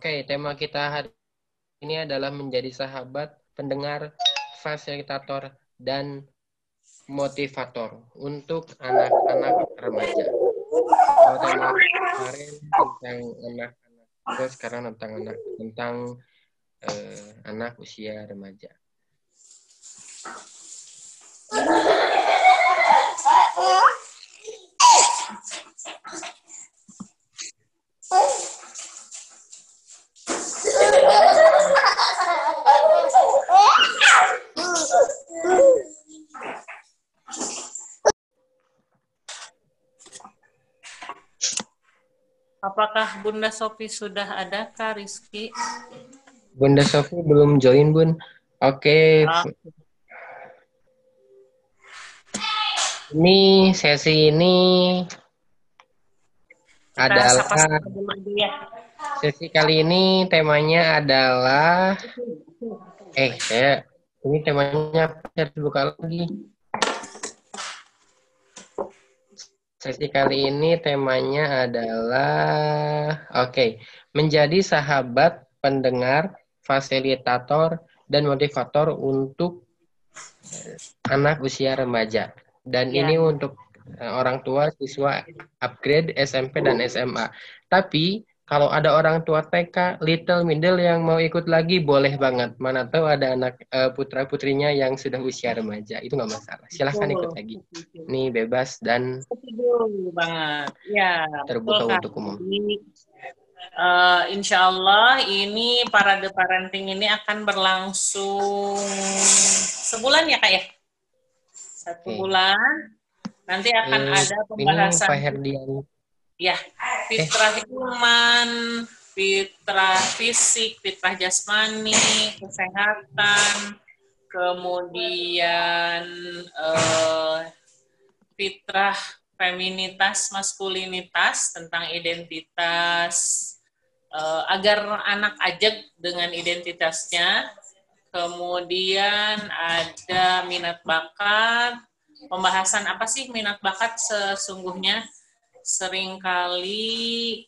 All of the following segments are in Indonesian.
Oke, tema kita hari ini adalah menjadi sahabat, pendengar, fasilitator, dan motivator untuk anak-anak remaja. Kalau tema kemarin tentang anak-anak, terus sekarang tentang anak usia remaja. Apakah Bunda Sofi sudah ada, Kak Rizky? Bunda Sofi belum join, Bun. Oke. Ini sesi ini adalah sesi kali ini temanya adalah ini temanya harus buka lagi. Sesi kali ini temanya adalah menjadi sahabat, pendengar, fasilitator, dan motivator untuk anak usia remaja. Dan ini untuk orang tua siswa upgrade SMP dan SMA. Tapi kalau ada orang tua TK, little middle yang mau ikut lagi boleh banget. Mana tahu ada anak putra putrinya yang sudah usia remaja, itu nggak masalah. Silahkan ikut lagi. Ini bebas dan banget. Ya, terbuka untuk umum. Insya Allah ini parade parenting ini akan berlangsung sebulan ya Kak ya? 1 bulan. Nanti akan ada pembahasan. Ini Pak Herdian. Ya, fitrah iman, fitrah fisik, fitrah jasmani, kesehatan, kemudian fitrah feminitas, maskulinitas, tentang identitas, agar anak ajak dengan identitasnya. Kemudian ada minat bakat, pembahasan apa sih minat bakat sesungguhnya. Seringkali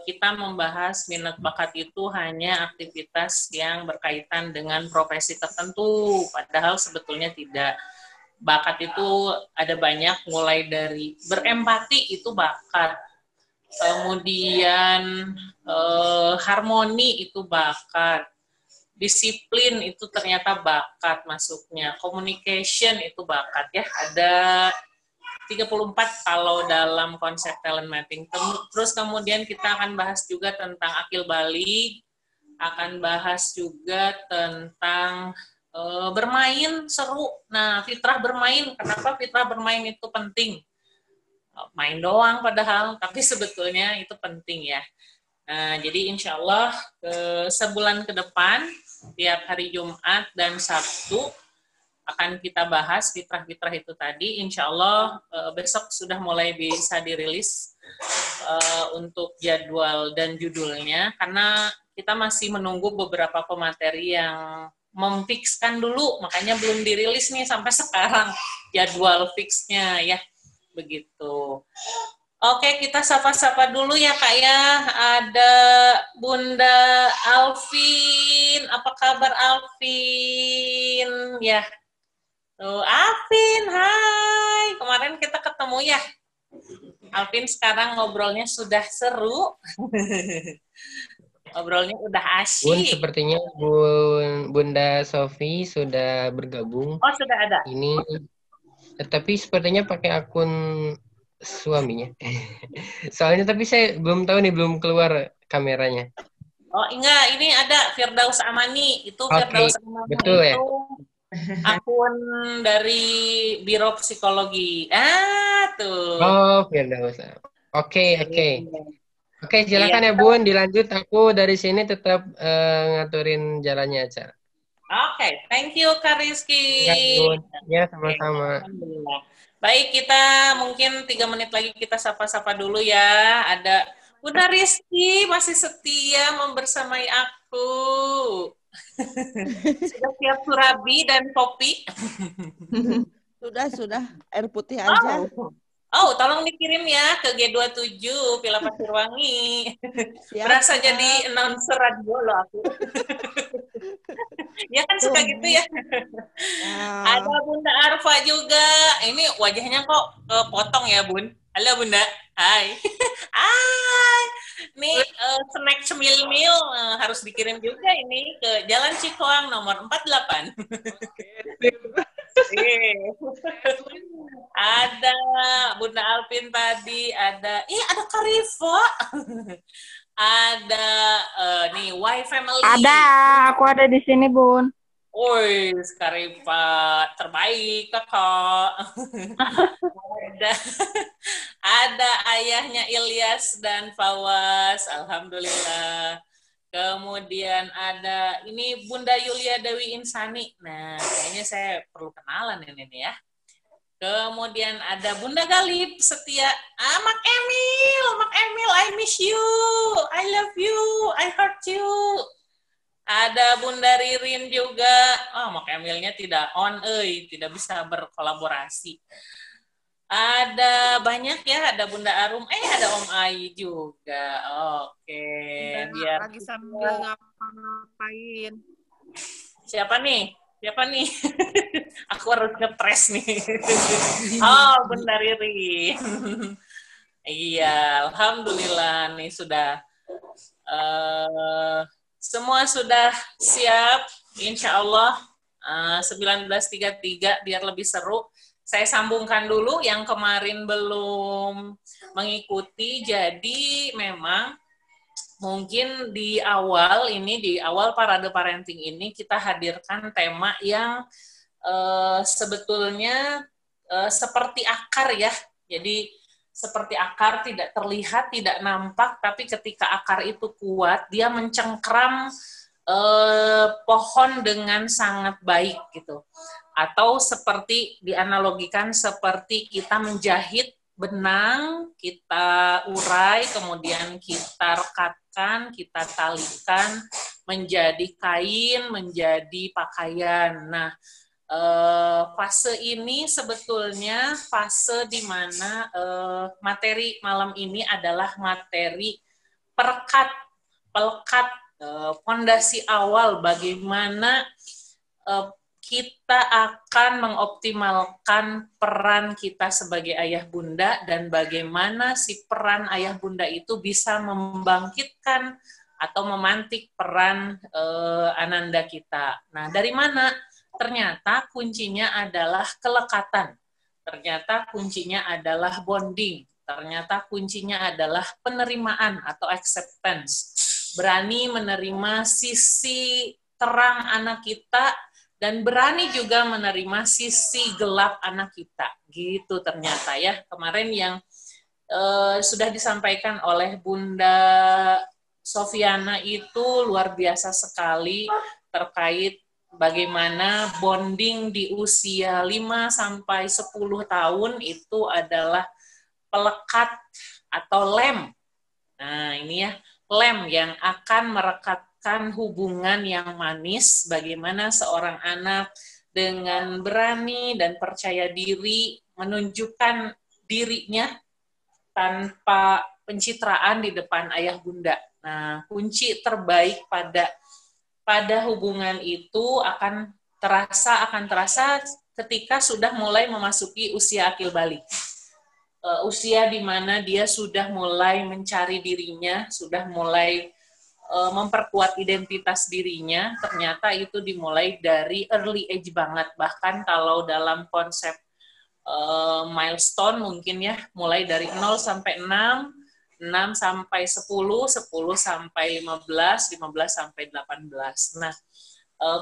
kita membahas minat bakat itu hanya aktivitas yang berkaitan dengan profesi tertentu, padahal sebetulnya tidak. Bakat itu ada banyak, mulai dari berempati itu bakat, kemudian harmoni itu bakat, disiplin itu ternyata bakat masuknya, communication itu bakat ya, ada 34 kalau dalam konsep talent mapping. Terus kemudian kita akan bahas juga tentang akil balik, akan bahas juga tentang bermain seru. Nah, fitrah bermain, kenapa fitrah bermain itu penting? Main doang padahal, tapi sebetulnya itu penting ya. Nah, jadi insya Allah sebulan ke depan, tiap hari Jumat dan Sabtu, akan kita bahas fitrah-fitrah itu tadi. Insya Allah besok sudah mulai bisa dirilis untuk jadwal dan judulnya, karena kita masih menunggu beberapa pemateri yang memfikskan dulu, makanya belum dirilis nih sampai sekarang jadwal fixnya ya, begitu. Oke, kita sapa-sapa dulu ya Kak ya. Ada Bunda Alvin, apa kabar Alvin? Ya. Tuh, Alvin, hai. Kemarin kita ketemu ya. Alvin sekarang ngobrolnya sudah seru. Ngobrolnya udah asyik. Bun, sepertinya Bunda Sofi sudah bergabung. Oh, sudah ada. Ini, tapi sepertinya pakai akun suaminya. Soalnya tapi saya belum tahu nih, belum keluar kameranya. Oh, enggak, ini ada Firdaus Amani. Itu Firdaus Amani betul itu. Ya? Akun dari Biro Psikologi. Tuh. Oh, Firdaus. Oke. Oke, silakan ya Bun, dilanjut. Aku dari sini tetap ngaturin jalannya acara. Oke, thank you Kak Rizky. Ya, sama-sama. Baik, kita mungkin 3 menit lagi kita sapa-sapa dulu ya. Ada Bunda Rizky masih setia membersamai aku. Sudah siap surabi dan kopi? Sudah. Air putih aja. Oh, tolong dikirim ya ke G27 Villa Pasirwangi. Siap, Berasa siap. jadi announcer radio loh aku. Ya kan suka gitu ya. Ada Bunda Arfa juga. Ini wajahnya kok potong ya, Bun. Halo Bunda. Hai. Hai. Nih snack cemil-mil harus dikirim juga ini ke Jalan Cikoang nomor 48. Ada Bunda Alvin tadi, ada Karifa. Ada nih Y Family. Ada, aku ada di sini, Bun. Woi, Karifa terbaik kakak. ada ayahnya Ilyas dan Fawaz, alhamdulillah. Kemudian ada ini Bunda Yulia Dewi Insani. Nah, kayaknya saya perlu kenalan ini nih ya. Kemudian ada Bunda Galip Setia. Mak Emil, I miss you. I love you. I hurt you. Ada Bunda Ririn juga. Oh, Mak Emilnya tidak on, tidak bisa berkolaborasi. Ada banyak ya, ada Bunda Arum, ada Om Ai juga. Oke, biar lagi sambil ngapa-ngapain. Siapa nih? Aku harus ngetres nih. Oh, Bunda Ririn. Iya, alhamdulillah nih sudah semua sudah siap. Insya Allah 19.33 biar lebih seru. Saya sambungkan dulu yang kemarin belum mengikuti. Jadi memang mungkin di awal Parade Parenting ini kita hadirkan tema yang sebetulnya seperti akar ya. Jadi seperti akar tidak terlihat, tidak nampak, tapi ketika akar itu kuat, dia mencengkram pohon dengan sangat baik gitu. Atau seperti dianalogikan seperti kita menjahit benang, kita urai, kemudian kita rekatkan, kita talikan menjadi kain, menjadi pakaian. Nah, fase ini sebetulnya fase di mana materi malam ini adalah materi pelekat fondasi awal bagaimana kita akan mengoptimalkan peran kita sebagai ayah bunda dan bagaimana si peran ayah bunda itu bisa membangkitkan atau memantik peran ananda kita. Nah, dari mana? Ternyata kuncinya adalah kelekatan. Ternyata kuncinya adalah bonding. Ternyata kuncinya adalah penerimaan atau acceptance. Berani menerima sisi terang anak kita dan berani juga menerima sisi gelap anak kita. Gitu ternyata ya. Kemarin yang sudah disampaikan oleh Bunda Sofiana itu luar biasa sekali terkait bagaimana bonding di usia 5-10 tahun itu adalah pelekat atau lem. Nah, ini ya, lem yang akan merekatkan hubungan yang manis, bagaimana seorang anak dengan berani dan percaya diri menunjukkan dirinya tanpa pencitraan di depan ayah bunda. Nah, kunci terbaik pada hubungan itu akan terasa ketika sudah mulai memasuki usia akil balik. Usia di mana dia sudah mulai mencari dirinya, sudah mulai memperkuat identitas dirinya, ternyata itu dimulai dari early age banget. Bahkan kalau dalam konsep milestone mungkin ya, mulai dari 0 sampai 6, 6 sampai 10, 10 sampai 15, 15 sampai 18. Nah,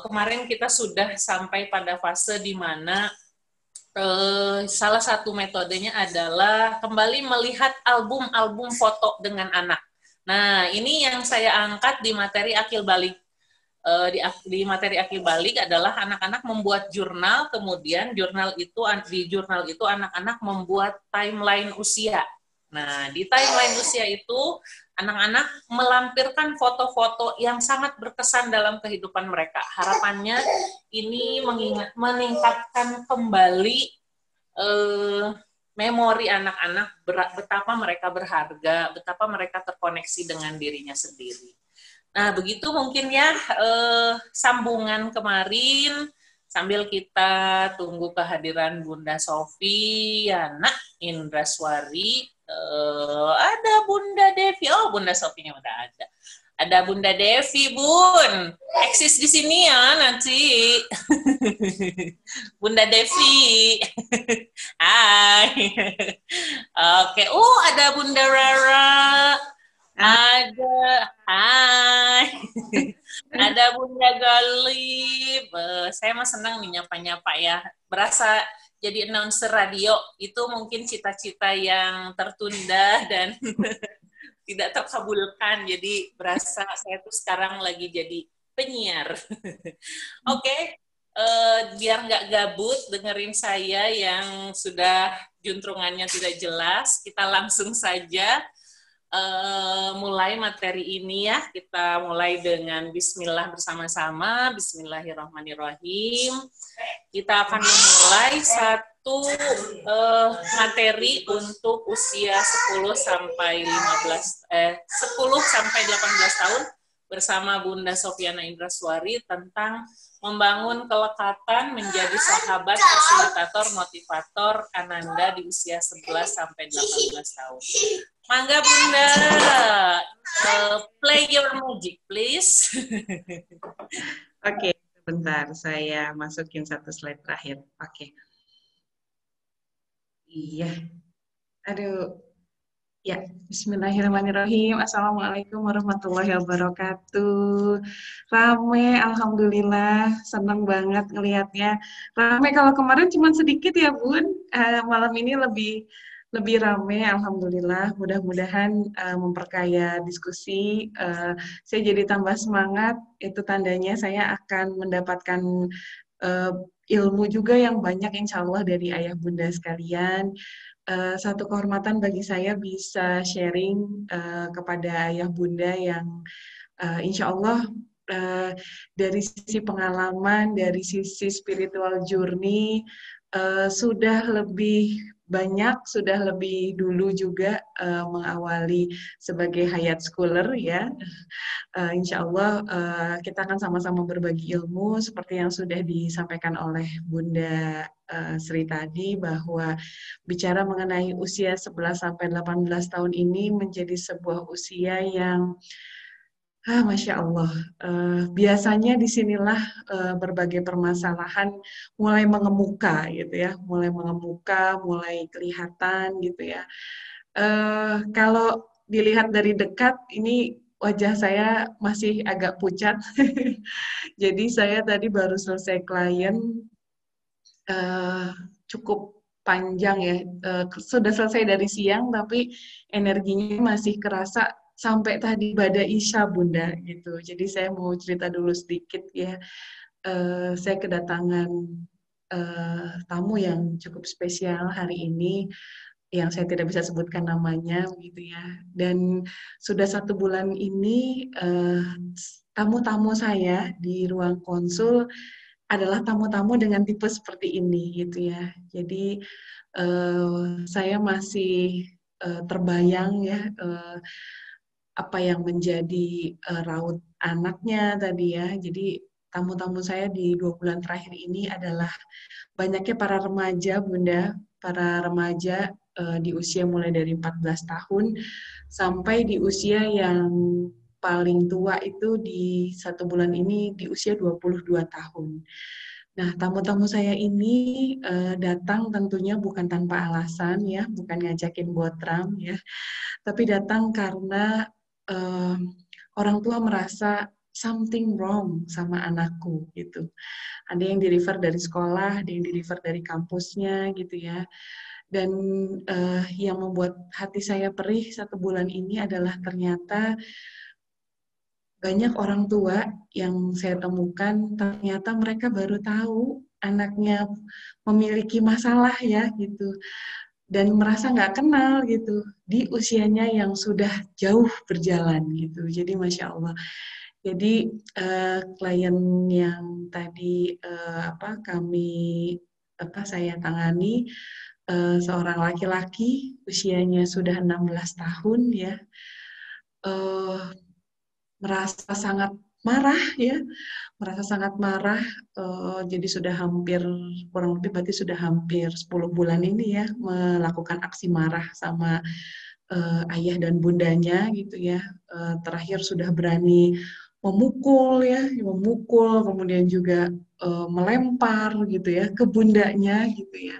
kemarin kita sudah sampai pada fase di mana salah satu metodenya adalah kembali melihat album-album foto dengan anak. Nah, ini yang saya angkat di materi akil balik. Di materi akil balik adalah anak-anak membuat jurnal, kemudian di jurnal itu anak-anak membuat timeline usia. Nah, di timeline usia itu anak-anak melampirkan foto-foto yang sangat berkesan dalam kehidupan mereka. Harapannya ini meningkatkan kembali memori anak-anak betapa mereka berharga, betapa mereka terkoneksi dengan dirinya sendiri. Nah, begitu mungkin ya sambungan kemarin sambil kita tunggu kehadiran Bunda Sofiana Indraswari. Ada Bunda Devi. Oh, Bunda Sofinya udah ada. Ada Bunda Devi, Bun. Eksis di sini ya nanti. Bunda Devi. Hai. Oke. Ada Bunda Rara. Ada. Hai. Ada Bunda Galib. Saya mah senang nih nyapa-nyapa ya. Berasa jadi announcer radio. Itu mungkin cita-cita yang tertunda dan tidak terkabulkan, jadi berasa saya tuh sekarang lagi jadi penyiar. Oke, biar nggak gabut dengerin saya yang sudah juntrungannya tidak jelas, kita langsung saja mulai materi ini ya. Kita mulai dengan Bismillah bersama-sama. Bismillahirrahmanirrahim. Kita akan memulai satu materi untuk usia 10 sampai 18 tahun bersama Bunda Sofiana Indraswari tentang membangun kelekatan menjadi sahabat fasilitator motivator Ananda di usia 11 sampai 18 tahun. Mangga Bunda, play your magic please. Oke, sebentar saya masukin satu slide terakhir. Oke. Iya. Aduh. Ya, Bismillahirrahmanirrahim. Assalamualaikum warahmatullahi wabarakatuh. Rame, alhamdulillah. Senang banget ngelihatnya. Rame kalau kemarin cuma sedikit ya, Bun. Malam ini lebih rame, alhamdulillah. Mudah-mudahan memperkaya diskusi. Saya jadi tambah semangat. Itu tandanya saya akan mendapatkan ilmu juga yang banyak, insya Allah, dari ayah bunda sekalian. Satu kehormatan bagi saya bisa sharing kepada ayah bunda yang insya Allah dari sisi pengalaman, dari sisi spiritual journey sudah lebih banyak, sudah lebih dulu juga mengawali sebagai hayat scholar ya. Insya Allah kita akan sama-sama berbagi ilmu seperti yang sudah disampaikan oleh Bunda Sri tadi, bahwa bicara mengenai usia 11-18 tahun ini menjadi sebuah usia yang Masya Allah, biasanya disinilah berbagai permasalahan mulai mengemuka gitu ya, mulai kelihatan gitu ya. Kalau dilihat dari dekat, ini wajah saya masih agak pucat. Jadi saya tadi baru selesai klien, cukup panjang ya, sudah selesai dari siang, tapi energinya masih kerasa sampai tadi pada Isya Bunda gitu. Jadi saya mau cerita dulu sedikit ya. Saya kedatangan tamu yang cukup spesial hari ini, yang saya tidak bisa sebutkan namanya gitu ya. Dan sudah 1 bulan ini tamu-tamu saya di ruang konsul adalah tamu-tamu dengan tipe seperti ini gitu ya. Jadi saya masih terbayang ya apa yang menjadi raut anaknya tadi ya. Jadi tamu-tamu saya di 2 bulan terakhir ini adalah banyaknya para remaja Bunda, para remaja di usia mulai dari 14 tahun sampai di usia yang paling tua itu di 1 bulan ini di usia 22 tahun. Nah, tamu-tamu saya ini datang tentunya bukan tanpa alasan ya, bukan ngajakin botram ya, tapi datang karena orang tua merasa something wrong sama anakku gitu. Ada yang di-refer dari sekolah, ada yang di-refer dari kampusnya gitu ya. Dan yang membuat hati saya perih 1 bulan ini adalah ternyata banyak orang tua yang saya temukan, ternyata mereka baru tahu anaknya memiliki masalah ya gitu. Dan merasa nggak kenal gitu di usianya yang sudah jauh berjalan gitu. Jadi Masya Allah. Jadi klien yang tadi saya tangani seorang laki-laki, usianya sudah 16 tahun ya, eh, merasa sangat marah ya, merasa sangat marah, jadi sudah hampir, kurang lebih berarti sudah hampir 10 bulan ini ya, melakukan aksi marah sama ayah dan bundanya gitu ya. Terakhir sudah berani memukul ya, memukul, kemudian juga melempar gitu ya ke bundanya gitu ya.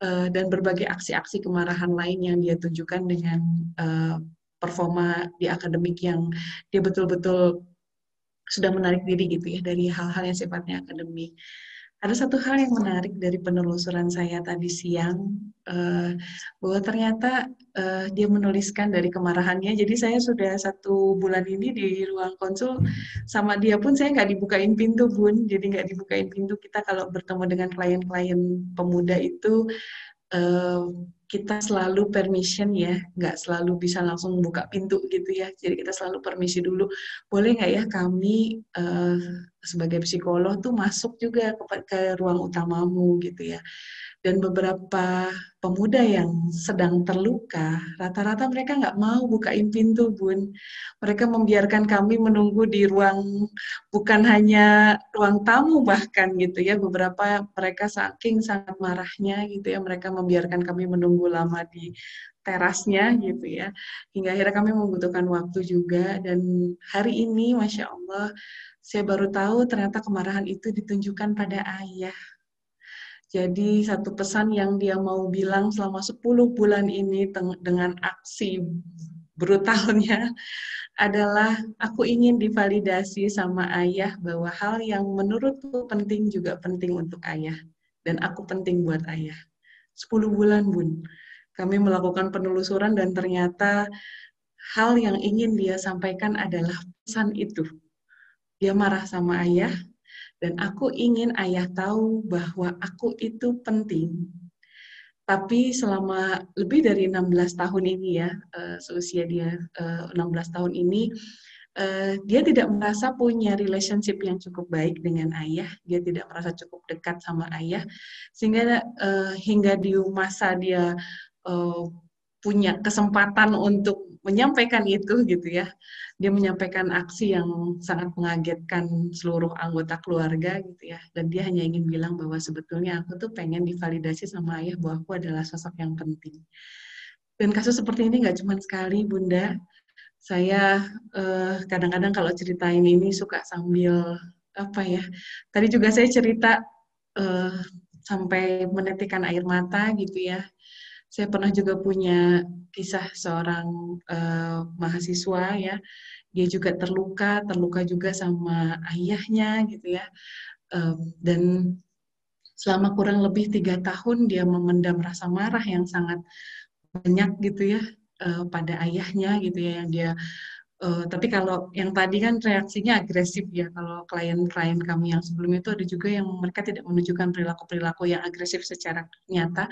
Dan berbagai aksi-aksi kemarahan lain yang dia tunjukkan dengan performa di akademik yang dia betul-betul sudah menarik diri gitu ya dari hal-hal yang sifatnya akademik. Ada satu hal yang menarik dari penelusuran saya tadi siang, bahwa ternyata dia menuliskan dari kemarahannya. Jadi saya sudah 1 bulan ini di ruang konsul sama dia pun saya nggak dibukain pintu, Bun. Jadi nggak dibukain pintu. Kita kalau bertemu dengan klien-klien pemuda itu eh, kita selalu permission ya, nggak selalu bisa langsung buka pintu gitu ya. Jadi kita selalu permisi dulu. Boleh nggak ya kami sebagai psikolog tuh masuk juga ke ruang utamamu gitu ya. Dan beberapa pemuda yang sedang terluka, rata-rata mereka nggak mau bukain pintu, Bun. Mereka membiarkan kami menunggu di ruang, bukan hanya ruang tamu bahkan gitu ya. Beberapa mereka saking sangat marahnya gitu ya, mereka membiarkan kami menunggu lama di terasnya gitu ya. Hingga akhirnya kami membutuhkan waktu juga. Dan hari ini, Masya Allah, saya baru tahu ternyata kemarahan itu ditunjukkan pada ayah. Jadi satu pesan yang dia mau bilang selama 10 bulan ini dengan aksi brutalnya adalah aku ingin divalidasi sama ayah bahwa hal yang menurutku penting juga penting untuk ayah. Dan aku penting buat ayah. 10 bulan, Bun. Kami melakukan penelusuran dan ternyata hal yang ingin dia sampaikan adalah pesan itu. Dia marah sama ayah, dan aku ingin ayah tahu bahwa aku itu penting. Tapi selama lebih dari 16 tahun ini ya, seusia dia 16 tahun ini, dia tidak merasa punya relationship yang cukup baik dengan ayah. Dia tidak merasa cukup dekat sama ayah. Sehingga hingga di masa dia uh, punya kesempatan untuk menyampaikan itu gitu ya. Dia menyampaikan aksi yang sangat mengagetkan seluruh anggota keluarga gitu ya. Dan dia hanya ingin bilang bahwa sebetulnya aku tuh pengen divalidasi sama ayah bahwa aku adalah sosok yang penting. Dan kasus seperti ini nggak cuma sekali, Bunda. Saya kadang-kadang kalau ceritain ini suka sambil apa ya. Tadi juga saya cerita eh, sampai menetikan air mata gitu ya. Saya pernah juga punya kisah seorang mahasiswa ya, dia juga terluka juga sama ayahnya gitu ya. Dan selama kurang lebih 3 tahun dia memendam rasa marah yang sangat banyak gitu ya pada ayahnya gitu ya, yang dia tapi kalau yang tadi kan reaksinya agresif ya. Kalau klien-klien kami yang sebelumnya itu ada juga yang mereka tidak menunjukkan perilaku-perilaku yang agresif secara nyata,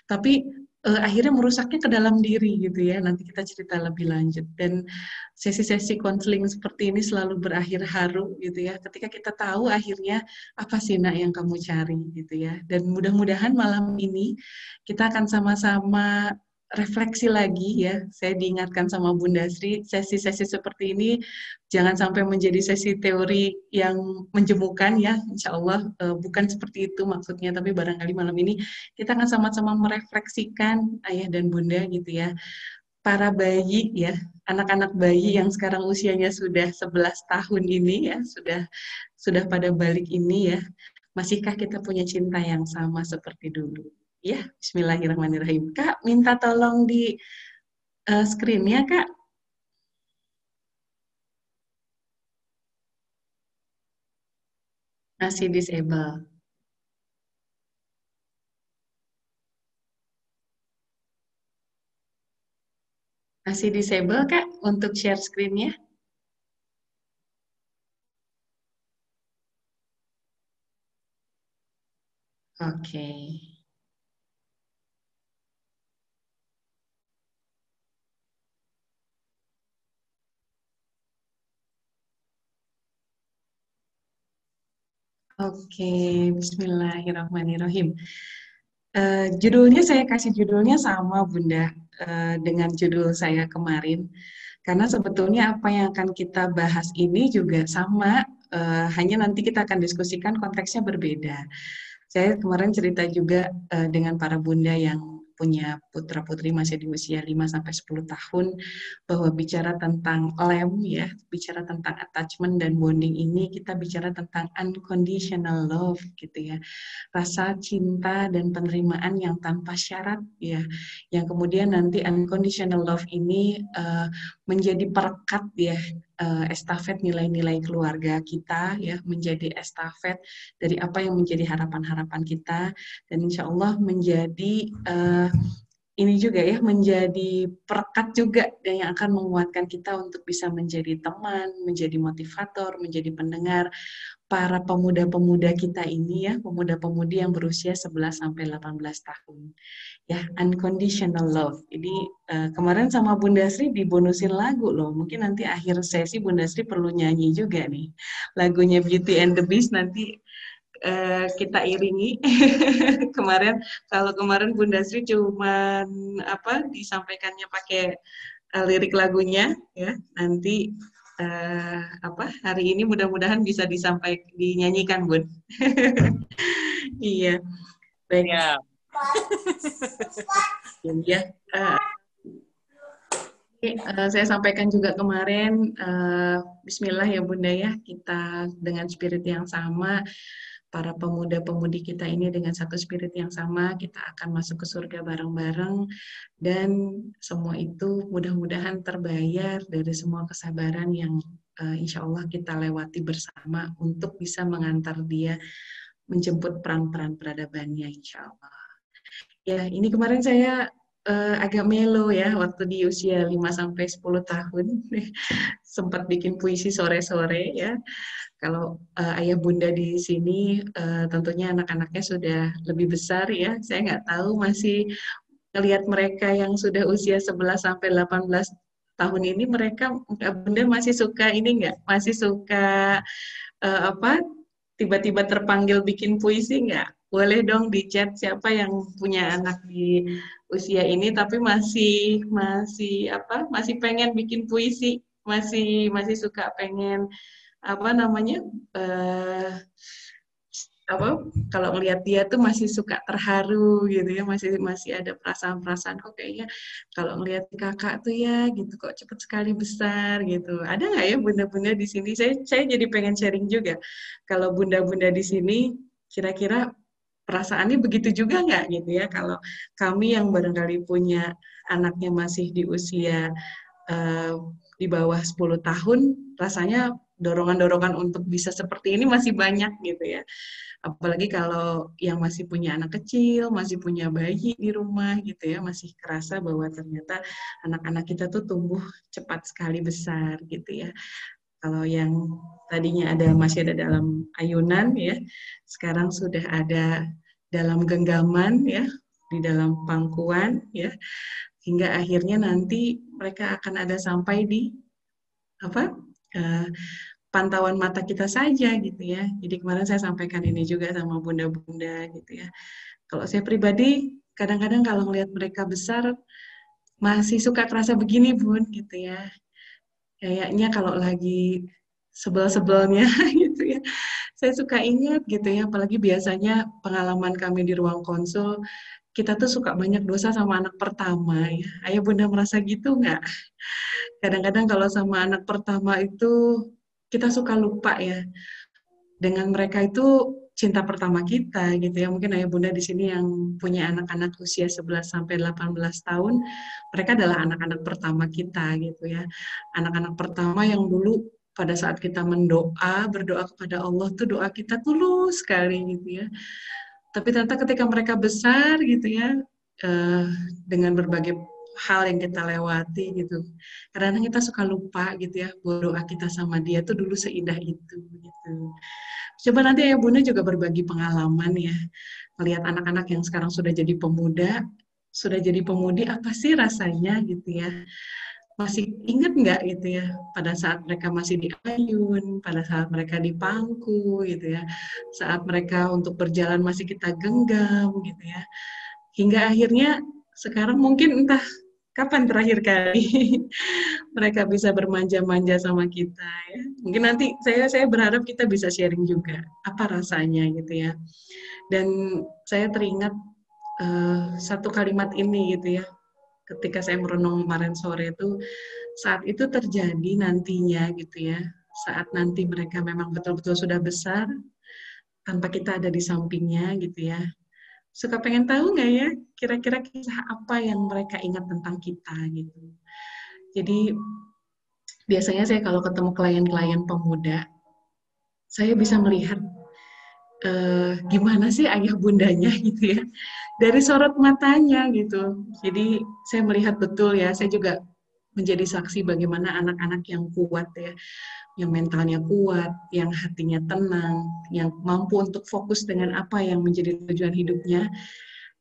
tapi akhirnya merusaknya ke dalam diri gitu ya. Nanti kita cerita lebih lanjut. Dan sesi-sesi konseling seperti ini selalu berakhir haru gitu ya. Ketika kita tahu akhirnya apa sih nak yang kamu cari gitu ya. Dan mudah-mudahan malam ini kita akan sama-sama refleksi lagi ya. Saya diingatkan sama Bunda Sri, sesi-sesi seperti ini jangan sampai menjadi sesi teori yang menjemukan ya. Insya Allah bukan seperti itu maksudnya, tapi barangkali malam ini kita akan sama-sama merefleksikan ayah dan bunda gitu ya. Para bayi ya, anak-anak bayi yang sekarang usianya sudah 11 tahun ini ya, sudah pada balik ini ya. Masihkah kita punya cinta yang sama seperti dulu? Ya, bismillahirrahmanirrahim. Kak, minta tolong di screen-nya, Kak. Masih disable. Masih disable, Kak, untuk share screen-nya? Oke. Oke, bismillahirrahmanirrahim. Judulnya saya kasih judulnya sama Bunda dengan judul saya kemarin. Karena sebetulnya apa yang akan kita bahas ini juga sama, hanya nanti kita akan diskusikan konteksnya berbeda. Saya kemarin cerita juga dengan para bunda yang punya putra-putri masih di usia 5-10 tahun, bahwa bicara tentang lem ya, bicara tentang attachment dan bonding ini, kita bicara tentang unconditional love gitu ya. Rasa cinta dan penerimaan yang tanpa syarat ya, yang kemudian nanti unconditional love ini menjadi perekat ya, estafet nilai-nilai keluarga kita ya, menjadi estafet dari apa yang menjadi harapan-harapan kita, dan insya Allah menjadi ini juga ya, menjadi perekat juga dan yang akan menguatkan kita untuk bisa menjadi teman, menjadi motivator, menjadi pendengar para pemuda-pemuda kita ini ya, pemuda-pemudi yang berusia 11-18 tahun. Ya, unconditional love. Jadi kemarin sama Bunda Sri dibonusin lagu loh. Mungkin nanti akhir sesi Bunda Sri perlu nyanyi juga nih. Lagunya Beauty and the Beast nanti kita iringi. Kalau kemarin Bunda Sri cuman disampaikannya pakai lirik lagunya ya. Nanti hari ini mudah-mudahan bisa dinyanyikan, Bun. Iya. Baik. Ya. Ya. Saya sampaikan juga kemarin, Bismillah ya Bunda ya, kita dengan spirit yang sama, para pemuda-pemudi kita ini dengan satu spirit yang sama, kita akan masuk ke surga bareng-bareng, dan semua itu mudah-mudahan terbayar dari semua kesabaran yang insya Allah kita lewati bersama untuk bisa mengantar dia menjemput peran-peran peradabannya insya Allah. Ya, ini kemarin saya agak melo ya, waktu di usia 5-10 tahun, sempat bikin puisi sore-sore ya. Kalau ayah bunda di sini tentunya anak-anaknya sudah lebih besar ya. Saya nggak tahu, masih ngelihat mereka yang sudah usia 11-18 tahun ini, mereka bunda masih suka ini nggak? Masih suka tiba-tiba terpanggil bikin puisi nggak? Boleh dong di chat siapa yang punya anak di usia ini tapi masih pengen bikin puisi, masih suka pengen kalau ngelihat dia tuh masih suka terharu gitu ya, masih ada perasaan-perasaan kok kayaknya kalau ngelihat kakak tuh ya gitu kok cepet sekali besar gitu. Ada nggak ya bunda-bunda di sini? Saya jadi pengen sharing juga. Kalau bunda-bunda di sini kira-kira perasaannya begitu juga nggak gitu ya, kalau kami yang barangkali punya anaknya masih di usia di bawah 10 tahun, rasanya dorongan-dorongan untuk bisa seperti ini masih banyak gitu ya. Apalagi kalau yang masih punya anak kecil, masih punya bayi di rumah gitu ya, masih kerasa bahwa ternyata anak-anak kita tuh tumbuh cepat sekali besar gitu ya. Kalau yang tadinya masih ada dalam ayunan ya, sekarang sudah ada dalam genggaman ya, di dalam pangkuan ya, hingga akhirnya nanti mereka akan ada sampai di pantauan mata kita saja gitu ya. Jadi kemarin saya sampaikan ini juga sama bunda-bunda gitu ya. Kalau saya pribadi kadang-kadang kalau melihat mereka besar masih suka kerasa begini Bun gitu ya. Kayaknya kalau lagi sebel-sebelnya gitu ya. Saya suka ingat gitu ya, apalagi biasanya pengalaman kami di ruang konsul, kita tuh suka banyak dosa sama anak pertama ya. Ayah bunda merasa gitu nggak? Kadang-kadang kalau sama anak pertama itu kita suka lupa ya. Dengan mereka itu cinta pertama kita gitu ya. Mungkin ayah bunda di sini yang punya anak-anak usia 11-18 tahun, mereka adalah anak-anak pertama kita gitu ya. Anak-anak pertama yang dulu pada saat kita berdoa kepada Allah tuh doa kita tulus sekali gitu ya. Tapi ternyata ketika mereka besar gitu ya, dengan berbagai hal yang kita lewati gitu, kadang-kadang kita suka lupa gitu ya, doa kita sama dia tuh dulu seindah itu gitu. Coba nanti ayah bunda juga berbagi pengalaman ya, melihat anak-anak yang sekarang sudah jadi pemuda, sudah jadi pemudi, apa sih rasanya gitu ya. Masih ingat nggak gitu ya, pada saat mereka masih di ayun, pada saat mereka di pangku gitu ya, saat mereka untuk berjalan masih kita genggam gitu ya. hingga akhirnya sekarang mungkin entah kapan terakhir kali mereka bisa bermanja-manja sama kita ya. Mungkin nanti saya berharap kita bisa sharing juga apa rasanya gitu ya. Dan saya teringat satu kalimat ini gitu ya. Ketika saya merenung kemarin sore itu, saat itu terjadi nantinya gitu ya. Saat nanti mereka memang betul-betul sudah besar, tanpa kita ada di sampingnya gitu ya. Suka pengen tahu nggak ya, kira-kira kisah apa yang mereka ingat tentang kita gitu. Jadi biasanya saya kalau ketemu klien-klien pemuda, saya bisa melihat gimana sih ayah bundanya gitu ya, dari sorot matanya gitu. Jadi saya melihat betul ya, saya juga menjadi saksi bagaimana anak-anak yang kuat ya, yang mentalnya kuat, yang hatinya tenang, yang mampu untuk fokus dengan apa yang menjadi tujuan hidupnya.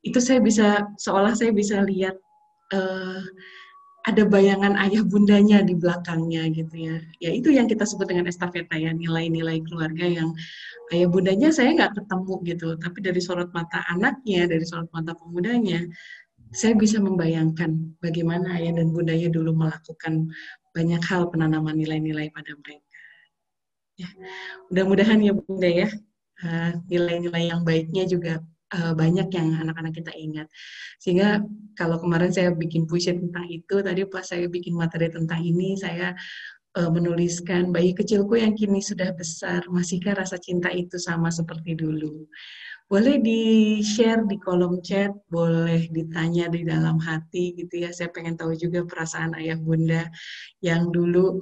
Itu saya bisa, seolah saya bisa lihat ada bayangan ayah bundanya di belakangnya gitu ya. Ya itu yang kita sebut dengan estafeta ya, nilai-nilai keluarga yang ayah bundanya saya nggak ketemu gitu, tapi dari sorot mata anaknya, dari sorot mata pemudanya, saya bisa membayangkan bagaimana ayah dan bundanya dulu melakukan banyak hal penanaman nilai-nilai pada mereka. Ya, mudah-mudahan ya bunda ya, nilai-nilai yang baiknya juga banyak yang anak-anak kita ingat. Sehingga kalau kemarin saya bikin puisi tentang itu, tadi pas saya bikin materi tentang ini, saya menuliskan, bayi kecilku yang kini sudah besar, masihkah rasa cinta itu sama seperti dulu? Boleh di-share di kolom chat, boleh ditanya di dalam hati gitu ya. Saya pengen tahu juga perasaan ayah bunda yang dulu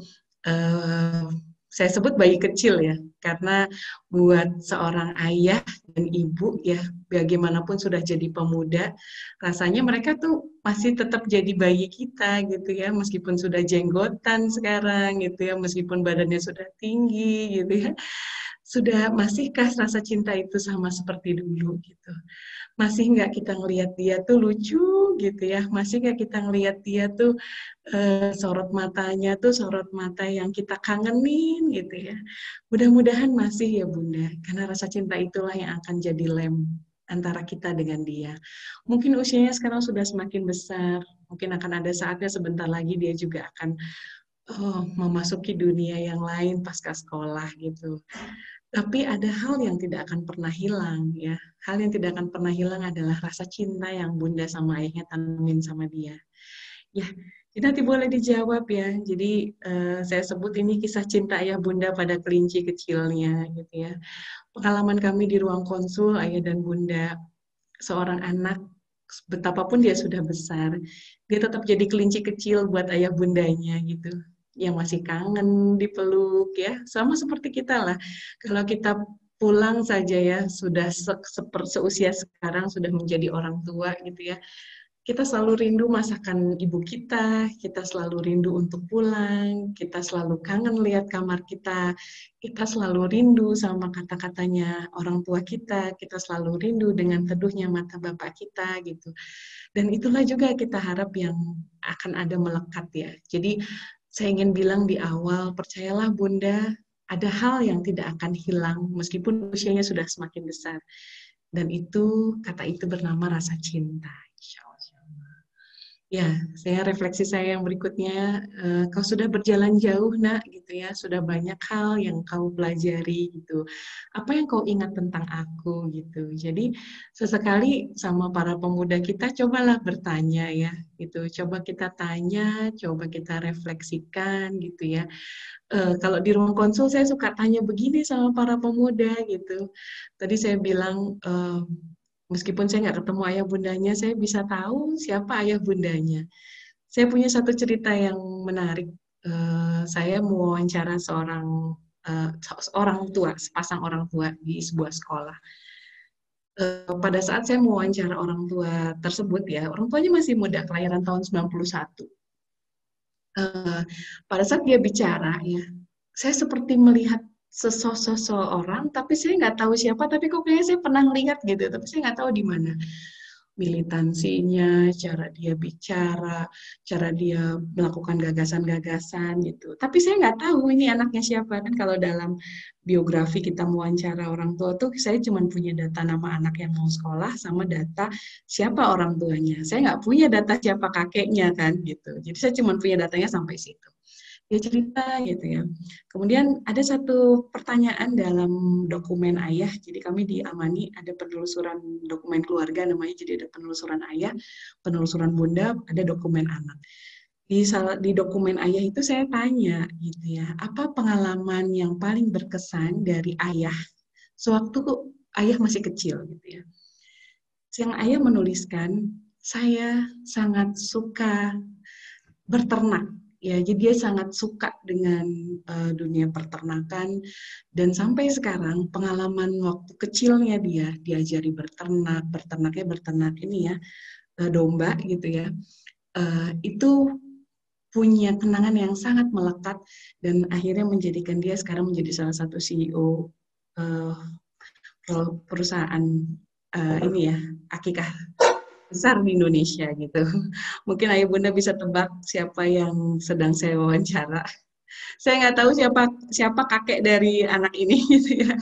saya sebut bayi kecil ya, karena buat seorang ayah dan ibu ya, bagaimanapun sudah jadi pemuda, rasanya mereka tuh masih tetap jadi bayi kita gitu ya, meskipun sudah jenggotan sekarang gitu ya, meskipun badannya sudah tinggi gitu ya, sudah masihkah rasa cinta itu sama seperti dulu gitu. Masih nggak kita ngelihat dia tuh lucu gitu ya, masih nggak kita ngelihat dia tuh sorot matanya tuh sorot mata yang kita kangenin gitu ya. Mudah-mudahan masih ya bunda, karena rasa cinta itulah yang akan jadi lem antara kita dengan dia. Mungkin usianya sekarang sudah semakin besar, mungkin akan ada saatnya sebentar lagi dia juga akan memasuki dunia yang lain pasca sekolah gitu. Tapi ada hal yang tidak akan pernah hilang ya. Hal yang tidak akan pernah hilang adalah rasa cinta yang bunda sama ayahnya tanamin sama dia. Ya, jadi nanti boleh dijawab ya. Jadi saya sebut ini kisah cinta ayah bunda pada kelinci kecilnya gitu ya. Pengalaman kami di ruang konsul ayah dan bunda, seorang anak betapapun dia sudah besar, dia tetap jadi kelinci kecil buat ayah bundanya gitu, yang masih kangen dipeluk ya, sama seperti kita lah. Kalau kita pulang saja ya, sudah seusia sekarang, sudah menjadi orang tua gitu ya, kita selalu rindu masakan ibu kita selalu rindu untuk pulang, kita selalu kangen lihat kamar kita selalu rindu sama kata-katanya orang tua kita selalu rindu dengan teduhnya mata bapak kita gitu. Dan itulah juga kita harap yang akan ada melekat ya. Jadi saya ingin bilang di awal, percayalah bunda, ada hal yang tidak akan hilang meskipun usianya sudah semakin besar. Dan itu, kata itu bernama rasa cinta. Ya, saya refleksi saya yang berikutnya, kau sudah berjalan jauh nak, gitu ya, sudah banyak hal yang kau pelajari gitu. Apa yang kau ingat tentang aku gitu. Jadi sesekali sama para pemuda kita cobalah bertanya ya, gitu. Coba kita tanya, coba kita refleksikan gitu ya. Kalau di ruang konsul saya suka tanya begini sama para pemuda gitu. Tadi saya bilang meskipun saya nggak ketemu ayah bundanya, saya bisa tahu siapa ayah bundanya. Saya punya satu cerita yang menarik. Saya mewawancara seorang tua, sepasang orang tua di sebuah sekolah. Pada saat saya mewawancara orang tua tersebut ya, orang tuanya masih muda, kelahiran tahun 91. Pada saat dia bicara ya, saya seperti melihat seseorang, tapi saya nggak tahu siapa, tapi kok kayaknya saya pernah lihat gitu, tapi saya nggak tahu di mana. militansinya, cara dia bicara, cara dia melakukan gagasan-gagasan gitu. Tapi saya nggak tahu ini anaknya siapa kan. Kalau dalam biografi kita mewawancara orang tua tuh saya cuma punya data nama anak yang mau sekolah sama data siapa orang tuanya. Saya nggak punya data siapa kakeknya kan gitu. Jadi saya cuma punya datanya sampai situ. Dia cerita gitu ya. Kemudian ada satu pertanyaan dalam dokumen ayah. Jadi kami di Amani ada penelusuran dokumen keluarga namanya. Jadi ada penelusuran ayah, penelusuran bunda, ada dokumen anak. Di dokumen ayah itu saya tanya gitu ya, apa pengalaman yang paling berkesan dari ayah sewaktu ayah masih kecil gitu ya. Yang ayah menuliskan, saya sangat suka berternak. Ya, jadi dia sangat suka dengan dunia peternakan dan sampai sekarang pengalaman waktu kecilnya dia diajari bernaknya berternak ini ya domba gitu ya, itu punya kenangan yang sangat melekat dan akhirnya menjadikan dia sekarang menjadi salah satu CEO perusahaan ini ya akikah besar di Indonesia gitu. Mungkin ayah bunda bisa tebak siapa yang sedang saya wawancara. Saya nggak tahu siapa kakek dari anak ini gitu ya.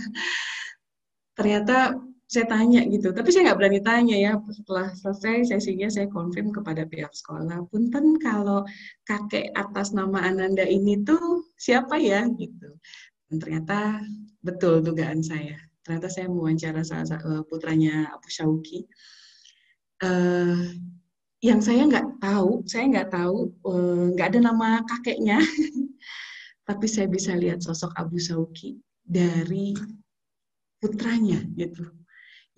Ternyata saya tanya gitu, tapi saya nggak berani tanya ya. Setelah selesai sesinya saya konfirm kepada pihak sekolah. Punten kalau kakek atas nama Ananda ini tuh siapa ya gitu. Dan ternyata betul dugaan saya. Ternyata saya mewawancara putranya Abu Syauki. Yang saya nggak tahu, nggak ada nama kakeknya, tapi saya bisa lihat sosok Abu Syauki dari putranya gitu,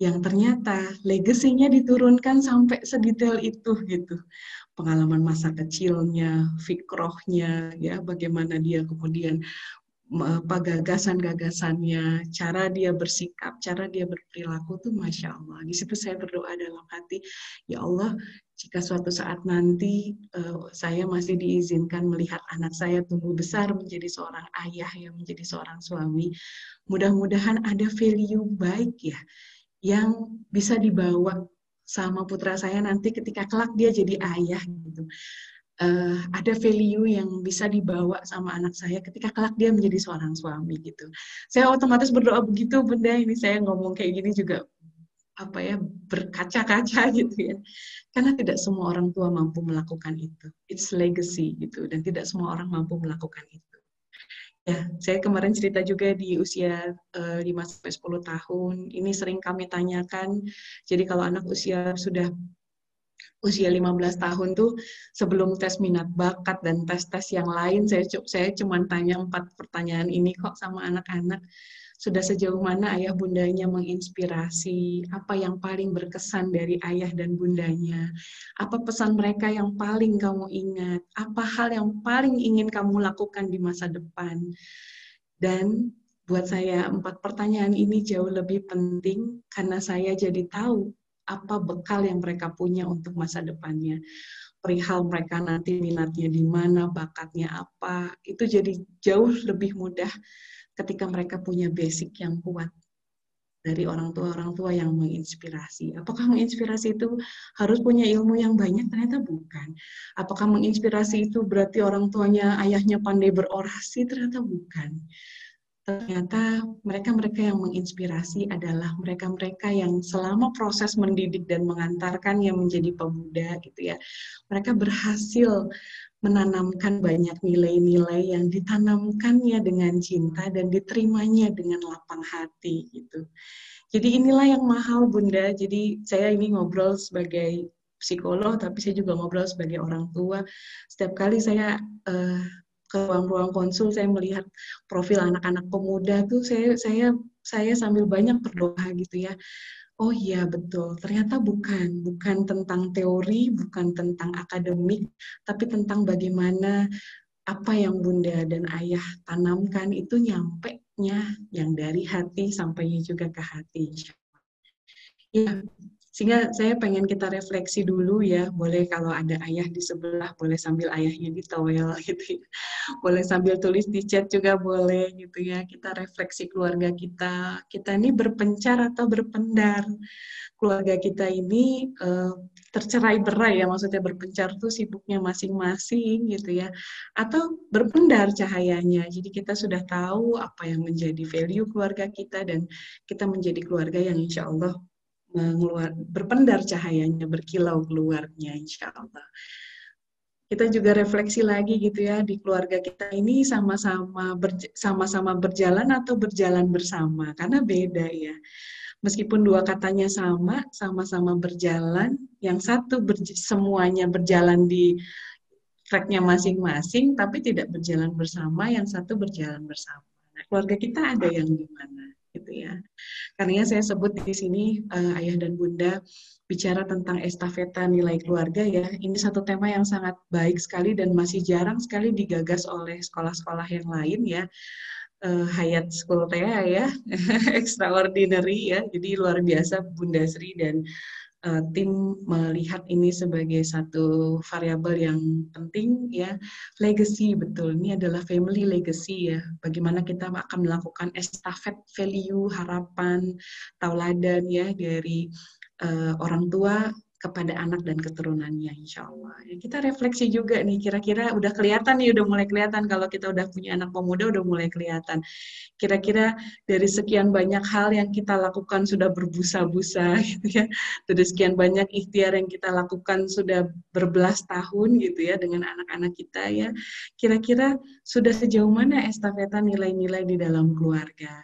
yang ternyata legasinya diturunkan sampai sedetail itu gitu, pengalaman masa kecilnya, fikrohnya, ya bagaimana dia kemudian gagasan-gagasannya, cara dia bersikap, cara dia berperilaku tuh Masya Allah. Di situ saya berdoa dalam hati, ya Allah, jika suatu saat nanti saya masih diizinkan melihat anak saya tumbuh besar menjadi seorang ayah, yang menjadi seorang suami, mudah-mudahan ada value baik ya, yang bisa dibawa sama putra saya nanti ketika kelak dia jadi ayah gitu. Ada value yang bisa dibawa sama anak saya ketika kelak dia menjadi seorang suami gitu. Saya otomatis berdoa begitu Bunda, ini saya ngomong kayak gini juga apa ya berkaca-kaca gitu ya. Karena tidak semua orang tua mampu melakukan itu. It's legacy gitu dan tidak semua orang mampu melakukan itu. Ya, saya kemarin cerita juga di usia 5-10 tahun, ini sering kami tanyakan. Jadi kalau anak usia 15 tahun tuh sebelum tes minat bakat dan tes-tes yang lain, saya cuma tanya 4 pertanyaan ini kok sama anak-anak. Sudah sejauh mana ayah bundanya menginspirasi? Apa yang paling berkesan dari ayah dan bundanya? Apa pesan mereka yang paling kamu ingat? Apa hal yang paling ingin kamu lakukan di masa depan? Dan buat saya 4 pertanyaan ini jauh lebih penting karena saya jadi tahu apa bekal yang mereka punya untuk masa depannya. Perihal mereka nanti minatnya di mana, bakatnya apa, itu jadi jauh lebih mudah ketika mereka punya basic yang kuat dari orang tua yang menginspirasi. Apakah menginspirasi itu harus punya ilmu yang banyak? Ternyata bukan. Apakah menginspirasi itu berarti orang tuanya, ayahnya pandai berorasi? Ternyata bukan. Ternyata mereka-mereka yang menginspirasi adalah mereka-mereka yang selama proses mendidik dan mengantarkannya menjadi pemuda gitu ya. Mereka berhasil menanamkan banyak nilai-nilai yang ditanamkannya dengan cinta dan diterimanya dengan lapang hati gitu. Jadi inilah yang mahal Bunda. Jadi saya ini ngobrol sebagai psikolog, tapi saya juga ngobrol sebagai orang tua. Setiap kali saya ke ruang-ruang konsul, saya melihat profil anak-anak pemuda tuh saya sambil banyak berdoa gitu ya. Oh iya betul, ternyata bukan tentang teori, bukan tentang akademik, tapi tentang bagaimana apa yang Bunda dan Ayah tanamkan itu nyampe-nya yang dari hati sampainya juga ke hati. Ya, Sehingga saya pengen kita refleksi dulu ya, boleh kalau ada ayah di sebelah, boleh sambil ayahnya ditowel gitu ya. Boleh sambil tulis di chat juga boleh gitu ya. Kita refleksi keluarga kita. Kita ini berpencar atau berpendar. Keluarga kita ini tercerai-berai ya, maksudnya berpencar tuh sibuknya masing-masing gitu ya. Atau berpendar cahayanya. Jadi kita sudah tahu apa yang menjadi value keluarga kita dan kita menjadi keluarga yang insya Allah berpendar cahayanya, berkilau keluarnya insya Allah. Kita juga refleksi lagi gitu ya, di keluarga kita ini sama-sama berjalan atau berjalan bersama, karena beda ya. Meskipun dua katanya sama-sama berjalan, yang satu semuanya berjalan di tracknya masing-masing, tapi tidak berjalan bersama, yang satu berjalan bersama. Nah, keluarga kita ada yang gimana gitu ya. Karena saya sebut di sini ayah dan bunda bicara tentang estafeta nilai keluarga ya. Ini satu tema yang sangat baik sekali dan masih jarang sekali digagas oleh sekolah-sekolah yang lain ya. Hayat School Tea ya, extraordinary ya. Jadi luar biasa Bunda Sri dan tim melihat ini sebagai satu variabel yang penting ya. Legacy, betul, ini adalah family legacy ya, bagaimana kita akan melakukan estafet value, harapan, tauladan ya dari orang tua kepada anak dan keturunannya insya Allah. Ya, kita refleksi juga nih, kira-kira udah kelihatan nih, udah mulai kelihatan kalau kita udah punya anak pemuda, udah mulai kelihatan. Kira-kira dari sekian banyak hal yang kita lakukan sudah berbusa-busa gitu ya, dari sekian banyak ikhtiar yang kita lakukan sudah berbelas tahun gitu ya dengan anak-anak kita ya, kira-kira sudah sejauh mana estafeta nilai-nilai di dalam keluarga.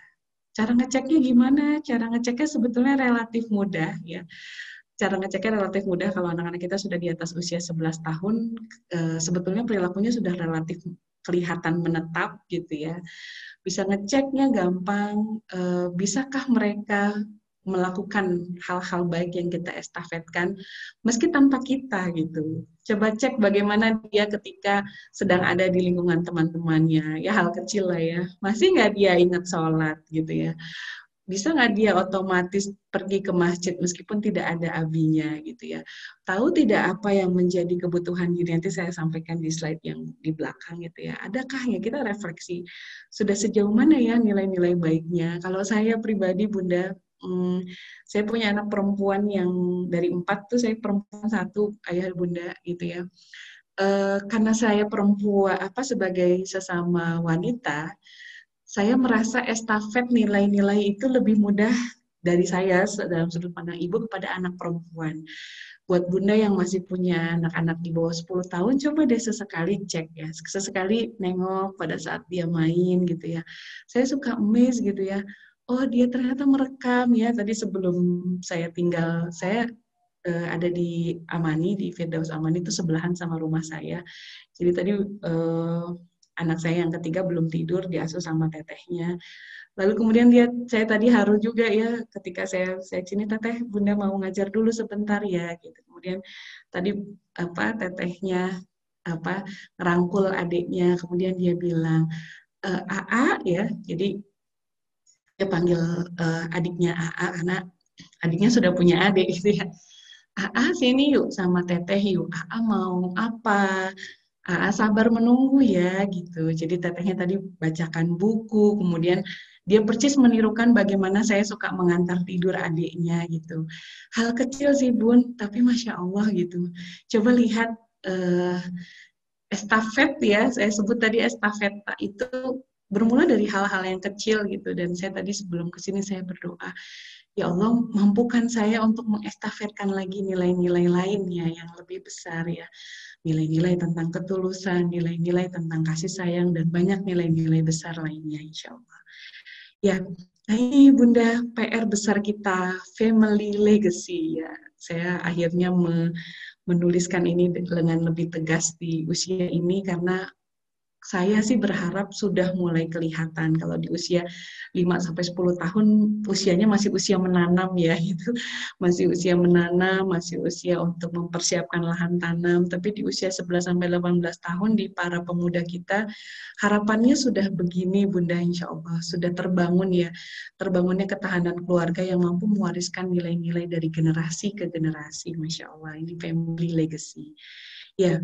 Cara ngeceknya gimana? Cara ngeceknya sebetulnya relatif mudah ya. Cara ngeceknya relatif mudah kalau anak-anak kita sudah di atas usia 11 tahun, sebetulnya perilakunya sudah relatif kelihatan menetap gitu ya. Bisa ngeceknya gampang, bisakah mereka melakukan hal-hal baik yang kita estafetkan meski tanpa kita gitu. Coba cek bagaimana dia ketika sedang ada di lingkungan teman-temannya, ya hal kecil lah ya. Masih nggak dia ingat sholat gitu ya. Bisa nggak dia otomatis pergi ke masjid meskipun tidak ada abinya gitu ya. Tahu tidak apa yang menjadi kebutuhan diri, nanti saya sampaikan di slide yang di belakang gitu ya. Adakah ya, kita refleksi sudah sejauh mana ya nilai-nilai baiknya. Kalau saya pribadi Bunda, saya punya anak perempuan yang dari 4 tuh saya perempuan 1, ayah Bunda gitu ya. Karena saya perempuan sebagai sesama wanita, saya merasa estafet nilai-nilai itu lebih mudah dari saya dalam sudut pandang ibu kepada anak perempuan. Buat Bunda yang masih punya anak-anak di bawah 10 tahun, coba deh sesekali cek ya, sesekali nengok pada saat dia main gitu ya. Saya suka amazed gitu ya, oh dia ternyata merekam ya, tadi sebelum saya tinggal, saya ada di Amani, di Firdaus Amani itu sebelahan sama rumah saya. Jadi tadi anak saya yang ketiga belum tidur, diasuh sama tetehnya. Lalu kemudian saya tadi haru juga ya, ketika saya sini, teteh Bunda mau ngajar dulu sebentar ya, gitu. Kemudian tadi tetehnya ngerangkul adiknya, kemudian dia bilang, AA ya, jadi dia panggil adiknya AA karena adiknya sudah punya adik gitu ya. AA sini yuk sama teteh yuk, AA mau apa? Sabar menunggu ya gitu. Jadi tetehnya tadi bacakan buku, kemudian dia persis menirukan bagaimana saya suka mengantar tidur adiknya gitu. Hal kecil sih Bun, tapi Masya Allah gitu. Coba lihat estafet ya, saya sebut tadi estafeta itu bermula dari hal-hal yang kecil gitu. Dan saya tadi sebelum kesini saya berdoa, ya Allah mampukan saya untuk mengestafetkan lagi nilai-nilai lainnya yang lebih besar ya. Nilai-nilai tentang ketulusan, nilai-nilai tentang kasih sayang, dan banyak nilai-nilai besar lainnya insya Allah. Ya, nah ini Bunda PR besar kita, family legacy ya. Saya akhirnya menuliskan ini dengan lebih tegas di usia ini karena saya sih berharap sudah mulai kelihatan kalau di usia 5-10 tahun usianya masih usia menanam ya gitu. Masih usia menanam, masih usia untuk mempersiapkan lahan tanam, tapi di usia 11-18 tahun di para pemuda kita harapannya sudah begini Bunda, insya Allah sudah terbangun ya. Terbangunnya ketahanan keluarga yang mampu mewariskan nilai-nilai dari generasi ke generasi, Masya Allah. Ini family legacy. Ya,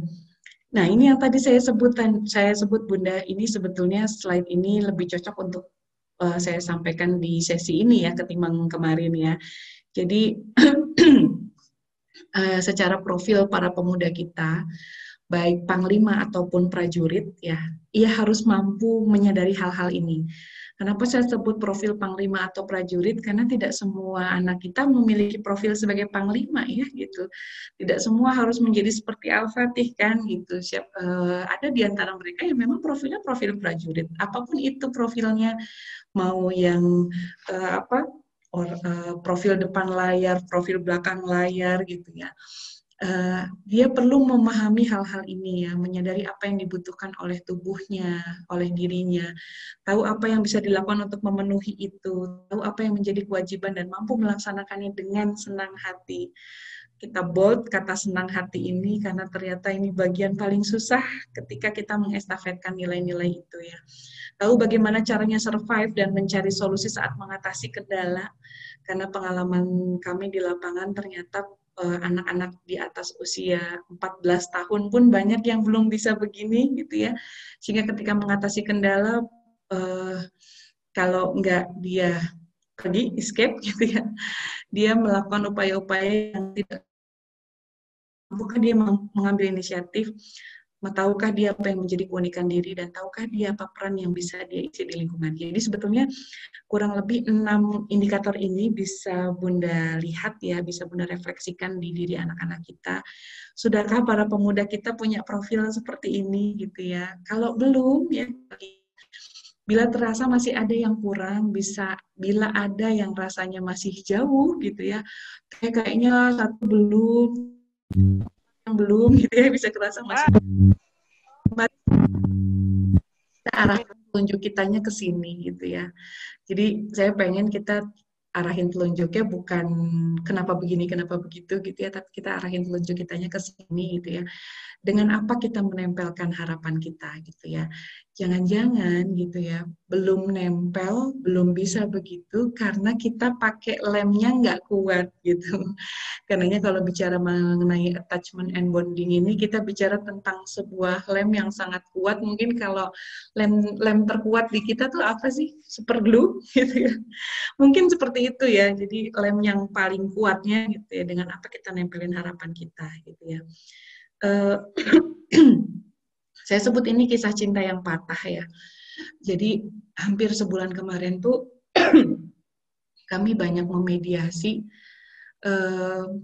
nah, ini yang tadi saya sebut Bunda, ini sebetulnya slide ini lebih cocok untuk saya sampaikan di sesi ini ya, ketimbang kemarin ya. Jadi secara profil para pemuda kita, baik panglima ataupun prajurit ya, ia harus mampu menyadari hal-hal ini. Kenapa saya sebut profil panglima atau prajurit? Karena tidak semua anak kita memiliki profil sebagai panglima ya gitu. Tidak semua harus menjadi seperti Al-Fatih kan gitu. Ada di antara mereka yang memang profilnya profil prajurit. Apapun itu profilnya, mau yang profil depan layar, profil belakang layar gitu ya. Dia perlu memahami hal-hal ini ya, menyadari apa yang dibutuhkan oleh tubuhnya, oleh dirinya, tahu apa yang bisa dilakukan untuk memenuhi itu, tahu apa yang menjadi kewajiban dan mampu melaksanakannya dengan senang hati. Kita bold kata senang hati ini karena ternyata ini bagian paling susah ketika kita mengestafetkan nilai-nilai itu ya. Tahu bagaimana caranya survive dan mencari solusi saat mengatasi kendala, karena pengalaman kami di lapangan ternyata anak-anak di atas usia 14 tahun pun banyak yang belum bisa begini gitu ya. Sehingga ketika mengatasi kendala, kalau enggak dia pergi, escape gitu ya, dia melakukan upaya-upaya yang tidak, bukan dia mengambil inisiatif, tahukah dia apa yang menjadi keunikan diri, dan tahukah dia apa peran yang bisa dia isi di lingkungan. Jadi sebetulnya kurang lebih 6 indikator ini bisa Bunda lihat ya, bisa Bunda refleksikan di diri anak-anak kita. Sudahkah para pemuda kita punya profil seperti ini gitu ya? Kalau belum ya, bila terasa masih ada yang kurang, bila ada yang rasanya masih jauh gitu ya, kayaknya satu belum, yang belum gitu ya, bisa terasa masih, kita arahkan tunjuk kitanya ke sini gitu ya. Jadi saya pengen kita arahin telunjuknya bukan kenapa begini, kenapa begitu gitu ya, tapi kita arahin telunjuk kitanya ke sini gitu ya. Dengan apa kita menempelkan harapan kita gitu ya. Jangan-jangan gitu ya, belum nempel, belum bisa begitu karena kita pakai lemnya nggak kuat gitu. Karenanya kalau bicara mengenai attachment and bonding ini, kita bicara tentang sebuah lem yang sangat kuat. Mungkin kalau lem terkuat di kita tuh apa sih? Super glue gitu ya. Mungkin seperti itu ya. Jadi lem yang paling kuatnya gitu ya, dengan apa kita nempelin harapan kita gitu ya. Saya sebut ini kisah cinta yang patah ya. Jadi hampir sebulan kemarin tuh kami banyak memediasi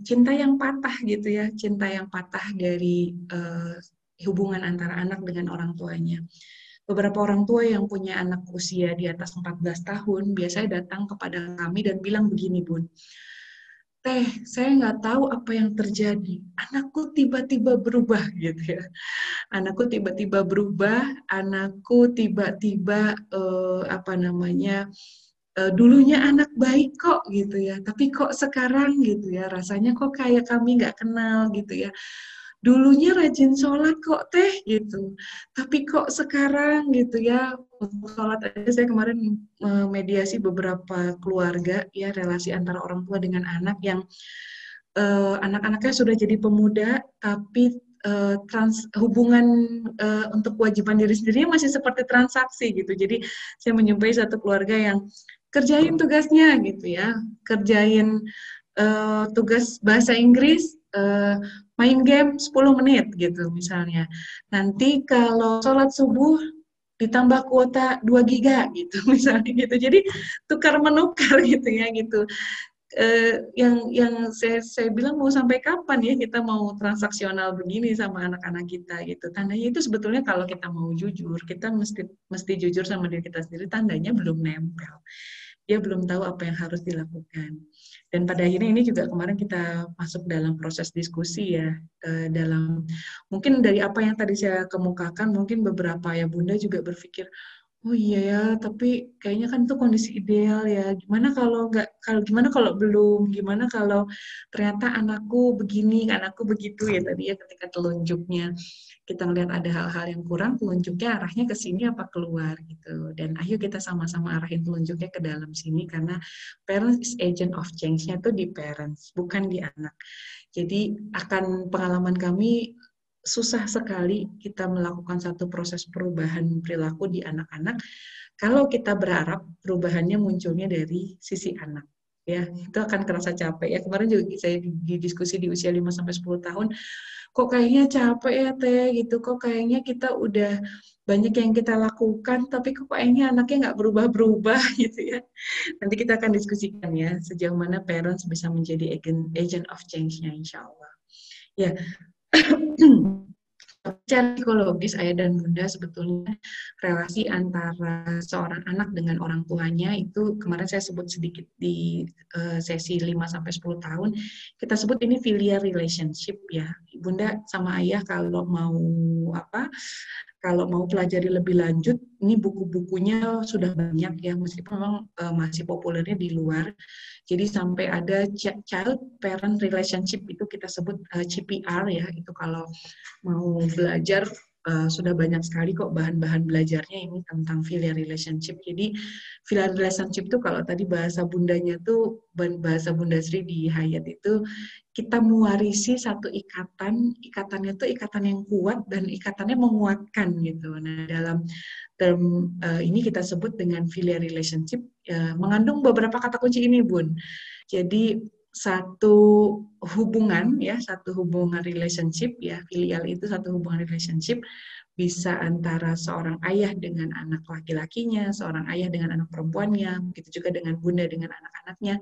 cinta yang patah gitu ya, cinta yang patah dari hubungan antara anak dengan orang tuanya. Beberapa orang tua yang punya anak usia di atas 14 tahun biasanya datang kepada kami dan bilang begini, Bun, Teh, saya nggak tahu apa yang terjadi. Anakku tiba-tiba berubah gitu ya. Anakku tiba-tiba berubah. Anakku tiba-tiba dulunya anak baik kok gitu ya. Tapi kok sekarang gitu ya. Rasanya kok kayak kami nggak kenal gitu ya. Dulunya rajin sholat kok Teh gitu. Tapi kok sekarang gitu ya. Untuk sholat aja saya kemarin mediasi beberapa keluarga ya, relasi antara orang tua dengan anak yang anak-anaknya sudah jadi pemuda tapi hubungan untuk kewajiban diri sendiri masih seperti transaksi gitu. Jadi saya menjumpai satu keluarga yang kerjain tugasnya gitu ya, kerjain tugas bahasa Inggris, main game 10 menit gitu misalnya. Nanti kalau sholat subuh ditambah kuota 2 giga gitu misalnya gitu. Jadi tukar menukar gitu ya gitu. Yang saya bilang mau sampai kapan ya kita mau transaksional begini sama anak-anak kita gitu. Tandanya itu sebetulnya kalau kita mau jujur, kita mesti jujur sama diri kita sendiri, tandanya belum nempel. dia belum tahu apa yang harus dilakukan. Dan pada akhirnya ini juga kemarin kita masuk dalam proses diskusi ya, dalam mungkin dari apa yang tadi saya kemukakan, mungkin beberapa ya Bunda juga berpikir, oh iya ya, tapi kayaknya kan itu kondisi ideal ya. Gimana kalau nggak, gimana kalau belum, gimana kalau ternyata anakku begini, anakku begitu ya tadi ya ketika telunjuknya kita ngelihat ada hal-hal yang kurang, telunjuknya arahnya ke sini apa keluar gitu. Dan ayo kita sama-sama arahin telunjuknya ke dalam sini karena parents is agent of change-nya itu di parents, bukan di anak. Jadi akan pengalaman kami susah sekali kita melakukan satu proses perubahan perilaku di anak-anak kalau kita berharap perubahannya munculnya dari sisi anak. Ya, itu akan kerasa capek ya. Kemarin juga saya di diskusi di usia 5 sampai 10 tahun, kok kayaknya capek ya Teh gitu, kok kayaknya kita udah banyak yang kita lakukan, tapi kok kayaknya anaknya nggak berubah-berubah gitu ya. Nanti kita akan diskusikan ya, sejauh mana parents bisa menjadi agent of change-nya insya Allah. Ya, secara psikologis ayah dan bunda sebetulnya relasi antara seorang anak dengan orang tuanya itu kemarin saya sebut sedikit di sesi 5-10 tahun, kita sebut ini filial relationship ya. Bunda sama ayah kalau mau pelajari lebih lanjut, ini buku-bukunya sudah banyak ya, meskipun memang masih populernya di luar. Jadi sampai ada child parent relationship itu kita sebut CPR ya, itu kalau mau belajar sudah banyak sekali kok bahan-bahan belajarnya ini tentang filial relationship. Jadi filial relationship itu kalau tadi bahasa bundanya tuh, bahasa Bunda Sri di Hayat itu, kita mewarisi satu ikatannya tuh ikatan yang kuat dan ikatannya menguatkan gitu. Nah dalam term ini kita sebut dengan filial relationship, mengandung beberapa kata kunci ini Bun. Jadi satu hubungan relationship ya, filial itu satu hubungan relationship bisa antara seorang ayah dengan anak laki-lakinya, seorang ayah dengan anak perempuannya, begitu juga dengan bunda dengan anak-anaknya.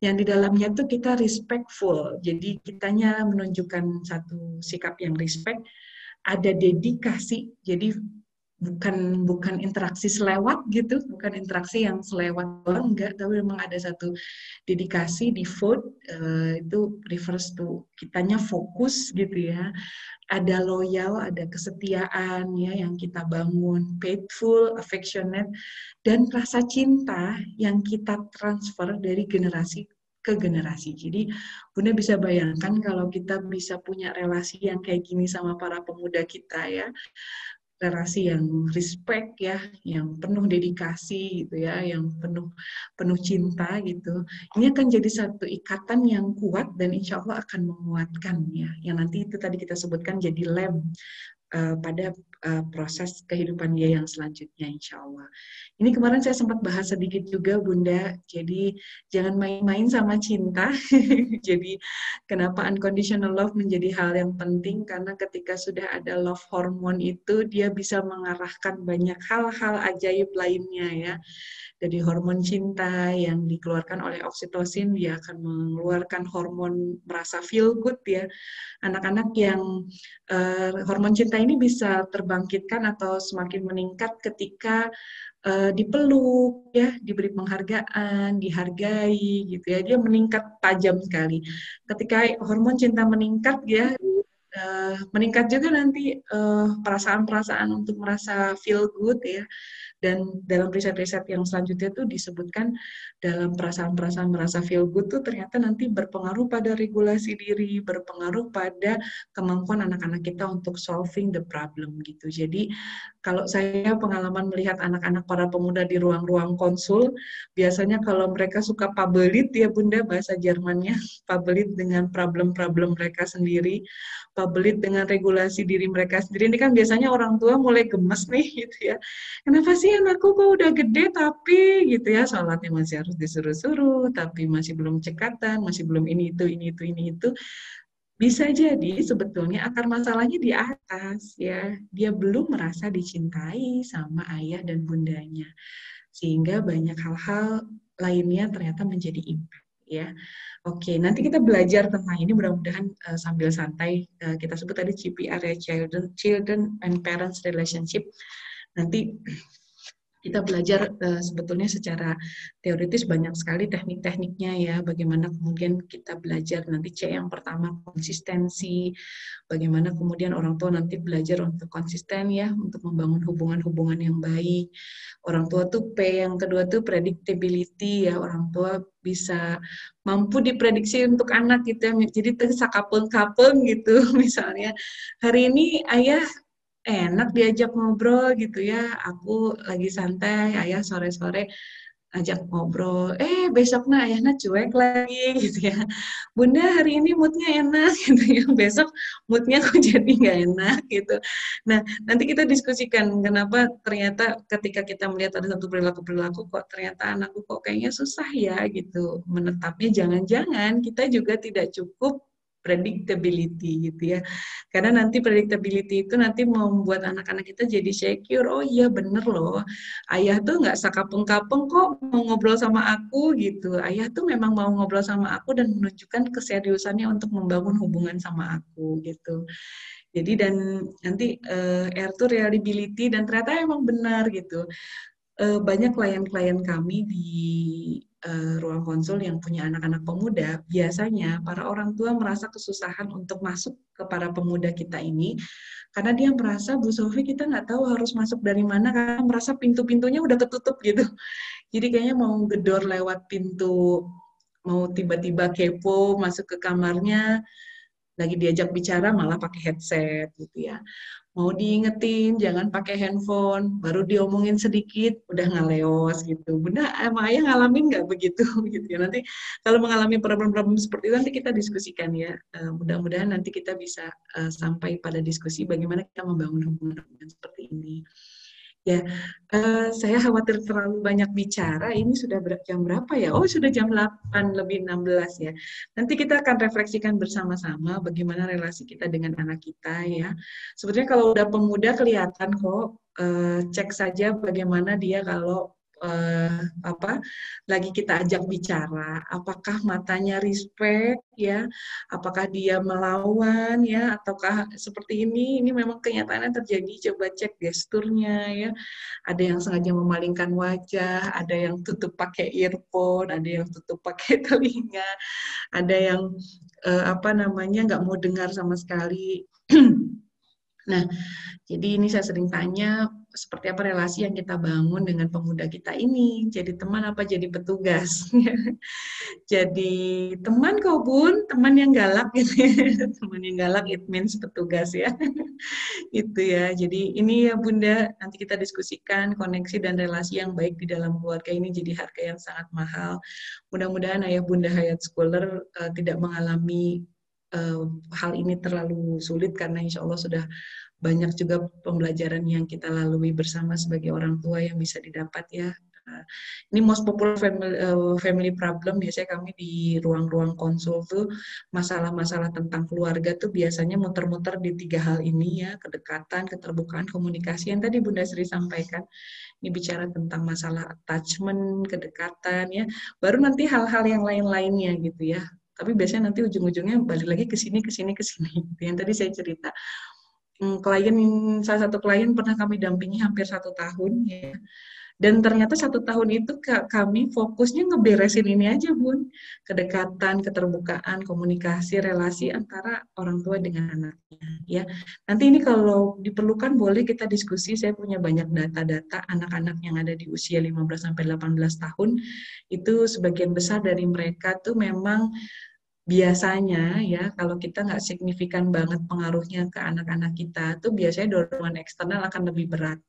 Yang di dalamnya tuh kita respectful, jadi kitanya menunjukkan satu sikap yang respect, ada dedikasi, jadi bukan interaksi selewat gitu, bukan interaksi yang selewat doang, enggak, tapi memang ada satu dedikasi, devote, itu refers to kitanya fokus gitu ya, ada loyal, ada kesetiaan ya yang kita bangun, faithful, affectionate, dan rasa cinta yang kita transfer dari generasi ke generasi. Jadi Bunda bisa bayangkan kalau kita bisa punya relasi yang kayak gini sama para pemuda kita ya, relasi yang respect ya, yang penuh dedikasi gitu ya, yang penuh cinta gitu. Ini akan jadi satu ikatan yang kuat dan insya Allah akan menguatkan ya. Yang nanti itu tadi kita sebutkan jadi lem pada proses kehidupan dia yang selanjutnya insya Allah. Ini kemarin saya sempat bahas sedikit juga Bunda, jadi jangan main-main sama cinta. Jadi kenapa unconditional love menjadi hal yang penting, karena ketika sudah ada love hormone itu dia bisa mengarahkan banyak hal-hal ajaib lainnya ya. Jadi hormon cinta yang dikeluarkan oleh oksitosin, dia akan mengeluarkan hormon merasa feel good ya. Anak-anak yang hormon cinta ini bisa terbangkitkan atau semakin meningkat ketika dipeluk ya, diberi penghargaan, dihargai gitu ya, dia meningkat tajam sekali. Ketika hormon cinta meningkat ya, meningkat juga nanti perasaan-perasaan untuk merasa feel good ya. Dan dalam riset-riset yang selanjutnya itu disebutkan dalam perasaan-perasaan merasa feel good tuh ternyata nanti berpengaruh pada regulasi diri, berpengaruh pada kemampuan anak-anak kita untuk solving the problem gitu. Jadi kalau saya pengalaman melihat anak-anak para pemuda di ruang-ruang konsul, biasanya kalau mereka suka pabelit ya Bunda, bahasa Jermannya, pabelit dengan problem-problem mereka sendiri, pabelit dengan regulasi diri mereka sendiri. Ini kan biasanya orang tua mulai gemes nih gitu ya. Kenapa sih anakku kok udah gede tapi gitu ya, sholatnya masih harus disuruh-suruh, tapi masih belum cekatan, masih belum ini itu. Bisa jadi sebetulnya akar masalahnya di atas ya, dia belum merasa dicintai sama ayah dan bundanya, sehingga banyak hal-hal lainnya ternyata menjadi impact ya. Oke, nanti kita belajar tentang ini mudah-mudahan sambil santai. Kita sebut tadi CPR ya, children and parents relationship. Nanti kita belajar sebetulnya secara teoritis banyak sekali teknik-tekniknya ya, bagaimana kemudian kita belajar nanti C yang pertama konsistensi, bagaimana kemudian orang tua nanti belajar untuk konsisten ya, untuk membangun hubungan-hubungan yang baik. Orang tua tuh P yang kedua tuh predictability ya, orang tua bisa mampu diprediksi untuk anak gitu ya, jadi sakapeng-kapeng gitu misalnya. Hari ini ayah enak diajak ngobrol gitu ya, aku lagi santai, ayah sore-sore ajak ngobrol, besoknya ayahnya cuek lagi gitu ya. Bunda hari ini moodnya enak gitu ya, besok moodnya kok jadi nggak enak gitu. Nah, nanti kita diskusikan kenapa ternyata ketika kita melihat ada satu perilaku-perilaku kok ternyata anakku kok kayaknya susah ya gitu menetapnya, jangan-jangan kita juga tidak cukup predictability gitu ya. Karena nanti predictability itu nanti membuat anak-anak kita jadi secure, oh iya bener loh, ayah tuh nggak sakapeng-kapeng kok mau ngobrol sama aku gitu. Ayah tuh memang mau ngobrol sama aku dan menunjukkan keseriusannya untuk membangun hubungan sama aku gitu. Jadi dan nanti R tuh reliability dan ternyata emang benar gitu. Banyak klien-klien kami di ruang konsul yang punya anak-anak pemuda, biasanya para orang tua merasa kesusahan untuk masuk ke para pemuda kita ini, karena dia merasa, Bu Sofi, kita nggak tahu harus masuk dari mana, karena merasa pintu-pintunya udah ketutup gitu. Jadi kayaknya mau gedor lewat pintu, mau tiba-tiba kepo, masuk ke kamarnya, lagi diajak bicara malah pakai headset gitu ya. Mau diingetin jangan pakai handphone, baru diomongin sedikit udah ngaleos gitu. Bunda sama ayah ngalamin nggak begitu gitu ya. Nanti kalau mengalami problem-problem seperti itu nanti kita diskusikan ya. Mudah-mudahan nanti kita bisa sampai pada diskusi bagaimana kita membangun hubungan seperti ini. Ya, saya khawatir terlalu banyak bicara. Ini sudah jam berapa ya? Oh, sudah jam 8 lebih 16 ya. Nanti kita akan refleksikan bersama-sama bagaimana relasi kita dengan anak kita ya. Sebetulnya kalau udah pemuda kelihatan kok, cek saja bagaimana dia kalau lagi kita ajak bicara, apakah matanya respect ya, apakah dia melawan ya, ataukah seperti ini memang kenyataannya terjadi. Coba cek gesturnya ya, ada yang sengaja memalingkan wajah, ada yang tutup pakai earphone, ada yang tutup pakai telinga, ada yang nggak mau dengar sama sekali. Nah, jadi ini saya sering tanya, seperti apa relasi yang kita bangun dengan pemuda kita ini? Jadi teman apa jadi petugas? Jadi teman kok Bun, teman yang galak gitu ya. Teman yang galak it means petugas ya. Itu ya. Jadi ini ya Bunda, nanti kita diskusikan koneksi dan relasi yang baik di dalam keluarga ini jadi harga yang sangat mahal. Mudah-mudahan Ayah Bunda Hayat Scholar tidak mengalami hal ini terlalu sulit karena insya Allah sudah banyak juga pembelajaran yang kita lalui bersama sebagai orang tua yang bisa didapat ya. Ini most popular family problem biasanya kami di ruang-ruang konsul tuh masalah-masalah tentang keluarga tuh biasanya muter-muter di 3 hal ini ya, kedekatan, keterbukaan, komunikasi yang tadi Bunda Sri sampaikan. Ini bicara tentang masalah attachment, kedekatan ya, baru nanti hal-hal yang lain-lainnya gitu ya. Tapi biasanya nanti ujung-ujungnya balik lagi ke sini. Yang tadi saya cerita. Salah satu klien pernah kami dampingi hampir 1 tahun ya. Dan ternyata 1 tahun itu kami fokusnya ngeberesin ini aja Bun. Kedekatan, keterbukaan, komunikasi, relasi antara orang tua dengan anaknya ya. Nanti ini kalau diperlukan boleh kita diskusi, saya punya banyak data-data anak-anak yang ada di usia 15-18 tahun, itu sebagian besar dari mereka tuh memang biasanya ya kalau kita nggak signifikan banget pengaruhnya ke anak-anak kita tuh biasanya dorongan eksternal akan lebih berat.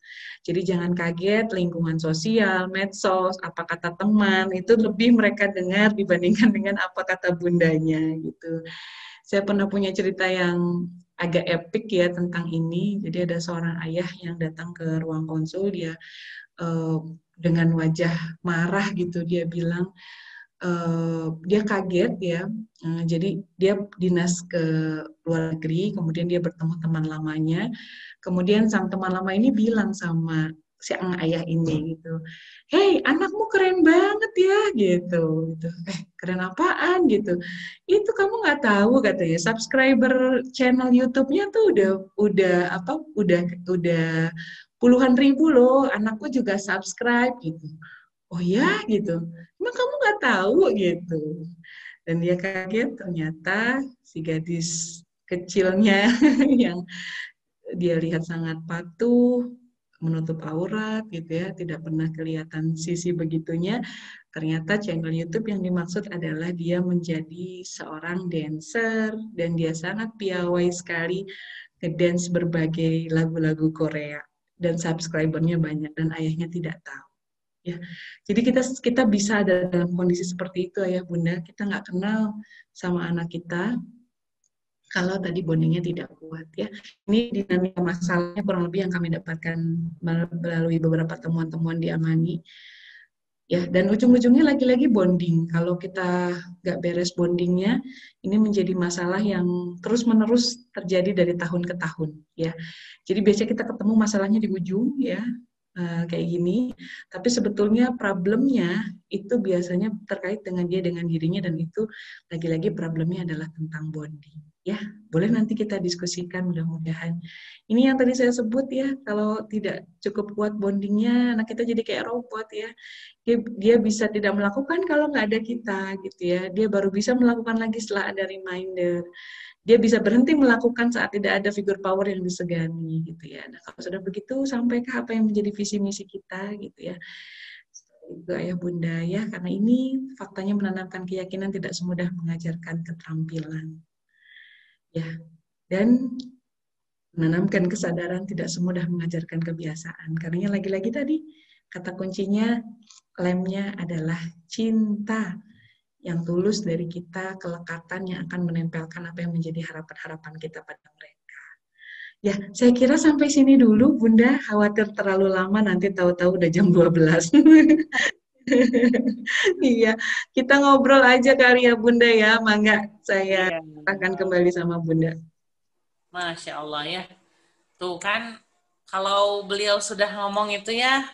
Jadi jangan kaget lingkungan sosial, medsos, apa kata teman itu lebih mereka dengar dibandingkan dengan apa kata bundanya gitu. Saya pernah punya cerita yang agak epik ya tentang ini. Jadi ada seorang ayah yang datang ke ruang konsul, dia dengan wajah marah gitu dia bilang dia kaget ya, jadi dia dinas ke luar negeri, kemudian dia bertemu teman lamanya, kemudian sang teman lama ini bilang sama si ayah ini gitu, hey anakmu keren banget ya gitu, keren apaan gitu, itu kamu nggak tahu katanya subscriber channel YouTube-nya tuh udah puluhan ribu loh, anakku juga subscribe gitu. Oh ya gitu, emang kamu nggak tahu gitu. Dan dia kaget, ternyata si gadis kecilnya yang dia lihat sangat patuh, menutup aurat gitu ya, tidak pernah kelihatan sisi begitunya. Ternyata channel YouTube yang dimaksud adalah dia menjadi seorang dancer dan dia sangat piawai sekali ngedance berbagai lagu-lagu Korea dan subscribernya banyak dan ayahnya tidak tahu. Ya, jadi kita bisa ada dalam kondisi seperti itu ya Bunda. Kita nggak kenal sama anak kita kalau tadi bondingnya tidak kuat ya. Ini dinamika masalahnya kurang lebih yang kami dapatkan melalui beberapa temuan-temuan di Amani. Ya, dan ujung-ujungnya lagi-lagi bonding. Kalau kita nggak beres bondingnya, ini menjadi masalah yang terus-menerus terjadi dari tahun ke tahun. Ya, jadi biasanya kita ketemu masalahnya di ujung ya, kayak gini. Tapi sebetulnya problemnya itu biasanya terkait dengan dia dengan dirinya dan itu lagi-lagi problemnya adalah tentang bonding. Ya, boleh nanti kita diskusikan mudah-mudahan. Ini yang tadi saya sebut ya, kalau tidak cukup kuat bondingnya, anak kita jadi kayak robot ya. Dia bisa tidak melakukan kalau nggak ada kita gitu ya. Dia baru bisa melakukan lagi setelah ada reminder. Dia bisa berhenti melakukan saat tidak ada figur power yang disegani gitu ya. Nah, kalau sudah begitu sampaikah apa yang menjadi visi misi kita gitu ya. Itu ayah bunda ya, karena ini faktanya menanamkan keyakinan tidak semudah mengajarkan keterampilan. Ya, dan menanamkan kesadaran tidak semudah mengajarkan kebiasaan. Karena lagi-lagi tadi kata kuncinya lemnya adalah cinta yang tulus dari kita, kelekatan yang akan menempelkan apa yang menjadi harapan-harapan kita pada mereka. Ya, saya kira sampai sini dulu, Bunda. Khawatir terlalu lama, nanti tahu-tahu udah jam 12. Iya, kita ngobrol aja kali ya, Bunda ya. Mangga, saya akan kembali sama Bunda. Masya Allah ya. Tuh kan, kalau beliau sudah ngomong itu ya,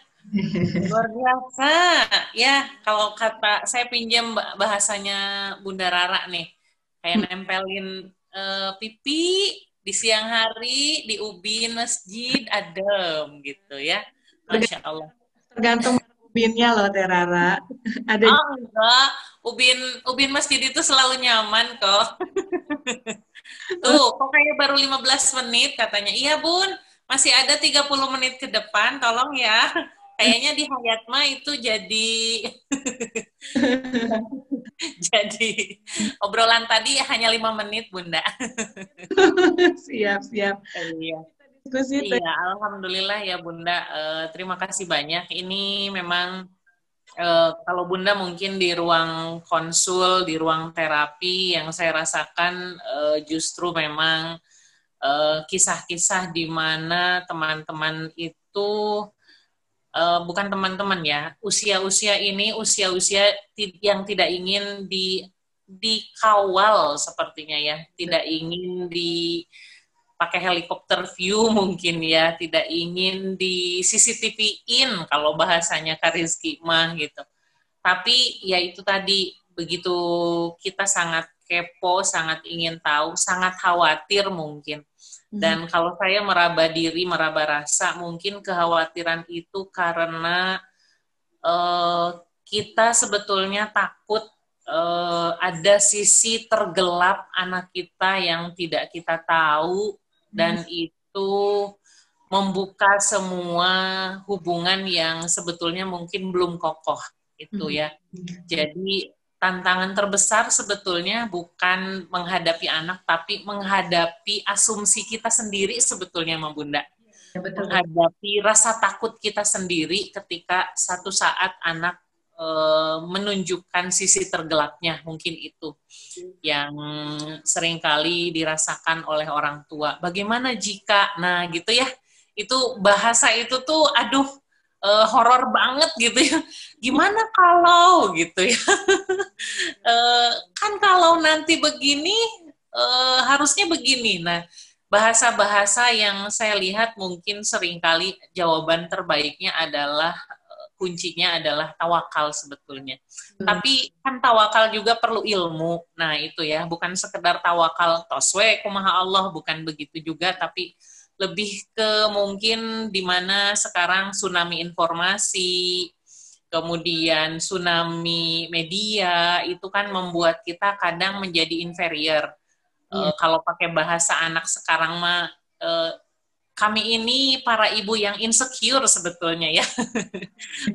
luar biasa. Ya, kalau kata, saya pinjam bahasanya Bunda Rara nih. Kayak nempelin pipi di siang hari, di ubin masjid, adem gitu ya. Masya Allah. Tergantung ubinnya loh, Terara. Ada enggak. Ubin masjid itu selalu nyaman kok. Tuh, kok kayak baru 15 menit katanya. Iya, Bun. Masih ada 30 menit ke depan, tolong ya. Kayaknya di Hayatma itu jadi jadi obrolan tadi hanya 5 menit, Bunda. Siap. Iya. Diskusi. Iya, alhamdulillah ya Bunda. Terima kasih banyak. Ini memang kalau Bunda mungkin di ruang konsul, di ruang terapi yang saya rasakan justru memang kisah-kisah di mana teman-teman itu bukan teman-teman ya, usia-usia ini usia-usia yang tidak ingin dikawal sepertinya ya, tidak ingin pakai helikopter view mungkin ya, tidak ingin di CCTV-in kalau bahasanya Kariski mah gitu. Tapi ya itu tadi, begitu kita sangat kepo, sangat ingin tahu, sangat khawatir mungkin. Dan kalau saya meraba diri, meraba rasa, mungkin kekhawatiran itu karena kita sebetulnya takut ada sisi tergelap anak kita yang tidak kita tahu, dan itu membuka semua hubungan yang sebetulnya mungkin belum kokoh itu ya. Jadi tantangan terbesar sebetulnya bukan menghadapi anak, tapi menghadapi asumsi kita sendiri sebetulnya, Mbak Bunda. Ya, betul. Menghadapi rasa takut kita sendiri ketika satu saat anak menunjukkan sisi tergelapnya, mungkin itu yang seringkali dirasakan oleh orang tua. Bagaimana jika, nah gitu ya, itu bahasa itu tuh, aduh, horor banget gitu ya. Gimana kalau gitu ya, kan kalau nanti begini, harusnya begini. Nah, bahasa-bahasa yang saya lihat mungkin seringkali jawaban terbaiknya adalah kuncinya adalah tawakal sebetulnya. Tapi kan tawakal juga perlu ilmu. Nah itu ya, bukan sekedar tawakal toswe kumaha Allah, bukan begitu juga, tapi lebih ke mungkin di mana sekarang tsunami informasi, kemudian tsunami media, itu kan membuat kita kadang menjadi inferior. Kalau pakai bahasa anak sekarang mah, kami ini para ibu yang insecure sebetulnya ya.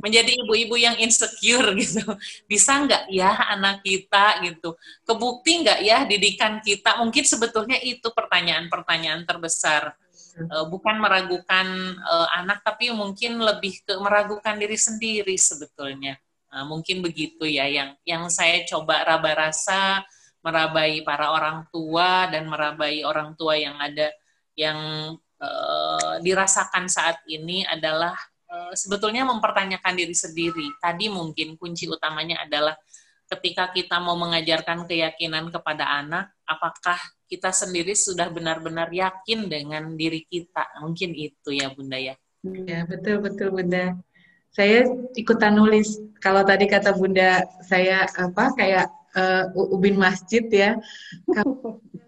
Menjadi ibu-ibu yang insecure gitu. Bisa nggak ya anak kita gitu? Kebukti nggak ya didikan kita? Mungkin sebetulnya itu pertanyaan-pertanyaan terbesar. Bukan meragukan anak, tapi mungkin lebih ke meragukan diri sendiri sebetulnya. Mungkin begitu ya yang saya coba raba-rasa, merabai para orang tua dan merabai orang tua yang ada yang dirasakan saat ini adalah sebetulnya mempertanyakan diri sendiri. Tadi mungkin kunci utamanya adalah ketika kita mau mengajarkan keyakinan kepada anak, apakah kita sendiri sudah benar-benar yakin dengan diri kita? Mungkin itu ya Bunda ya. Ya, betul Bunda. Saya ikutan nulis. Kalau tadi kata Bunda, saya kayak ubin masjid ya.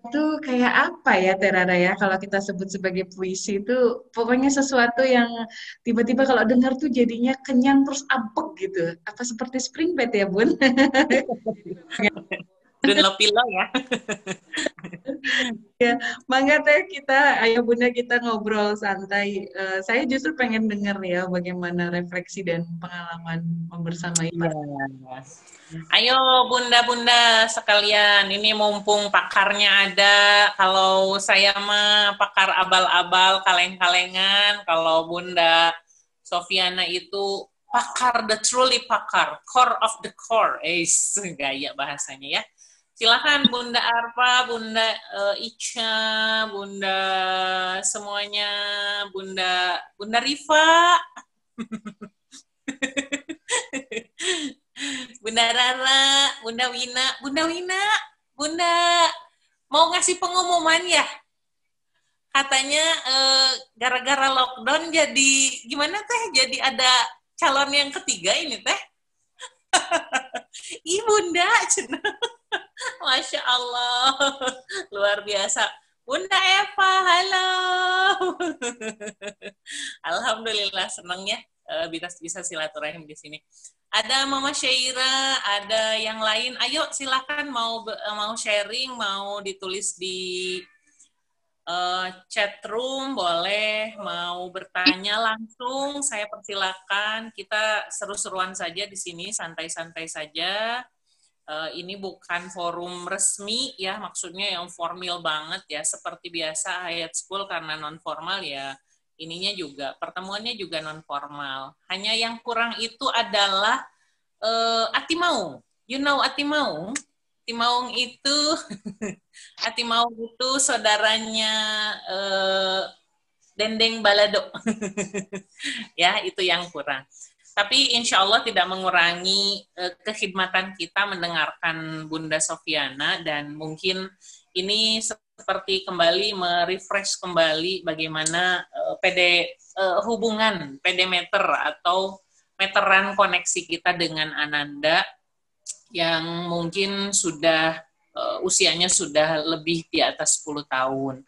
Itu kayak apa ya Terara ya, kalau kita sebut sebagai puisi itu pokoknya sesuatu yang tiba-tiba kalau dengar tuh jadinya kenyang terus apek gitu. Apa seperti spring bed ya Bun? Dan lepilo ya. Ya, mangga teh kita, ayo Bunda kita ngobrol santai. Saya justru pengen dengar ya bagaimana refleksi dan pengalaman membersamai para. Ayo bunda-bunda sekalian, ini mumpung pakarnya ada. Kalau saya mah pakar abal-abal, kaleng-kalengan. Kalau Bunda Sofiana itu pakar, the truly pakar, core of the core. Gaya bahasanya ya. Silakan Bunda Arpa, Bunda Ica, Bunda semuanya, Bunda Rifa. Bunda Rara, Bunda Wina, Bunda mau ngasih pengumuman ya? Katanya gara-gara lockdown jadi gimana teh? Jadi ada calon yang ketiga ini teh? Ih Bunda, Masya Allah, luar biasa. Bunda Eva, halo. Alhamdulillah senang ya bisa silaturahim di sini. Ada Mama Syaira, ada yang lain. Ayo silakan mau sharing, mau ditulis di chat room boleh, mau bertanya langsung saya persilakan. Kita seru-seruan saja di sini, santai-santai saja. Ini bukan forum resmi ya, maksudnya yang formal banget ya, seperti biasa Hayat School karena non formal ya. Ininya juga pertemuannya juga non formal. Hanya yang kurang itu adalah Atimaung. You know Atimaung? Atimaung itu Atimaung itu saudaranya Dendeng Balado. Ya, itu yang kurang. Tapi insya Allah tidak mengurangi kekhidmatan kita mendengarkan Bunda Sofiana, dan mungkin ini seperti kembali merefresh kembali bagaimana hubungan pedometer atau meteran koneksi kita dengan Ananda yang mungkin sudah usianya sudah lebih di atas 10 tahun.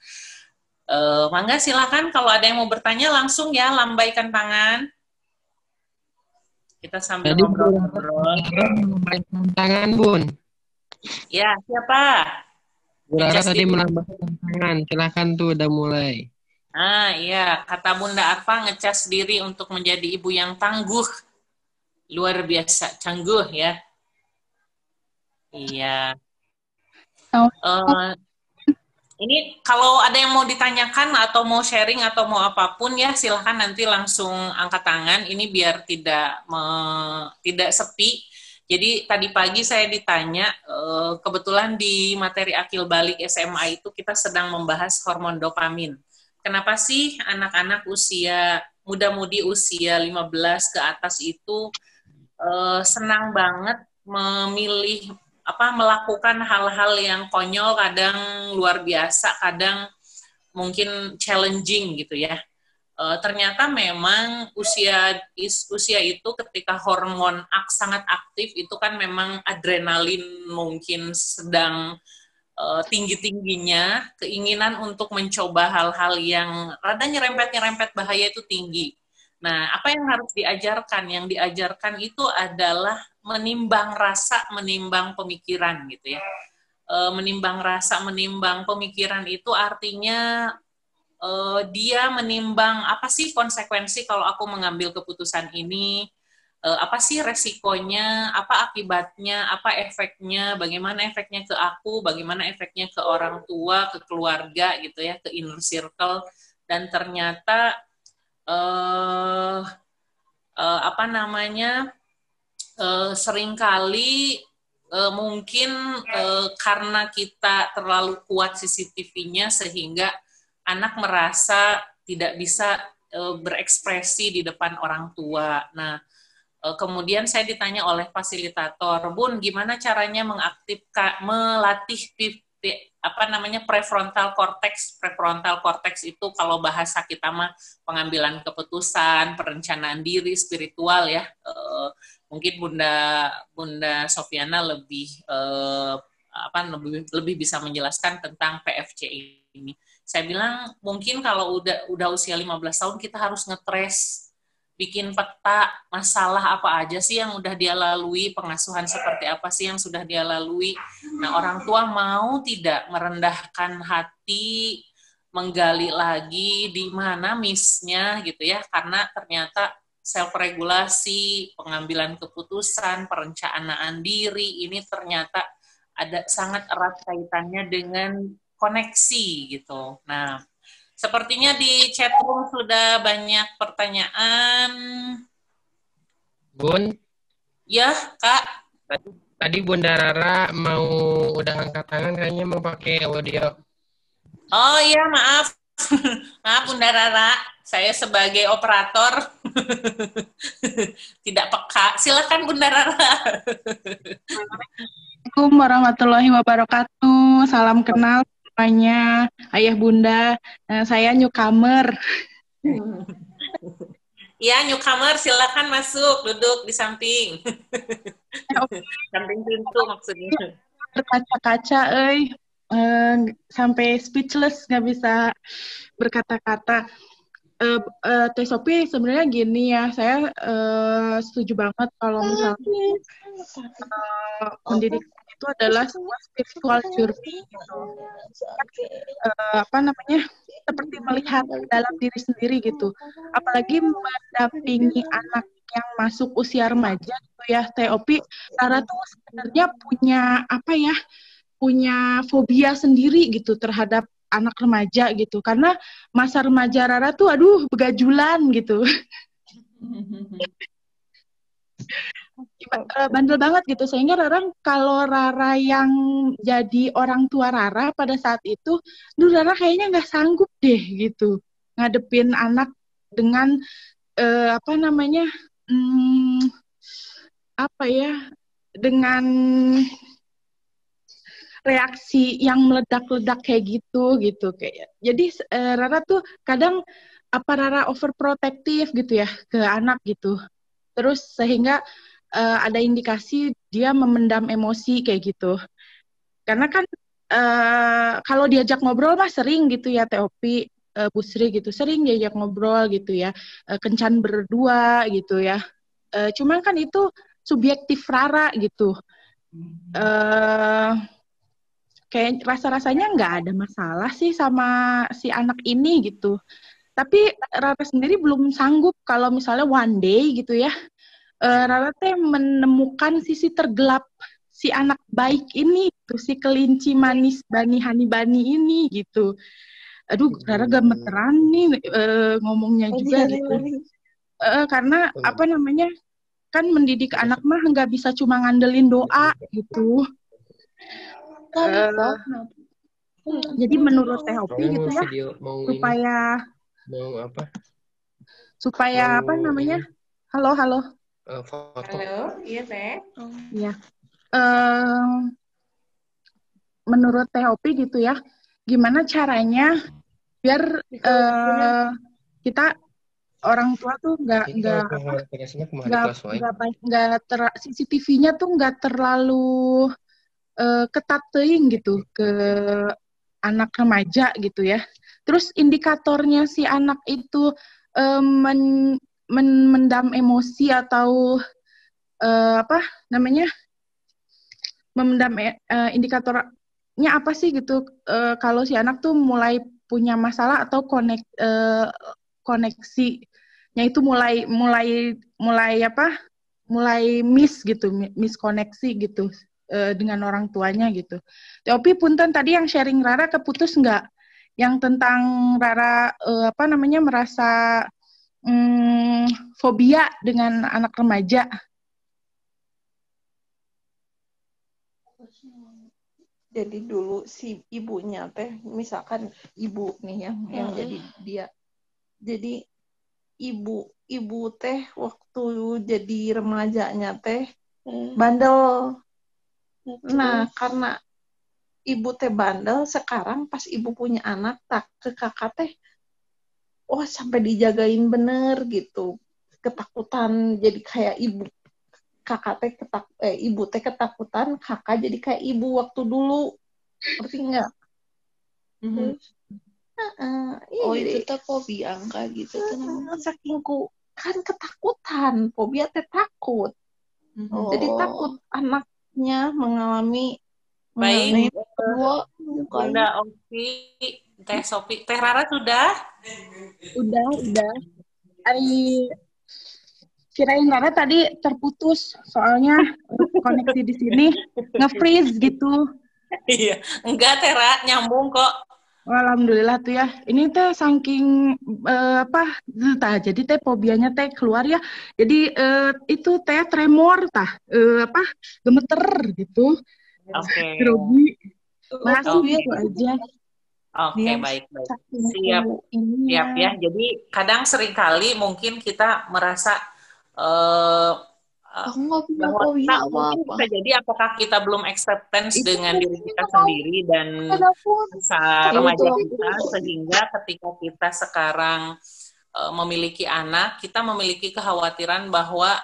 Mangga silakan kalau ada yang mau bertanya langsung ya, lambaikan tangan. Kita sambil ngobrol-ngobrol. Melambaikan tangan, Bun. Ya, siapa? Bu Rara tadi melambaikan tangan. Silahkan tuh, udah mulai. Iya. Kata Bunda Arfa, ngecas diri untuk menjadi ibu yang tangguh. Luar biasa, tangguh ya. Iya. Ini kalau ada yang mau ditanyakan atau mau sharing atau mau apapun ya silahkan nanti langsung angkat tangan. Ini biar tidak sepi. Jadi tadi pagi saya ditanya, kebetulan di materi akil balik SMA itu kita sedang membahas hormon dopamin. Kenapa sih anak-anak usia muda-mudi usia 15 ke atas itu senang banget memilih melakukan hal-hal yang konyol, kadang luar biasa, kadang mungkin challenging gitu ya. Ternyata memang usia itu ketika hormon sangat aktif itu kan memang adrenalin mungkin sedang tinggi-tingginya, keinginan untuk mencoba hal-hal yang rada nyerempet-nyerempet bahaya itu tinggi. Nah, apa yang harus diajarkan? Yang diajarkan itu adalah menimbang rasa, menimbang pemikiran gitu ya. Menimbang rasa, menimbang pemikiran itu artinya dia menimbang apa sih konsekuensi kalau aku mengambil keputusan ini, apa sih resikonya, apa akibatnya, apa efeknya, bagaimana efeknya ke aku, bagaimana efeknya ke orang tua, ke keluarga gitu ya, ke inner circle, dan ternyata apa namanya seringkali mungkin karena kita terlalu kuat CCTV-nya sehingga anak merasa tidak bisa berekspresi di depan orang tua. Nah, kemudian saya ditanya oleh fasilitator, Bun, gimana caranya mengaktifkan, melatih apa namanya prefrontal cortex? Prefrontal cortex itu kalau bahasa kita mah pengambilan keputusan, perencanaan diri, spiritual ya. Mungkin Bunda Sofiana lebih lebih bisa menjelaskan tentang PFC ini. Saya bilang mungkin kalau udah usia 15 tahun kita harus ngetrace, bikin peta masalah apa aja sih yang udah dia lalui, pengasuhan seperti apa sih yang sudah dia lalui. Nah, orang tua mau tidak merendahkan hati, menggali lagi di mana miss-nya gitu ya, karena ternyata self-regulasi, pengambilan keputusan, perencanaan diri, ini ternyata ada sangat erat kaitannya dengan koneksi gitu. Nah, sepertinya di chat room sudah banyak pertanyaan. Bun, Ya, Kak. tadi Bunda Rara mau udah angkat tangan kayaknya mau pakai audio. Oh iya, maaf. Maaf Bunda Rara, saya sebagai operator tidak peka. Silakan Bunda Rara. Assalamualaikum warahmatullahi wabarakatuh. Salam kenal semuanya, Ayah Bunda. Saya newcomer. Ya, newcomer, silakan masuk, duduk di samping. Samping pintu maksudnya. Berkaca-kaca, sampai speechless, nggak bisa berkata-kata. Teh Sophie sebenarnya gini ya, saya setuju banget kalau misalnya pendidikan itu adalah sebuah spiritual journey gitu. Apa namanya, seperti melihat dalam diri sendiri gitu. Apalagi mendampingi anak yang masuk usia remaja gitu ya, TOP, Rara tuh sebenarnya punya apa ya, punya fobia sendiri gitu terhadap anak remaja gitu, karena masa remaja Rara tuh aduh begajulan gitu. Bandel banget gitu, sehingga kalau Rara yang jadi orang tua Rara pada saat itu, Rara kayaknya nggak sanggup deh gitu ngadepin anak dengan apa namanya, apa ya, dengan reaksi yang meledak-ledak kayak gitu kayak. Jadi Rara tuh kadang apa Rara overprotective gitu ya ke anak gitu. Terus sehingga ada indikasi dia memendam emosi kayak gitu. Karena kan kalau diajak ngobrol mah sering gitu ya TOP, Bu Sri gitu, sering diajak ngobrol gitu ya, kencan berdua gitu ya. Cuman kan itu subjektif Rara gitu. Kayak rasa-rasanya nggak ada masalah sih sama si anak ini gitu. Tapi Rara sendiri belum sanggup kalau misalnya one day gitu ya, Rara teh menemukan sisi tergelap si anak baik ini, gitu, si kelinci manis Bani Hani Bani ini gitu. Aduh, Rara gemeteran nih ngomongnya juga gitu. Karena apa namanya, kan mendidik anak mah nggak bisa cuma ngandelin doa gitu. Jadi menurut Teh Hopi gitu ya, supaya mau apa? Supaya apa namanya? Halo. Foto. Halo, iya Teh. Iya. Menurut Teh Hopi gitu ya, gimana caranya biar kita orang tua tuh CCTV-nya tuh nggak terlalu ketat teuing gitu ke anak remaja gitu ya. Terus indikatornya si anak itu mendam emosi atau apa namanya memendam indikatornya apa sih gitu kalau si anak tuh mulai punya masalah atau koneksinya itu mulai miss gitu, miskoneksi gitu dengan orang tuanya gitu. Tapi punten tadi yang sharing Rara keputus nggak? Yang tentang Rara merasa fobia dengan anak remaja. Jadi dulu si ibunya teh, misalkan ibu nih yang jadi dia. Jadi ibu teh waktu jadi remajanya teh bandel. Nah, karena ibu teh bandel, sekarang pas ibu punya anak tak ke kakak teh, wah sampai dijagain bener gitu. Ketakutan jadi kayak ibu. Kakak teh ibu teh ketakutan, kakak jadi kayak ibu waktu dulu. Ngerti nggak? Oh, jadi, itu tuh fobia angka gitu tuh namanya. saking kan ketakutan, fobia teh takut. Jadi takut anaknya mengalami Baik, Kedua, Bunda Ovi, Teh Sofi, Teh Rara sudah? Udah. Kirain Rara tadi terputus, soalnya koneksi di sini nge-freeze gitu. Iya, enggak Teh Rara, nyambung kok. Alhamdulillah tuh ya. Ini teh saking jadi teh fobianya teh keluar ya. Jadi itu teh tremor gemeter gitu. Oke. Grogi. Makasih Oke. itu aja. Oke, baik. Siap ya. Jadi kadang seringkali mungkin kita merasa aku nggak punya bahwa fobia kita mungkin apa-apa. bisa jadi apakah kita belum acceptance dengan diri kita sendiri dan masa remaja kita, sehingga ketika kita sekarang memiliki anak, kita memiliki kekhawatiran bahwa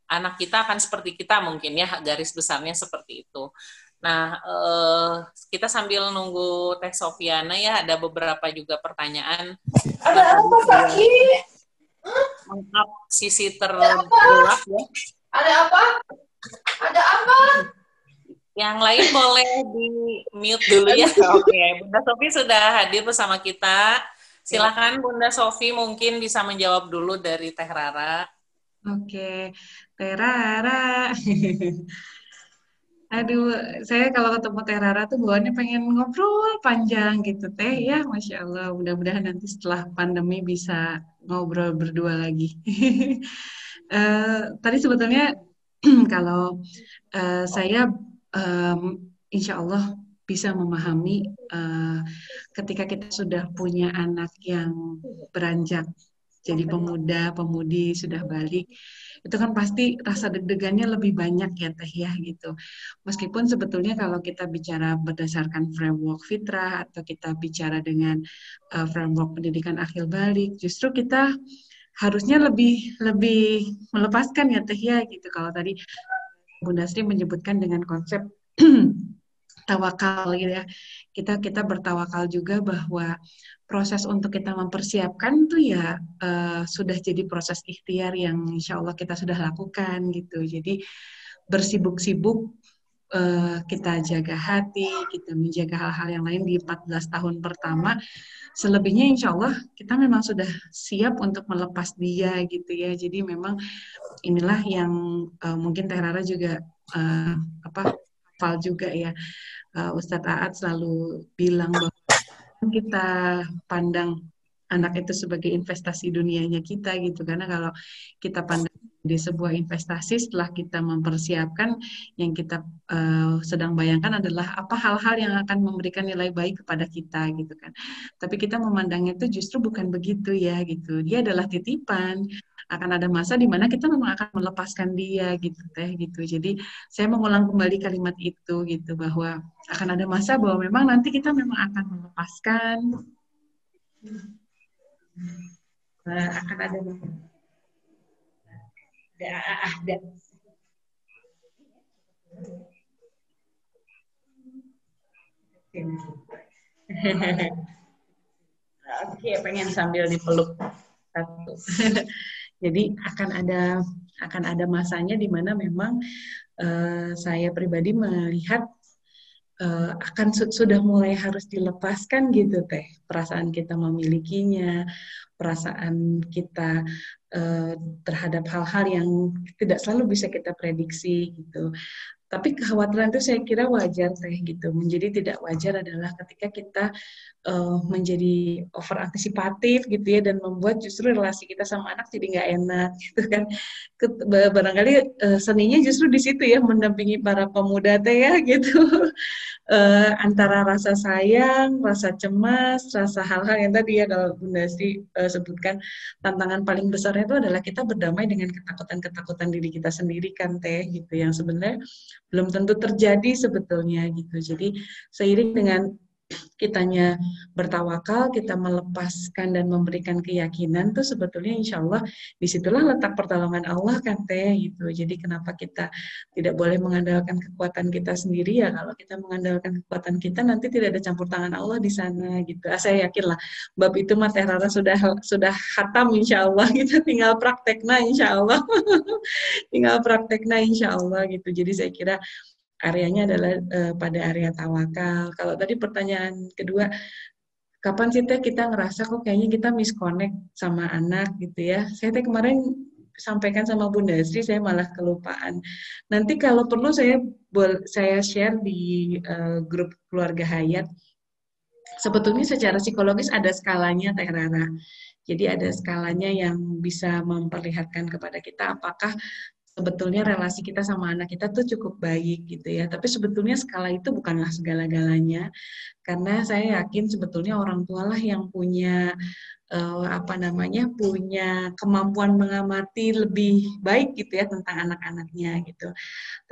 anak kita akan seperti kita mungkin ya, garis besarnya seperti itu. Nah, kita sambil nunggu Teh Sofiana ya, ada beberapa juga pertanyaan. Ada apa, Saki? Mengap sisi tergelap ya. Ada apa? Ada apa? Yang lain boleh di mute dulu ya. Oke, Bunda Sofi sudah hadir bersama kita. Silakan Bunda Sofi mungkin bisa menjawab dulu dari Teh Rara. Oke, Teh Rara. Aduh, saya kalau ketemu Teh Rara tuh bawaannya pengen ngobrol panjang gitu, Teh. Ya, Masya Allah. Mudah-mudahan nanti setelah pandemi bisa ngobrol berdua lagi. Tadi sebetulnya kalau saya insya Allah bisa memahami ketika kita sudah punya anak yang beranjak jadi pemuda, pemudi, sudah balik, itu kan pasti rasa deg-degannya lebih banyak ya Teh ya gitu. Meskipun sebetulnya kalau kita bicara berdasarkan framework fitrah atau kita bicara dengan framework pendidikan akhir balik, justru kita harusnya lebih melepaskan ya Teh ya gitu. Kalau tadi Bunda Sri menyebutkan dengan konsep tawakal gitu ya. Kita bertawakal juga bahwa proses untuk kita mempersiapkan tuh ya sudah jadi proses ikhtiar yang insya Allah kita sudah lakukan gitu. Jadi bersibuk-sibuk kita jaga hati, kita menjaga hal-hal yang lain di 14 tahun pertama. Selebihnya insya Allah kita memang sudah siap untuk melepas dia gitu ya. Jadi memang inilah yang mungkin Teh Rara juga hafal juga ya. Ustadz Aad selalu bilang bahwa kita pandang anak itu sebagai investasi dunianya kita gitu, karena kalau kita pandang di sebuah investasi, setelah kita mempersiapkan, yang kita sedang bayangkan adalah apa hal-hal yang akan memberikan nilai baik kepada kita gitu kan. Tapi kita memandangnya itu justru bukan begitu ya gitu. Dia adalah titipan. Akan ada masa di mana kita memang akan melepaskan dia gitu Teh gitu. Jadi saya mengulang kembali kalimat itu gitu, bahwa akan ada masa bahwa memang nanti kita memang akan melepaskan, akan ada Oke, pengen sambil dipeluk satu. Jadi akan ada masanya di mana memang saya pribadi melihat sudah mulai harus dilepaskan gitu teh, perasaan kita memilikinya, perasaan kita terhadap hal-hal yang tidak selalu bisa kita prediksi gitu. Tapi kekhawatiran itu saya kira wajar teh gitu. Menjadi tidak wajar adalah ketika kita menjadi over antisipatif gitu ya, dan membuat justru relasi kita sama anak jadi nggak enak gitu kan. Barangkali seninya justru di situ ya, mendampingi para pemuda teh ya gitu. Antara rasa sayang, rasa cemas, rasa hal-hal yang tadi ya kalau Bunda Sri sebutkan, tantangan paling besarnya itu adalah kita berdamai dengan ketakutan-ketakutan diri kita sendiri kan teh gitu, yang sebenarnya belum tentu terjadi sebetulnya gitu. Jadi seiring dengan kitanya bertawakal, kita melepaskan dan memberikan keyakinan tuh sebetulnya insya Allah disitulah letak pertolongan Allah kan teh gitu. Jadi kenapa kita tidak boleh mengandalkan kekuatan kita sendiri ya, kalau kita mengandalkan kekuatan kita nanti tidak ada campur tangan Allah di sana gitu. Saya yakin lah bab itu Mas Teh Rara sudah khatam insya Allah, kita tinggal praktekna insya Allah. Tinggal praktekna insya Allah gitu. Jadi saya kira areanya adalah pada area tawakal. Kalau tadi pertanyaan kedua, kapan sih teh kita ngerasa kok kayaknya kita misconnect sama anak gitu ya? Saya teh kemarin sampaikan sama Bunda Sri, saya malah kelupaan. Nanti kalau perlu saya share di grup keluarga Hayat. Sebetulnya secara psikologis ada skalanya Teh Rara. Jadi ada skalanya yang bisa memperlihatkan kepada kita apakah sebetulnya relasi kita sama anak kita tuh cukup baik gitu ya. Tapi sebetulnya skala itu bukanlah segala-galanya. Karena saya yakin sebetulnya orang tua lah yang punya punya kemampuan mengamati lebih baik gitu ya tentang anak-anaknya gitu.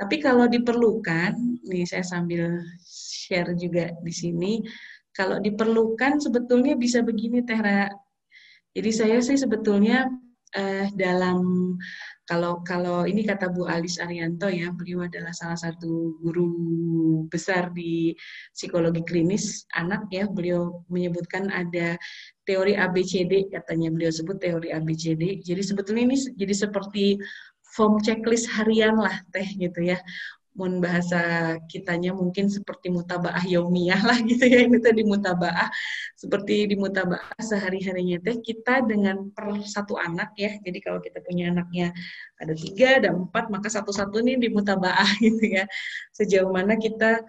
Tapi kalau diperlukan, nih saya sambil share juga di sini, kalau diperlukan sebetulnya bisa begini Teh Ra. Jadi saya sih sebetulnya dalam kalau ini kata Bu Alis Arianto ya, beliau adalah salah satu guru besar di psikologi klinis anak ya. Beliau menyebutkan ada teori ABCD, katanya beliau sebut teori ABCD. Jadi sebetulnya ini jadi seperti form checklist harian lah teh gitu ya. Mun bahasa kitanya mungkin seperti mutabaah yaumiyah lah gitu ya, ini tadi mutabaah, seperti di mutabaah sehari-harinya teh kita dengan per satu anak ya. Jadi kalau kita punya anaknya ada 3, ada 4, maka satu-satu nih di mutabaah gitu ya. Sejauh mana kita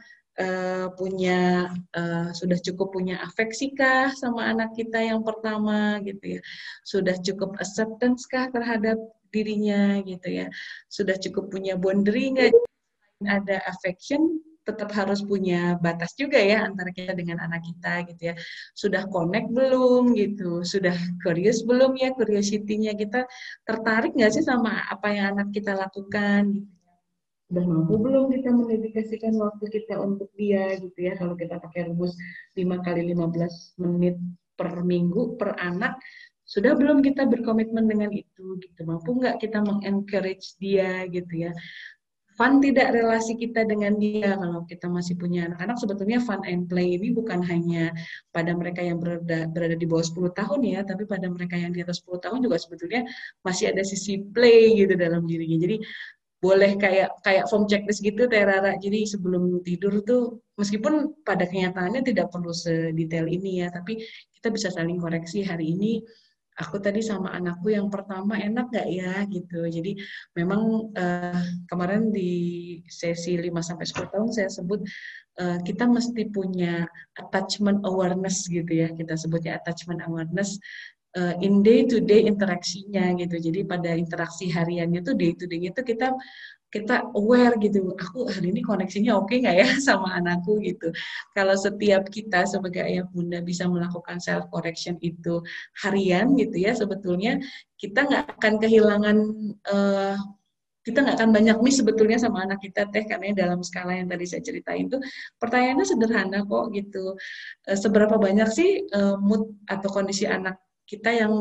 sudah cukup punya afeksi kah sama anak kita yang pertama gitu ya. Sudah cukup acceptance kah terhadap dirinya gitu ya. Sudah cukup punya boundary nggak? Ada affection, tetap harus punya batas juga ya antara kita dengan anak kita gitu ya. Sudah connect belum gitu, sudah curious belum ya, curiosity-nya kita tertarik nggak sih sama apa yang anak kita lakukan gitu. Sudah mampu belum kita mendedikasikan waktu kita untuk dia gitu ya. Kalau kita pakai rumus 5 kali 15 menit per minggu per anak, sudah belum kita berkomitmen dengan itu gitu. Mampu nggak kita mengencourage dia gitu ya. Fun tidak relasi kita dengan dia. Kalau kita masih punya anak-anak, sebetulnya fun and play ini bukan hanya pada mereka yang berada di bawah 10 tahun ya, tapi pada mereka yang di atas 10 tahun juga sebetulnya masih ada sisi play gitu dalam dirinya. Jadi boleh kayak form checklist gitu Teh Rara. Jadi sebelum tidur tuh, meskipun pada kenyataannya tidak perlu sedetail ini ya, tapi kita bisa saling koreksi, hari ini aku tadi sama anakku yang pertama enak gak ya gitu. Jadi memang kemarin di sesi 5-10 tahun saya sebut kita mesti punya attachment awareness gitu ya. Kita sebutnya attachment awareness in day to day interaksinya gitu. Jadi pada interaksi hariannya tuh day to day itu kita aware gitu, aku hari ini koneksinya oke nggak ya sama anakku gitu. Kalau setiap kita sebagai ayah bunda bisa melakukan self correction itu harian gitu ya, sebetulnya kita nggak akan kehilangan kita nggak akan banyak miss sebetulnya sama anak kita Teh, karena dalam skala yang tadi saya ceritain tuh pertanyaannya sederhana kok gitu. Seberapa banyak sih mood atau kondisi anak kita yang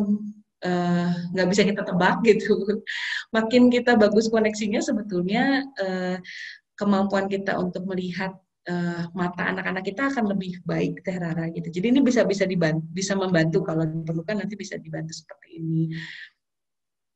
nggak bisa kita tebak gitu. Makin kita bagus koneksinya sebetulnya kemampuan kita untuk melihat mata anak-anak kita akan lebih baik Teh Rara gitu. Jadi ini bisa membantu kalau diperlukan nanti bisa dibantu seperti ini.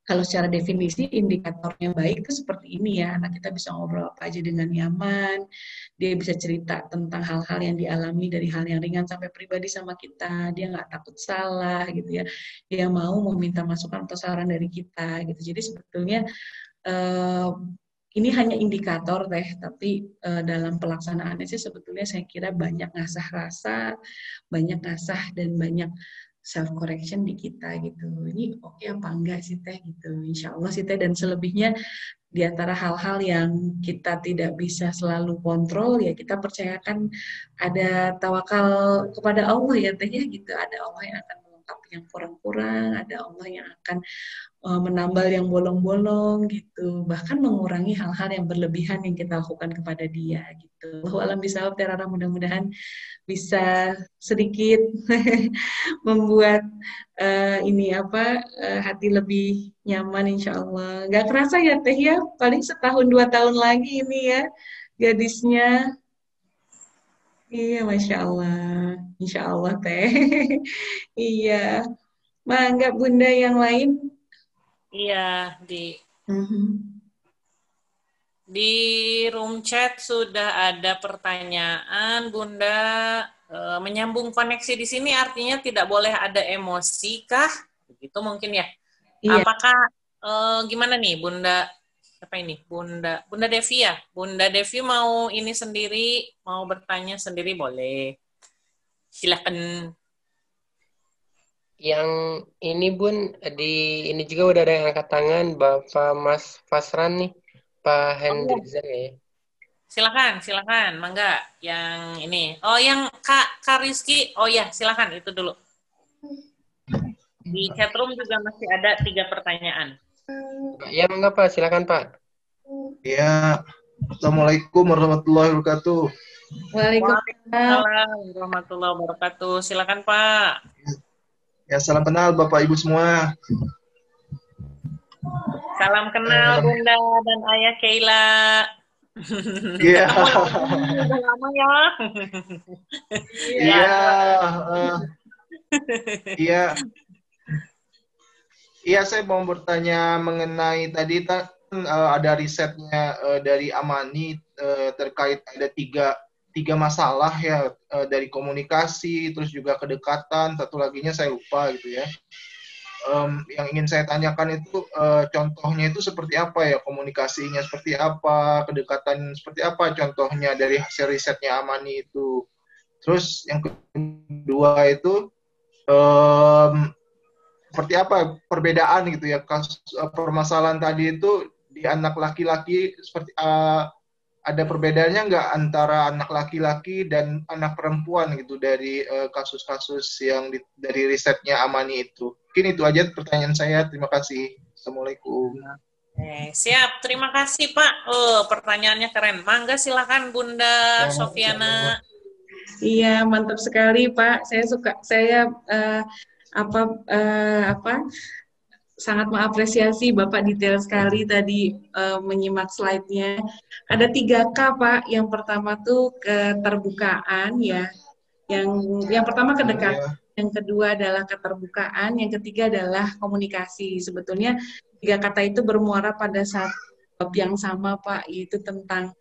Kalau secara definisi indikatornya baik itu seperti ini ya, anak kita bisa ngobrol apa aja dengan nyaman, dia bisa cerita tentang hal-hal yang dialami dari hal yang ringan sampai pribadi sama kita, dia nggak takut salah gitu ya, dia mau meminta masukan atau saran dari kita gitu. Jadi sebetulnya ini hanya indikator Teh, tapi dalam pelaksanaannya sih sebetulnya saya kira banyak ngasah rasa, banyak ngasah dan banyak self correction di kita gitu. Ini oke apa enggak sih Teh gitu. Insya Allah sih Teh, dan selebihnya di antara hal-hal yang kita tidak bisa selalu kontrol ya kita percayakan ada tawakal kepada Allah ya Teh ya gitu. Ada Allah yang akan melengkapi yang kurang-kurang, ada Allah yang akan menambal yang bolong-bolong gitu, bahkan mengurangi hal-hal yang berlebihan yang kita lakukan kepada dia gitu. Allahu a'lam bishawab Teh Rara, mudah-mudahan bisa sedikit membuat hati lebih nyaman insya Allah. Nggak kerasa ya Teh ya, paling setahun 2 tahun lagi ini ya gadisnya. Iya, Masya Allah. Insya Allah Teh. Iya. Mangga Bunda yang lain. Iya, di room chat sudah ada pertanyaan, Bunda. Menyambung koneksi di sini artinya tidak boleh ada emosi kah? Begitu mungkin ya. Iya. Apakah gimana nih Bunda? Apa ini? Bunda Devi ya? Bunda Devi mau ini sendiri, mau bertanya sendiri boleh. Silakan. Yang ini Bun, ini juga udah ada yang angkat tangan, Bapak Mas Fasran nih, Pak Hendriza ya. Silakan, mangga. Yang ini. Oh, yang Kak Rizky. Oh ya, silakan itu dulu. Di chatroom juga masih ada 3 pertanyaan. Ya, mangga Pak, silakan Pak. Ya, Assalamualaikum warahmatullahi wabarakatuh. Waalaikumsalam warahmatullahi wabarakatuh. Silakan Pak. Ya, salam kenal Bapak Ibu semua. Salam kenal Bunda dan Ayah Keila. Iya. Udah lama ya. Iya. Iya. Iya, saya mau bertanya mengenai tadi ada risetnya dari Amani terkait ada tiga masalah ya, dari komunikasi, terus juga kedekatan, satu laginya saya lupa gitu ya. Yang ingin saya tanyakan itu contohnya itu seperti apa ya, komunikasinya seperti apa, kedekatan seperti apa contohnya dari hasil risetnya Amani itu. Terus yang kedua itu seperti apa perbedaan gitu ya, permasalahan tadi itu di anak laki-laki seperti ada perbedaannya nggak antara anak laki-laki dan anak perempuan gitu dari kasus-kasus yang dari risetnya Amani itu. Mungkin itu aja pertanyaan saya. Terima kasih. Assalamualaikum. Siap, terima kasih Pak. Pertanyaannya keren. Mangga silakan Bunda Sofiana. Iya, mantap sekali Pak. Saya sangat mengapresiasi Bapak detail sekali tadi menyimak slide-nya. Ada 3K Pak. Yang pertama tuh keterbukaan ya. Yang pertama kedekatan, yang kedua adalah keterbukaan, yang ketiga adalah komunikasi. Sebetulnya 3 kata itu bermuara pada satu bab yang sama Pak, yaitu tentang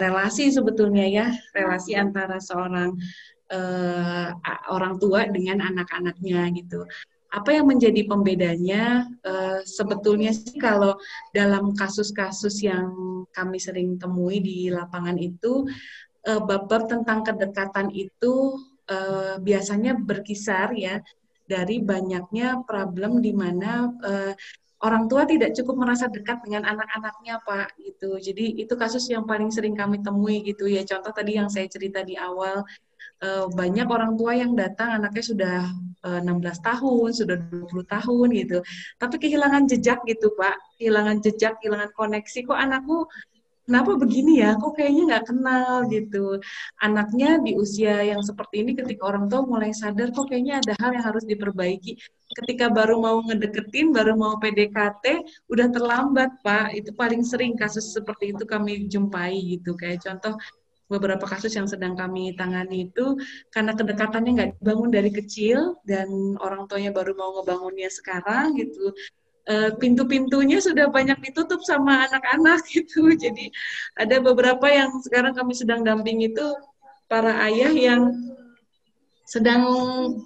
relasi sebetulnya ya, relasi antara seorang orang tua dengan anak-anaknya gitu. Apa yang menjadi pembedanya? Sebetulnya sih kalau dalam kasus-kasus yang kami sering temui di lapangan itu, bab-bab tentang kedekatan itu biasanya berkisar ya dari banyaknya problem di mana orang tua tidak cukup merasa dekat dengan anak-anaknya Pak gitu. Jadi itu kasus yang paling sering kami temui gitu ya. Contoh tadi yang saya cerita di awal, banyak orang tua yang datang anaknya sudah 16 tahun, sudah 20 tahun gitu. Tapi kehilangan jejak gitu Pak, kehilangan jejak, kehilangan koneksi. Kok anakku kenapa begini ya, kok kayaknya nggak kenal gitu. Anaknya di usia yang seperti ini ketika orang tua mulai sadar kok kayaknya ada hal yang harus diperbaiki. Ketika baru mau ngedeketin, baru mau PDKT, udah terlambat Pak. Itu paling sering kasus seperti itu kami jumpai gitu. Kayak contoh beberapa kasus yang sedang kami tangani itu karena kedekatannya nggak dibangun dari kecil dan orang tuanya baru mau ngebangunnya sekarang gitu. Pintu-pintunya sudah banyak ditutup sama anak-anak gitu. Jadi ada beberapa yang sekarang kami sedang damping itu para ayah yang sedang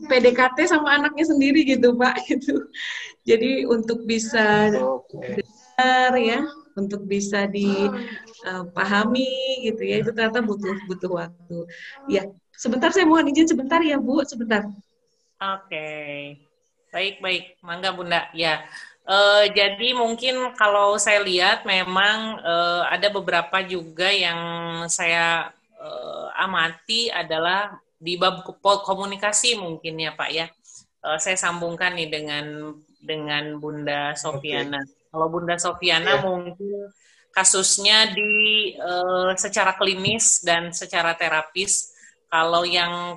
PDKT sama anaknya sendiri gitu Pak gitu. Jadi untuk bisa dengar ya, untuk bisa dipahami gitu ya, itu ternyata butuh waktu. Ya, sebentar saya mohon izin sebentar ya Bu, sebentar. Oke. Baik, Mangga Bunda. Ya. Jadi mungkin kalau saya lihat memang ada beberapa juga yang saya amati adalah di bab komunikasi mungkin ya Pak ya. Saya sambungkan nih dengan Bunda Sofiana. Kalau Bunda Sofiana mungkin kasusnya di secara klinis dan secara terapis. Kalau yang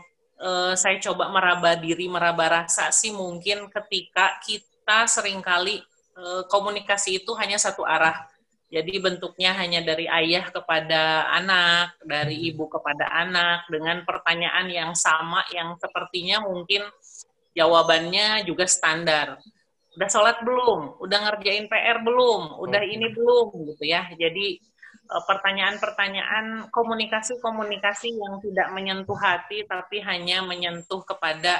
saya coba meraba diri, meraba rasa sih mungkin ketika kita seringkali komunikasi itu hanya satu arah. Jadi bentuknya hanya dari ayah kepada anak, dari ibu kepada anak, dengan pertanyaan yang sama, yang sepertinya mungkin jawabannya juga standar. Udah sholat belum? Udah ngerjain PR belum? Udah ini belum? Gitu ya. Jadi pertanyaan-pertanyaan komunikasi-komunikasi yang tidak menyentuh hati, tapi hanya menyentuh kepada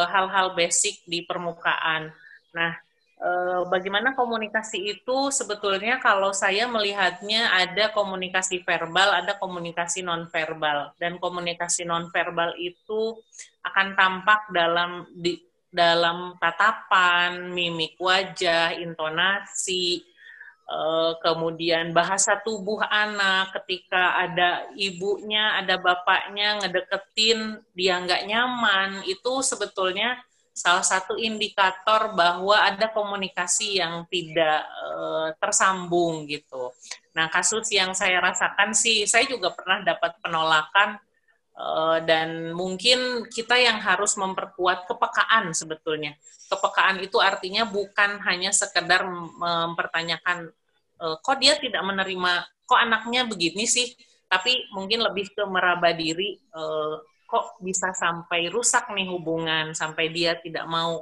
hal-hal basic di permukaan. Nah, bagaimana komunikasi itu sebetulnya kalau saya melihatnya ada komunikasi verbal, ada komunikasi nonverbal, dan komunikasi nonverbal itu akan tampak dalam tatapan, mimik wajah, intonasi, kemudian bahasa tubuh anak ketika ada ibunya, ada bapaknya ngedeketin, dia nggak nyaman, itu sebetulnya salah satu indikator bahwa ada komunikasi yang tidak tersambung gitu. Nah, kasus yang saya rasakan sih, saya juga pernah dapat penolakan dan mungkin kita yang harus memperkuat kepekaan sebetulnya. Kepekaan itu artinya bukan hanya sekedar mempertanyakan kok dia tidak menerima, kok anaknya begini sih, tapi mungkin lebih ke meraba diri, kok bisa sampai rusak nih hubungan, sampai dia tidak mau,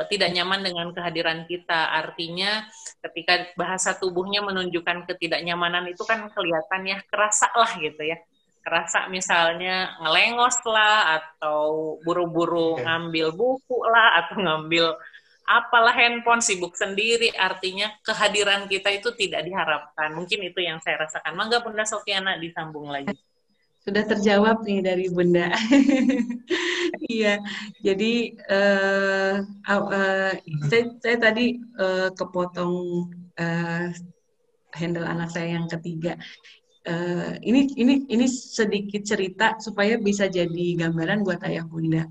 tidak nyaman dengan kehadiran kita. Artinya ketika bahasa tubuhnya menunjukkan ketidaknyamanan itu kan kelihatan ya, kerasa lah gitu ya. Kerasa misalnya ngelengos lah, atau buru-buru ngambil buku lah, atau ngambil apalah handphone, sibuk sendiri, artinya kehadiran kita itu tidak diharapkan. Mungkin itu yang saya rasakan. Mangga Bunda Sofiana disambung lagi. Sudah terjawab nih dari Bunda. Iya, jadi saya tadi kepotong handle anak saya yang ketiga. Ini sedikit cerita supaya bisa jadi gambaran buat ayah bunda.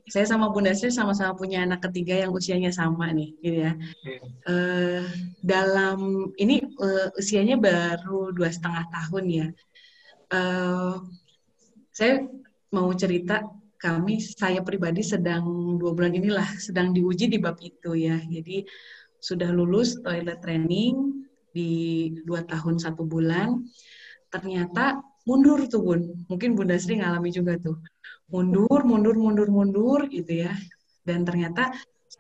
Saya sama Bunda Sri sama-sama punya anak ketiga yang usianya sama nih, gitu ya. Dalam ini usianya baru 2,5 tahun ya. Saya mau cerita, saya pribadi sedang 2 bulan inilah sedang diuji di bab itu ya. Jadi sudah lulus toilet training di 2 tahun 1 bulan. Ternyata mundur tuh Bun. Mungkin Bunda Sri ngalami juga tuh. Mundur gitu ya. Dan ternyata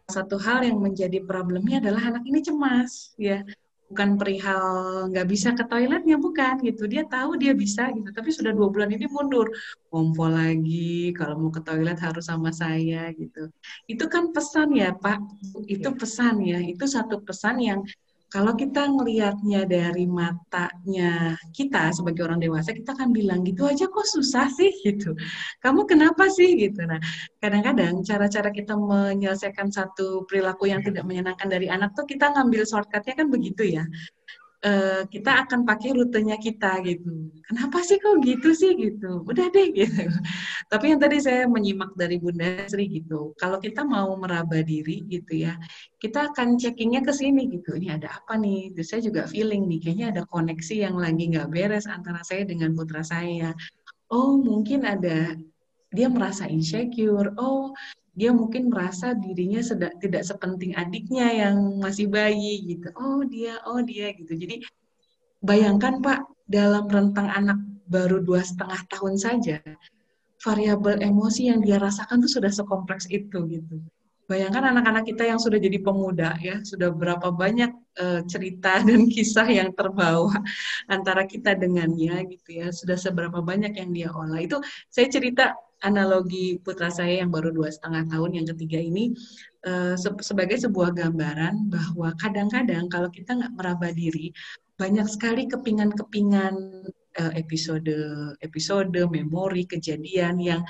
satu hal yang menjadi problemnya adalah anak ini cemas ya. Bukan perihal nggak bisa ke toiletnya, bukan gitu. Dia tahu dia bisa gitu, tapi sudah 2 bulan ini mundur. Ngompol lagi, kalau mau ke toilet harus sama saya gitu. Itu kan pesan ya Pak, itu pesan ya. Itu satu pesan yang kalau kita ngelihatnya dari matanya kita sebagai orang dewasa, kita akan bilang gitu aja kok susah sih gitu. Kamu kenapa sih gitu. Nah, kadang-kadang cara-cara kita menyelesaikan satu perilaku yang tidak menyenangkan dari anak tuh kita ngambil shortcutnya kan begitu ya. Kita akan pakai rutenya kita gitu. Kenapa sih kok gitu sih gitu? Udah deh gitu. Tapi yang tadi saya menyimak dari Bunda Sri gitu. Kalau kita mau meraba diri gitu ya, kita akan checkingnya ke sini gitu. Ini ada apa nih? Terus saya juga feeling nih, kayaknya ada koneksi yang lagi nggak beres antara saya dengan putra saya. Oh mungkin dia merasa insecure. Oh dia mungkin merasa dirinya tidak sepenting adiknya yang masih bayi gitu. Oh dia gitu. Jadi bayangkan Pak, dalam rentang anak baru 2,5 tahun saja, variabel emosi yang dia rasakan tuh sudah sekompleks itu gitu. Bayangkan anak-anak kita yang sudah jadi pemuda ya, sudah berapa banyak cerita dan kisah yang terbawa antara kita dengannya gitu ya, sudah seberapa banyak yang dia olah. Itu saya cerita analogi putra saya yang baru 2,5 tahun, yang ketiga ini, sebagai sebuah gambaran bahwa kadang-kadang kalau kita nggak meraba diri, banyak sekali kepingan-kepingan episode, memori, kejadian yang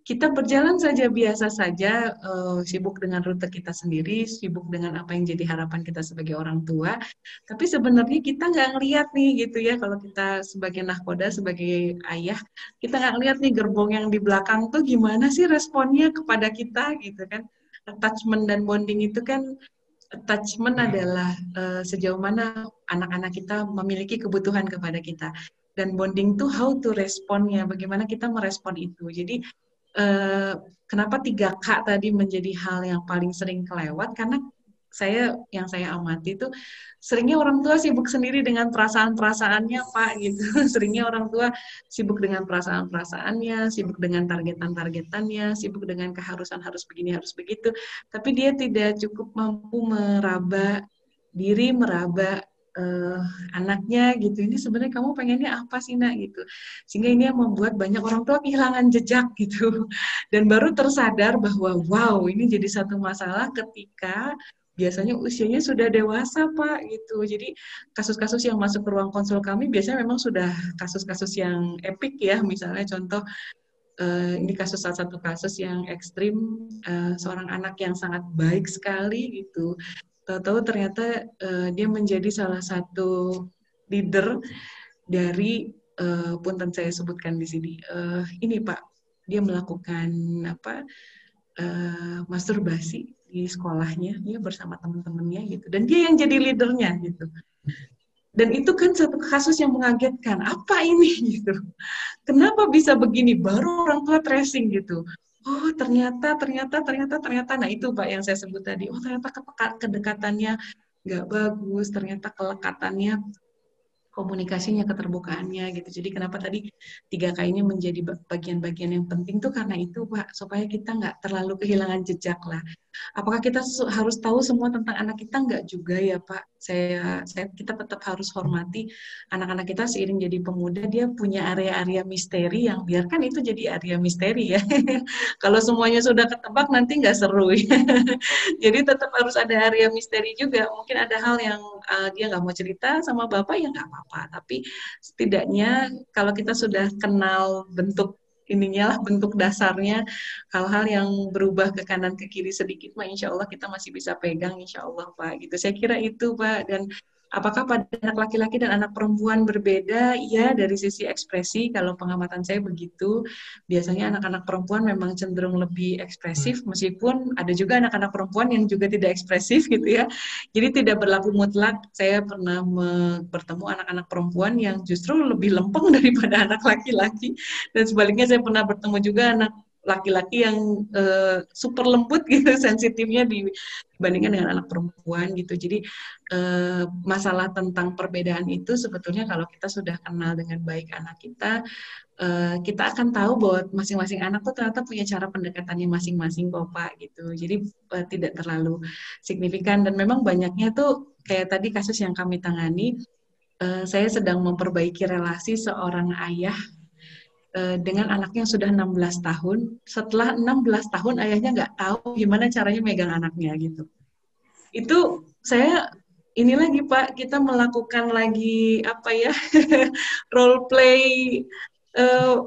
kita berjalan saja biasa saja, sibuk dengan rute kita sendiri, sibuk dengan apa yang jadi harapan kita sebagai orang tua, tapi sebenarnya kita nggak ngeliat nih gitu ya, kalau kita sebagai nahkoda, sebagai ayah, kita nggak ngeliat nih gerbong yang di belakang tuh gimana sih responnya kepada kita gitu kan. Attachment dan bonding itu kan, attachment adalah sejauh mana anak-anak kita memiliki kebutuhan kepada kita. Dan bonding tuh how to responnya, bagaimana kita merespon itu. Jadi kenapa 3K tadi menjadi hal yang paling sering kelewat, karena yang saya amati itu seringnya orang tua sibuk sendiri dengan perasaan-perasaannya Pak gitu. Seringnya orang tua sibuk dengan perasaan-perasaannya, sibuk dengan targetan-targetannya, sibuk dengan keharusan harus begini, harus begitu. Tapi dia tidak cukup mampu meraba diri, meraba anaknya gitu. Ini sebenarnya kamu pengennya apa sih nak gitu. Sehingga ini yang membuat banyak orang tua kehilangan jejak gitu. Dan baru tersadar bahwa wow, ini jadi satu masalah ketika biasanya usianya sudah dewasa Pak gitu. Jadi kasus-kasus yang masuk ke ruang konsul kami biasanya memang sudah kasus-kasus yang epik ya. Misalnya contoh, ini salah satu kasus yang ekstrim, seorang anak yang sangat baik sekali gitu. Tahu-tahu ternyata dia menjadi salah satu leader dari, punten saya sebutkan di sini, ini Pak, dia melakukan masturbasi di sekolahnya, dia bersama teman-temannya gitu, dan dia yang jadi leadernya gitu. Dan itu kan satu kasus yang mengagetkan, apa ini gitu, kenapa bisa begini, baru orang tua tracing gitu. Oh ternyata, nah itu Pak yang saya sebut tadi, oh ternyata kedekatannya nggak bagus, ternyata kelekatannya, komunikasinya, keterbukaannya gitu. Jadi kenapa tadi 3K ini menjadi bagian-bagian yang penting tuh karena itu Pak, supaya kita nggak terlalu kehilangan jejak lah. Apakah kita harus tahu semua tentang anak kita? Nggak juga ya Pak. Kita tetap harus hormati anak-anak kita seiring jadi pemuda, dia punya area-area misteri yang biarkan itu jadi area misteri ya. Kalau semuanya sudah ketebak nanti nggak seru ya. Jadi tetap harus ada area misteri juga. Mungkin ada hal yang dia nggak mau cerita sama Bapak, ya nggak apa-apa. Tapi setidaknya kalau kita sudah kenal bentuk ininya lah, bentuk dasarnya, hal-hal yang berubah ke kanan ke kiri sedikit mah insya Allah kita masih bisa pegang insya Allah Pak gitu. Saya kira itu Pak. Dan apakah pada anak laki-laki dan anak perempuan berbeda? Ya, dari sisi ekspresi kalau pengamatan saya begitu. Biasanya anak-anak perempuan memang cenderung lebih ekspresif, meskipun ada juga anak-anak perempuan yang juga tidak ekspresif gitu ya. Jadi tidak berlaku mutlak. Saya pernah bertemu anak-anak perempuan yang justru lebih lempeng daripada anak laki-laki. Dan sebaliknya saya pernah bertemu juga anak laki-laki yang super lembut gitu, sensitifnya dibandingkan dengan anak perempuan gitu. Jadi masalah tentang perbedaan itu sebetulnya kalau kita sudah kenal dengan baik anak kita akan tahu bahwa masing-masing anak tuh ternyata punya cara pendekatannya masing-masing kok Pak gitu. Jadi tidak terlalu signifikan, dan memang banyaknya tuh kayak tadi kasus yang kami tangani, saya sedang memperbaiki relasi seorang ayah dengan anaknya yang sudah 16 tahun. Setelah 16 tahun ayahnya nggak tahu gimana caranya megang anaknya gitu. Itu saya ini lagi Pak, kita melakukan lagi role play,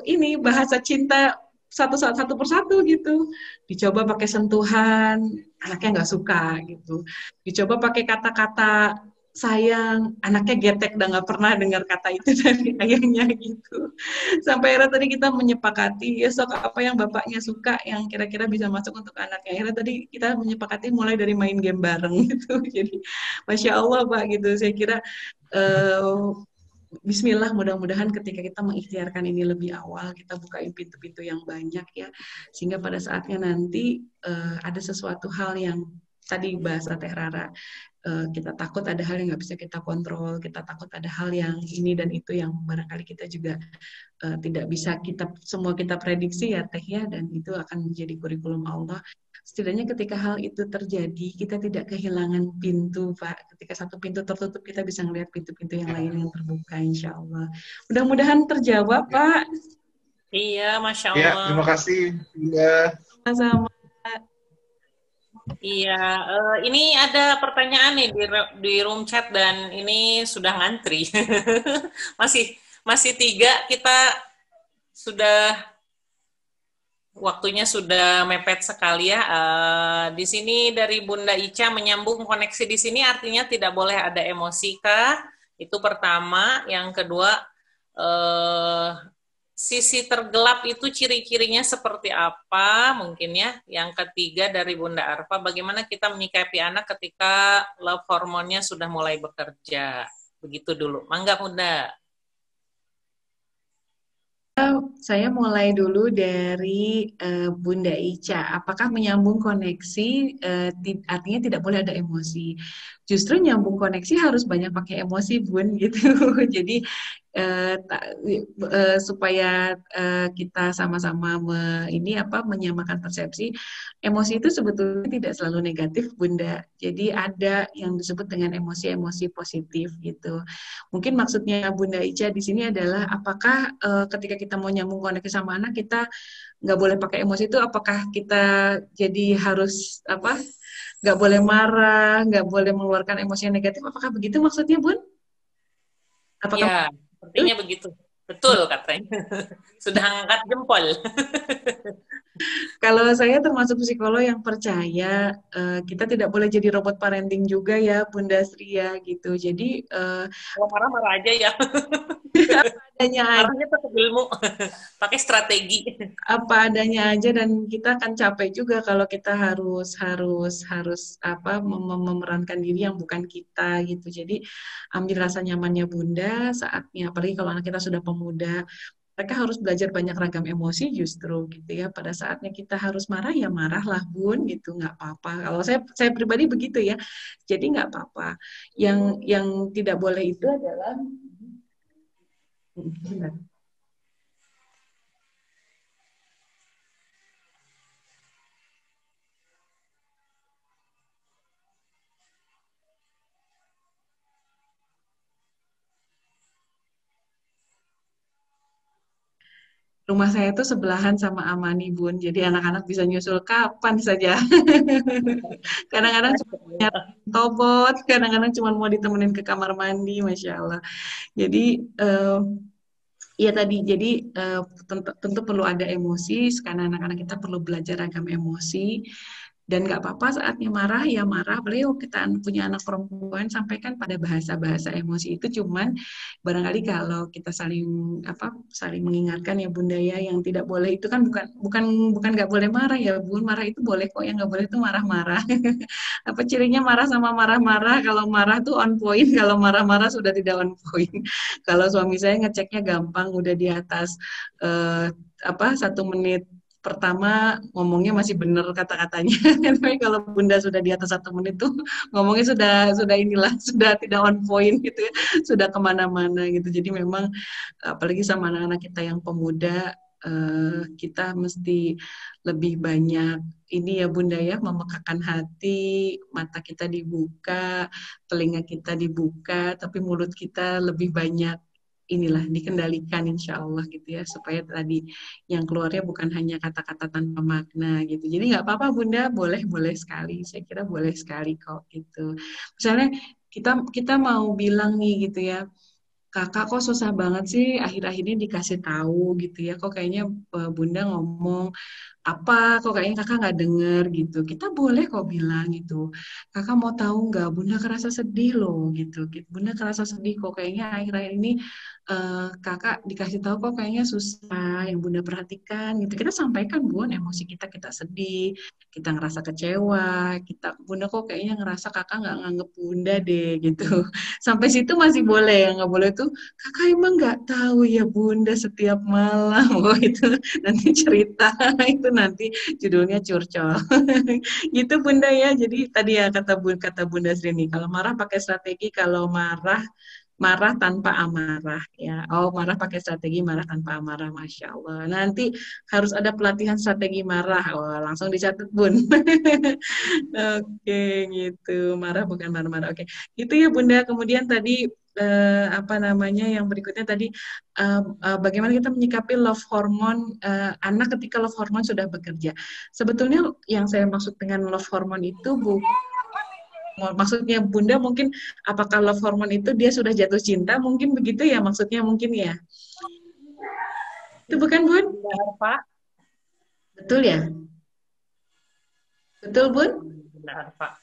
ini bahasa cinta satu persatu gitu. Dicoba pakai sentuhan, anaknya nggak suka gitu. Dicoba pakai kata-kata sayang, anaknya getek, udah nggak pernah dengar kata itu dari ayahnya gitu. Sampai akhirnya tadi kita menyepakati, ya sok apa yang bapaknya suka, yang kira-kira bisa masuk untuk anaknya. Akhirnya tadi kita menyepakati mulai dari main game bareng gitu. Jadi, Masya Allah Pak gitu, saya kira Bismillah, mudah-mudahan ketika kita mengikhtiarkan ini lebih awal, kita bukain pintu-pintu yang banyak ya, sehingga pada saatnya nanti ada sesuatu hal yang tadi bahasa Teh Rara, kita takut ada hal yang nggak bisa kita kontrol, kita takut ada hal yang ini dan itu yang barangkali kita juga tidak bisa semua kita prediksi ya Teh ya, dan itu akan menjadi kurikulum Allah. Setidaknya ketika hal itu terjadi, kita tidak kehilangan pintu, Pak. Ketika satu pintu tertutup, kita bisa melihat pintu-pintu yang lain yang terbuka, insya Allah. Mudah-mudahan terjawab, Pak. Iya, Masya Ya, Allah. terima kasih. Iya. Sama-sama. Iya, ini ada pertanyaan nih di room chat dan ini sudah ngantri. masih 3, kita sudah waktunya sudah mepet sekali ya. Di sini dari Bunda Ica, menyambung koneksi di sini artinya tidak boleh ada emosi kah? Itu pertama. Yang kedua, sisi tergelap itu ciri-cirinya seperti apa mungkin ya. Yang ketiga dari Bunda Arfa, bagaimana kita menyikapi anak ketika love hormonnya sudah mulai bekerja. Begitu dulu. Mangga Bunda. Saya mulai dulu dari Bunda Ica. Apakah menyambung koneksi artinya tidak boleh ada emosi? Justru nyambung koneksi harus banyak pakai emosi, Bun, gitu. Jadi supaya kita sama-sama menyamakan persepsi, emosi itu sebetulnya tidak selalu negatif, Bunda. Jadi ada yang disebut dengan emosi-emosi positif gitu. Mungkin maksudnya Bunda Ica di sini adalah apakah ketika kita mau nyambung koneksi sama anak, kita nggak boleh pakai emosi itu, apakah kita jadi harus nggak boleh marah, nggak boleh mengeluarkan emosi yang negatif, apakah begitu maksudnya, Bun? Apakah sepertinya begitu. Betul katanya. Sudah angkat jempol. Kalau saya termasuk psikolog yang percaya kita tidak boleh jadi robot parenting juga ya, Bunda Sria gitu. Jadi kalau marah-marah aja ya. adanya marahnya tetap ilmu, pakai strategi. Apa adanya aja, dan kita akan capek juga kalau kita harus memerankan diri yang bukan kita gitu. Jadi ambil rasa nyamannya Bunda saatnya, apalagi kalau anak kita sudah pemuda. Mereka harus belajar banyak ragam emosi justru gitu ya. Pada saatnya kita harus marah, ya marahlah Bun gitu, nggak apa-apa. Kalau saya pribadi begitu ya. Jadi nggak apa-apa. Yang tidak boleh itu adalah rumah saya itu sebelahan sama Amani, Bun. Jadi anak-anak bisa nyusul kapan saja. Kadang-kadang cuma nyari tobot, kadang-kadang cuma mau ditemenin ke kamar mandi, Masya Allah. Jadi, ya tadi, jadi tentu perlu ada emosi, karena anak-anak kita perlu belajar ragam emosi. Dan nggak apa-apa saatnya marah, ya marah. Beliau kita punya anak perempuan, sampaikan pada bahasa-bahasa emosi itu. Cuman barangkali kalau kita saling mengingatkan ya Bunda ya, yang tidak boleh itu kan bukan nggak boleh marah ya Bun. Marah itu boleh kok, yang nggak boleh itu marah-marah. Apa cirinya marah sama marah-marah? Kalau marah tuh on point, kalau marah-marah sudah tidak on point. Kalau suami saya ngeceknya gampang, udah di atas 1 menit pertama ngomongnya masih benar kata-katanya. Tapi kalau Bunda sudah di atas 1 menit tuh ngomongnya sudah tidak on point gitu ya, sudah kemana-mana gitu. Jadi memang apalagi sama anak-anak kita yang pemuda, kita mesti lebih banyak ini ya Bunda ya, memekakan hati, mata kita dibuka, telinga kita dibuka, tapi mulut kita lebih banyak dikendalikan insya Allah gitu ya, supaya tadi yang keluarnya bukan hanya kata-kata tanpa makna gitu. Jadi nggak apa-apa Bunda, boleh sekali, saya kira boleh sekali kok gitu. Misalnya kita mau bilang nih gitu ya, kakak kok susah banget sih akhir-akhir ini dikasih tahu gitu ya, kok kayaknya Bunda ngomong apa, kok kayaknya kakak nggak denger gitu. Kita boleh kok bilang gitu, kakak mau tahu nggak, Bunda kerasa sedih loh gitu. Bunda kerasa sedih kok, kayaknya akhir-akhir ini kakak dikasih tahu kok kayaknya susah, yang Bunda perhatikan gitu. Kita sampaikan Bun, emosi kita sedih, kita ngerasa kecewa, Bunda kok kayaknya ngerasa kakak nggak nganggep Bunda deh gitu. Sampai situ masih boleh, yang nggak boleh tuh kakak emang nggak tahu ya Bunda setiap malam, itu nanti cerita itu nanti judulnya curcol. Gitu Bunda ya. Jadi tadi ya kata Bunda Srini, kalau marah pakai strategi, kalau marah tanpa amarah ya. Oh, marah pakai strategi, marah tanpa amarah, Masya Allah. Nanti harus ada pelatihan strategi marah. Oh, langsung dicatat Bun. Oke, gitu. Marah bukan marah-marah. Oke, itu ya Bunda. Kemudian tadi apa namanya yang berikutnya tadi bagaimana kita menyikapi love hormone anak ketika love hormone sudah bekerja. Sebetulnya yang saya maksud dengan love hormone itu maksudnya Bunda mungkin apakah love hormone itu dia sudah jatuh cinta, mungkin begitu ya maksudnya mungkin ya. Itu bukan Bun? Benar, Betul ya? Betul Bun? Benar, Pak.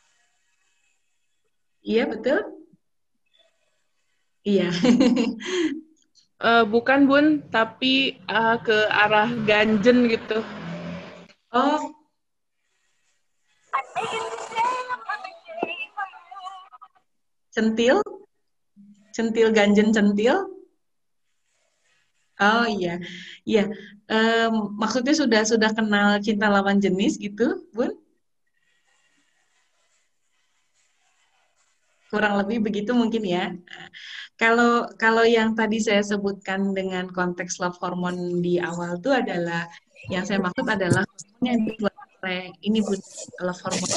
Iya betul? Iya. Bukan Bun, tapi ke arah ganjen gitu. Oh. Centil? Centil ganjen centil? Oh iya, iya. Maksudnya sudah kenal cinta lawan jenis gitu, Bun? Kurang lebih begitu mungkin ya. Kalau yang tadi saya sebutkan dengan konteks love hormone di awal itu adalah yang saya maksud adalah hormon yang dikeluarkan oleh ini Bun, love hormone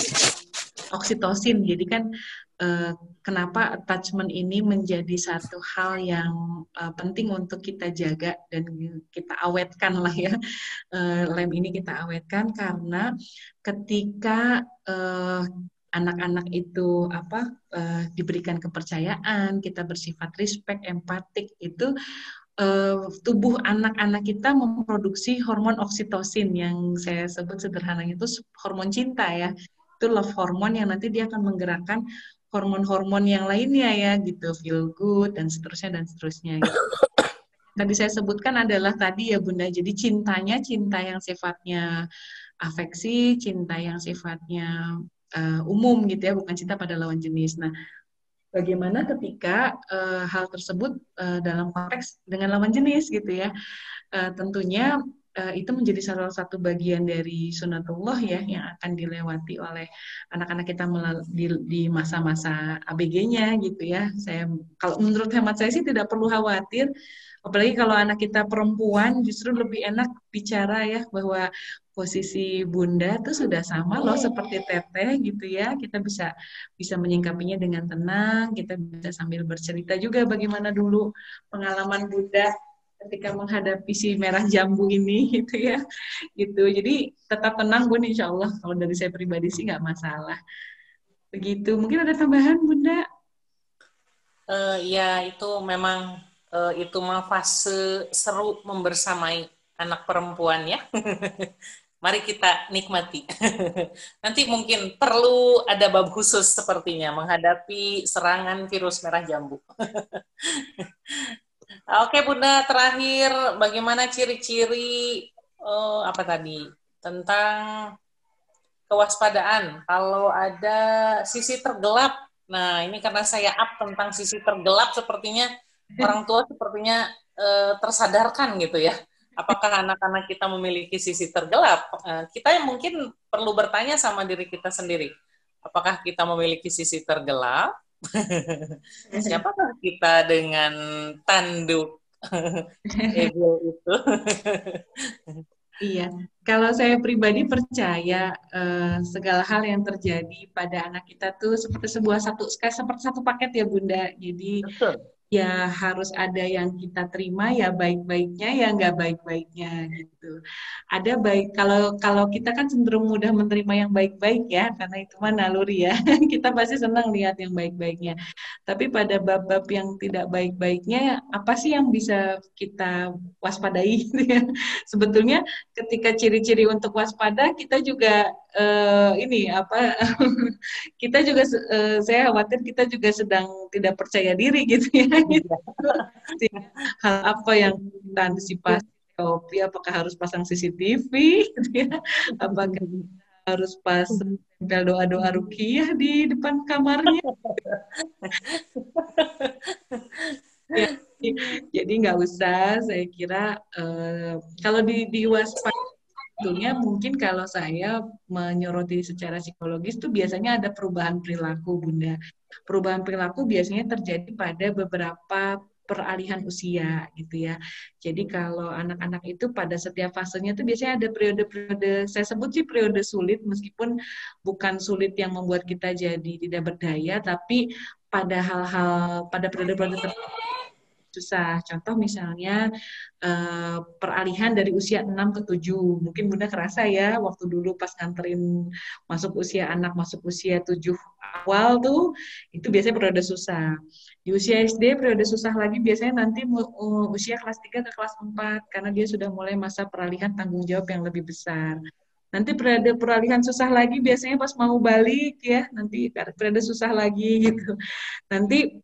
oksitosin. Jadi kan kenapa attachment ini menjadi satu hal yang penting untuk kita jaga dan kita awetkan lah ya. Lem ini kita awetkan karena ketika anak-anak itu diberikan kepercayaan, kita bersifat respect, empatik, itu tubuh anak-anak kita memproduksi hormon oksitosin yang saya sebut sederhananya itu hormon cinta ya. Itu love hormone yang nanti dia akan menggerakkan hormon-hormon yang lainnya ya gitu, feel good dan seterusnya gitu. Tadi saya sebutkan adalah tadi ya Bunda, jadi cintanya cinta yang sifatnya afeksi, cinta yang sifatnya umum gitu ya, bukan cinta pada lawan jenis. Nah, bagaimana ketika hal tersebut dalam konteks dengan lawan jenis gitu ya, tentunya itu menjadi salah satu bagian dari sunatullah ya yang akan dilewati oleh anak-anak kita di masa-masa ABG-nya gitu ya. Kalau menurut hemat saya sih tidak perlu khawatir, apalagi kalau anak kita perempuan justru lebih enak bicara ya bahwa posisi bunda tuh sudah sama loh seperti teteh gitu ya. Kita bisa menyingkapinya dengan tenang, kita bisa sambil bercerita juga bagaimana dulu pengalaman bunda ketika menghadapi si merah jambu ini gitu ya. Gitu. Jadi tetap tenang Bun, insya Allah. Kalau dari saya pribadi sih nggak masalah. Begitu. Mungkin ada tambahan Bunda? Ya itu memang itu mah fase seru membersamai anak perempuan ya. Mari kita nikmati. Nanti mungkin perlu ada bab khusus sepertinya menghadapi serangan virus merah jambu. Oke Bunda, terakhir bagaimana ciri-ciri apa tadi tentang kewaspadaan kalau ada sisi tergelap. Nah ini karena saya up tentang sisi tergelap, sepertinya orang tua sepertinya tersadarkan gitu ya. Apakah anak-anak kita memiliki sisi tergelap? Kita yang mungkin perlu bertanya sama diri kita sendiri. Apakah kita memiliki sisi tergelap? Siapakah kita dengan tanduk evil itu? Iya, kalau saya pribadi percaya segala hal yang terjadi pada anak kita tuh seperti seperti satu paket ya Bunda. Jadi Betul. Ya harus ada yang kita terima ya baik-baiknya ya nggak baik-baiknya gitu. Ada baik kalau kita kan cenderung mudah menerima yang baik-baik ya karena itu mah naluri ya. Kita pasti senang lihat yang baik-baiknya. Tapi pada bab-bab yang tidak baik-baiknya apa sih yang bisa kita waspadai gitu ya. Sebetulnya ketika ciri-ciri untuk waspada kita juga kita juga saya khawatir kita juga sedang tidak percaya diri gitu ya. Hal apa yang kita antisipasi? Apakah harus pasang CCTV? Gitu ya? Apakah harus pasang tempel doa-doa ruqyah di depan kamarnya? Ya, jadi nggak usah. Saya kira kalau di waspada sebetulnya mungkin kalau saya menyoroti secara psikologis tuh biasanya ada perubahan perilaku, Bunda. Perubahan perilaku biasanya terjadi pada beberapa peralihan usia gitu ya. Jadi kalau anak-anak itu pada setiap fasenya tuh biasanya ada periode-periode, saya sebut sih periode sulit, meskipun bukan sulit yang membuat kita jadi tidak berdaya, tapi pada hal-hal, pada periode-periode tertentu susah. Contoh misalnya peralihan dari usia 6 ke 7. Mungkin Bunda kerasa ya waktu dulu pas nganterin masuk usia anak masuk usia 7 awal tuh itu biasanya periode susah. Di usia SD periode susah lagi biasanya nanti usia kelas 3 ke kelas 4 karena dia sudah mulai masa peralihan tanggung jawab yang lebih besar. Nanti periode peralihan susah lagi biasanya pas mau balik ya, nanti periode susah lagi gitu. Nanti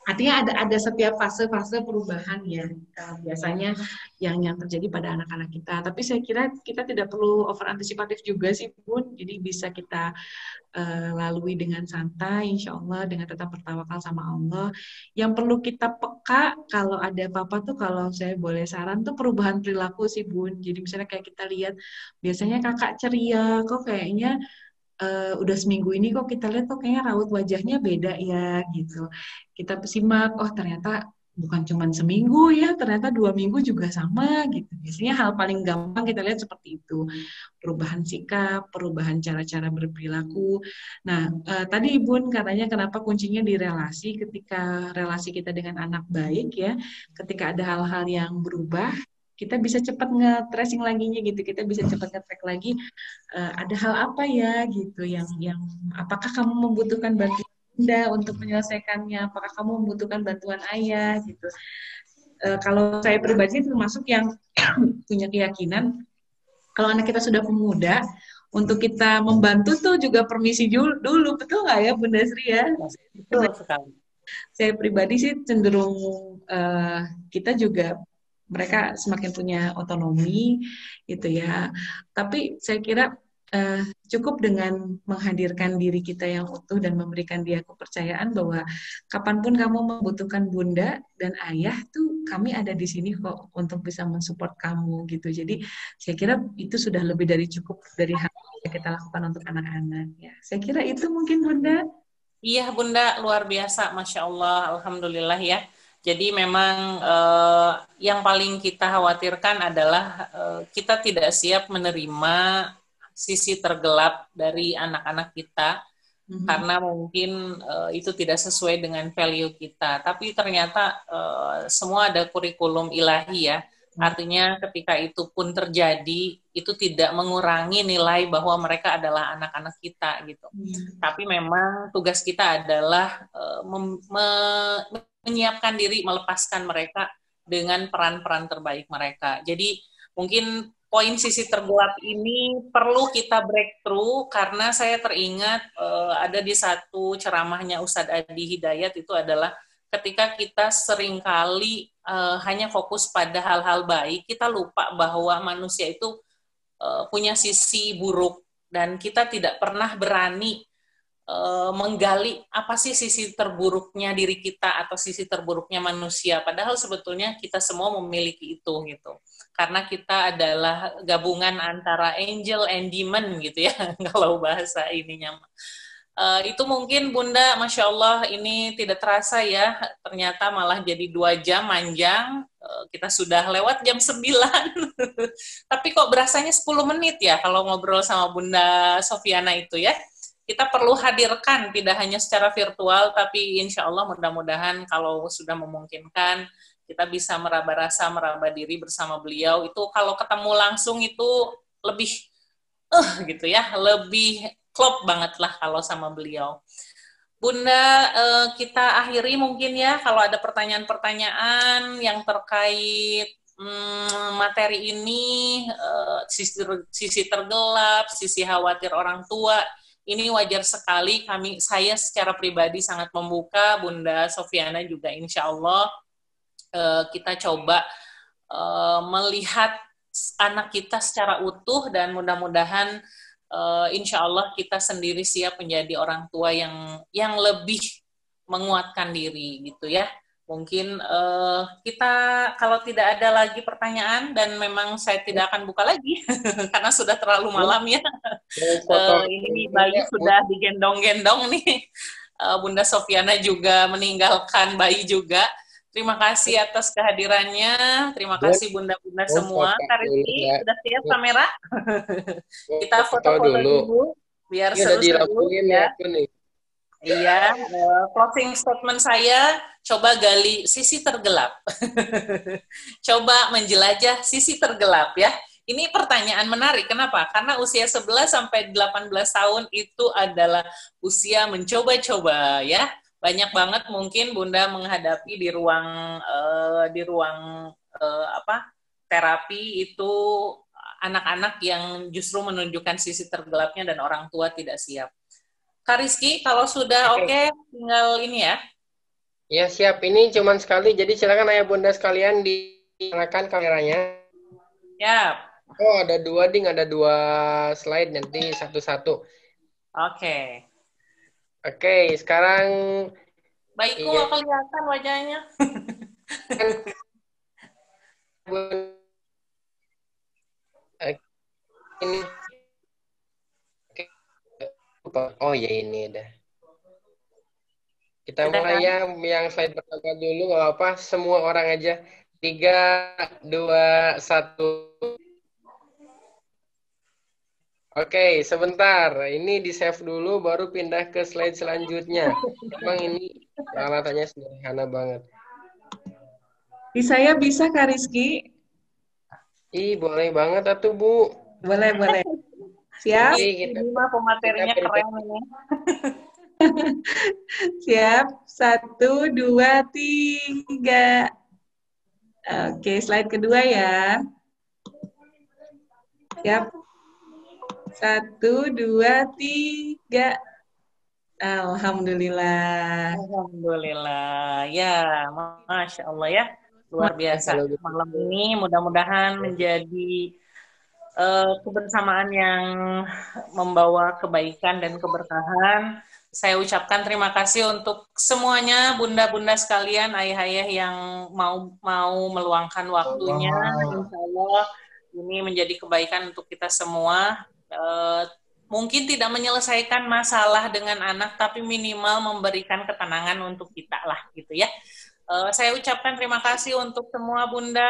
artinya ada setiap fase-fase perubahan ya biasanya yang terjadi pada anak-anak kita. Tapi saya kira kita tidak perlu over antisipatif juga sih Bun. Jadi bisa kita lalui dengan santai, insya Allah dengan tetap bertawakal sama Allah. Yang perlu kita peka kalau ada apa-apa tuh kalau saya boleh saran tuh perubahan perilaku sih Bun. Jadi misalnya kayak kita lihat biasanya kakak ceria, kok kayaknya udah seminggu ini kok kita lihat kok kayaknya raut wajahnya beda ya gitu. Kita simak, oh ternyata bukan cuma seminggu ya, ternyata 2 minggu juga sama gitu. Biasanya hal paling gampang kita lihat seperti itu. Perubahan sikap, perubahan cara-cara berperilaku. Nah, tadi Bun katanya kenapa kuncinya di relasi, ketika relasi kita dengan anak baik ya, ketika ada hal-hal yang berubah, kita bisa cepat nge-tracing laginya gitu, kita bisa cepat nge-track lagi ada hal apa ya gitu yang apakah kamu membutuhkan bantuan Bunda untuk menyelesaikannya, apakah kamu membutuhkan bantuan ayah gitu. Kalau saya pribadi termasuk yang punya keyakinan kalau anak kita sudah pemuda untuk kita membantu tuh juga permisi dulu, betul nggak ya Bunda Sri ya? Betul sekali. Saya pribadi sih cenderung kita juga mereka semakin punya otonomi gitu ya. Tapi saya kira cukup dengan menghadirkan diri kita yang utuh dan memberikan dia kepercayaan bahwa kapanpun kamu membutuhkan Bunda dan Ayah tuh kami ada di sini kok untuk bisa mensupport kamu gitu. Jadi saya kira itu sudah lebih dari cukup dari hal yang kita lakukan untuk anak-anak ya. Saya kira itu mungkin Bunda. Iya Bunda, luar biasa, Masya Allah, Alhamdulillah ya. Jadi memang yang paling kita khawatirkan adalah kita tidak siap menerima sisi tergelap dari anak-anak kita karena mungkin itu tidak sesuai dengan value kita. Tapi ternyata semua ada kurikulum ilahi ya. Artinya ketika itu pun terjadi, itu tidak mengurangi nilai bahwa mereka adalah anak-anak kita gitu. Tapi memang tugas kita adalah menyiapkan diri, melepaskan mereka dengan peran-peran terbaik mereka. Jadi mungkin poin sisi tergelap ini perlu kita breakthrough karena saya teringat ada di satu ceramahnya Ustadz Adi Hidayat itu adalah ketika kita seringkali hanya fokus pada hal-hal baik, kita lupa bahwa manusia itu punya sisi buruk dan kita tidak pernah berani menggali apa sih sisi terburuknya diri kita atau sisi terburuknya manusia. Padahal sebetulnya kita semua memiliki itu gitu. Karena kita adalah gabungan antara angel and demon gitu ya kalau bahasa ininya. Itu mungkin Bunda, Masya Allah ini tidak terasa ya, ternyata malah jadi 2 jam manjang, kita sudah lewat jam 9, tapi kok berasanya 10 menit ya kalau ngobrol sama Bunda Sofiana itu ya. Kita perlu hadirkan, tidak hanya secara virtual, tapi insya Allah mudah-mudahan kalau sudah memungkinkan, kita bisa meraba rasa, meraba diri bersama beliau, itu kalau ketemu langsung itu lebih, gitu ya, lebih klop banget lah kalau sama beliau. Bunda, kita akhiri mungkin ya, kalau ada pertanyaan-pertanyaan yang terkait materi ini, sisi tergelap, sisi khawatir orang tua, ini wajar sekali. Saya secara pribadi sangat membuka, Bunda Sofiana juga insya Allah kita coba melihat anak kita secara utuh dan mudah-mudahan insya Allah kita sendiri siap menjadi orang tua yang lebih menguatkan diri gitu ya. Mungkin kita kalau tidak ada lagi pertanyaan dan memang saya tidak akan buka lagi karena sudah terlalu malam ya. Ini bayi sudah digendong-gendong nih. Bunda Sofiana juga meninggalkan bayi juga. Terima kasih atas kehadirannya. Terima kasih bunda-bunda semua. Kariti, sudah siap kamera? Kita foto-foto dulu biar seru-seru ya. Iya, closing statement saya, coba gali sisi tergelap. Coba menjelajah sisi tergelap ya. Ini pertanyaan menarik, kenapa? Karena usia 11 sampai 18 tahun itu adalah usia mencoba-coba ya. Banyak banget mungkin Bunda menghadapi di ruang terapi itu anak-anak yang justru menunjukkan sisi tergelapnya dan orang tua tidak siap. Kak Rizky, kalau sudah oke, tinggal ini ya. Ya siap, ini cuman sekali, jadi silakan ayah bunda sekalian dinyalakan kameranya. Ya. Oh ada dua ding, ada 2 slide nanti satu-satu. Oke. Oke, sekarang. Baikku iya. Kelihatan wajahnya. Ini. Oh ya ini udah. Kita mulai ya, yang slide pertama dulu, nggak apa, semua orang aja. 3, 2, 1. Oke, sebentar. Ini di-save dulu, baru pindah ke slide selanjutnya. Emang ini peralatannya sederhana banget. Di saya bisa, Kak Rizky? Ih, boleh banget atuh, Bu. Boleh. Siap? Ini mah pematerinya keren ini. Siap? 1, 2, 3. Oke, slide kedua ya. Siap? 1, 2, 3. Alhamdulillah. Alhamdulillah. Ya, Masya Allah ya. Luar biasa. Malam ini mudah-mudahan menjadi kebersamaan yang membawa kebaikan dan keberkahan. Saya ucapkan terima kasih untuk semuanya, bunda-bunda sekalian, ayah-ayah yang mau meluangkan waktunya. Insya Allah ini menjadi kebaikan untuk kita semua. Mungkin tidak menyelesaikan masalah dengan anak, tapi minimal memberikan ketenangan untuk kita lah, gitu ya. Saya ucapkan terima kasih untuk semua bunda.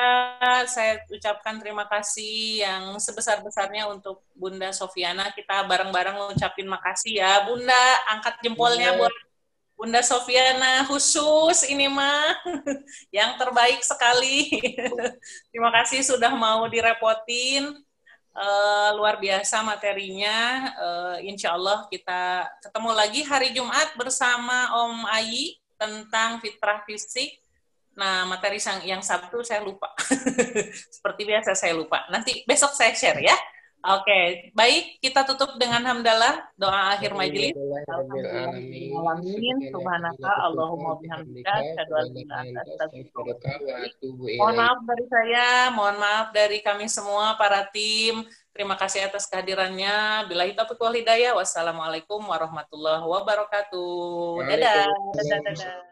Saya ucapkan terima kasih yang sebesar-besarnya untuk Bunda Sofiana. Kita bareng-bareng ngucapin makasih ya. Bunda, angkat jempolnya buat Bunda Sofiana. Khusus ini mah yang terbaik sekali. Terima kasih sudah mau direpotin. Luar biasa materinya. Insya Allah kita ketemu lagi hari Jumat bersama Om Ayi tentang fitrah fisik. Nah, materi yang Sabtu saya lupa. Seperti biasa saya lupa. Nanti besok saya share ya. Oke, baik. Kita tutup dengan hamdalah, doa akhir majelis. Alhamdulillah. Subhanaka Allahumma bihamdika asyhadu an la ilaha illa anta astaghfiruka wa atubu ilaik. Mohon maaf dari saya, mohon maaf dari kami semua para tim. Terima kasih atas kehadirannya. Billahi taufiq wal hidayah. Wassalamualaikum warahmatullahi wabarakatuh. Dadah.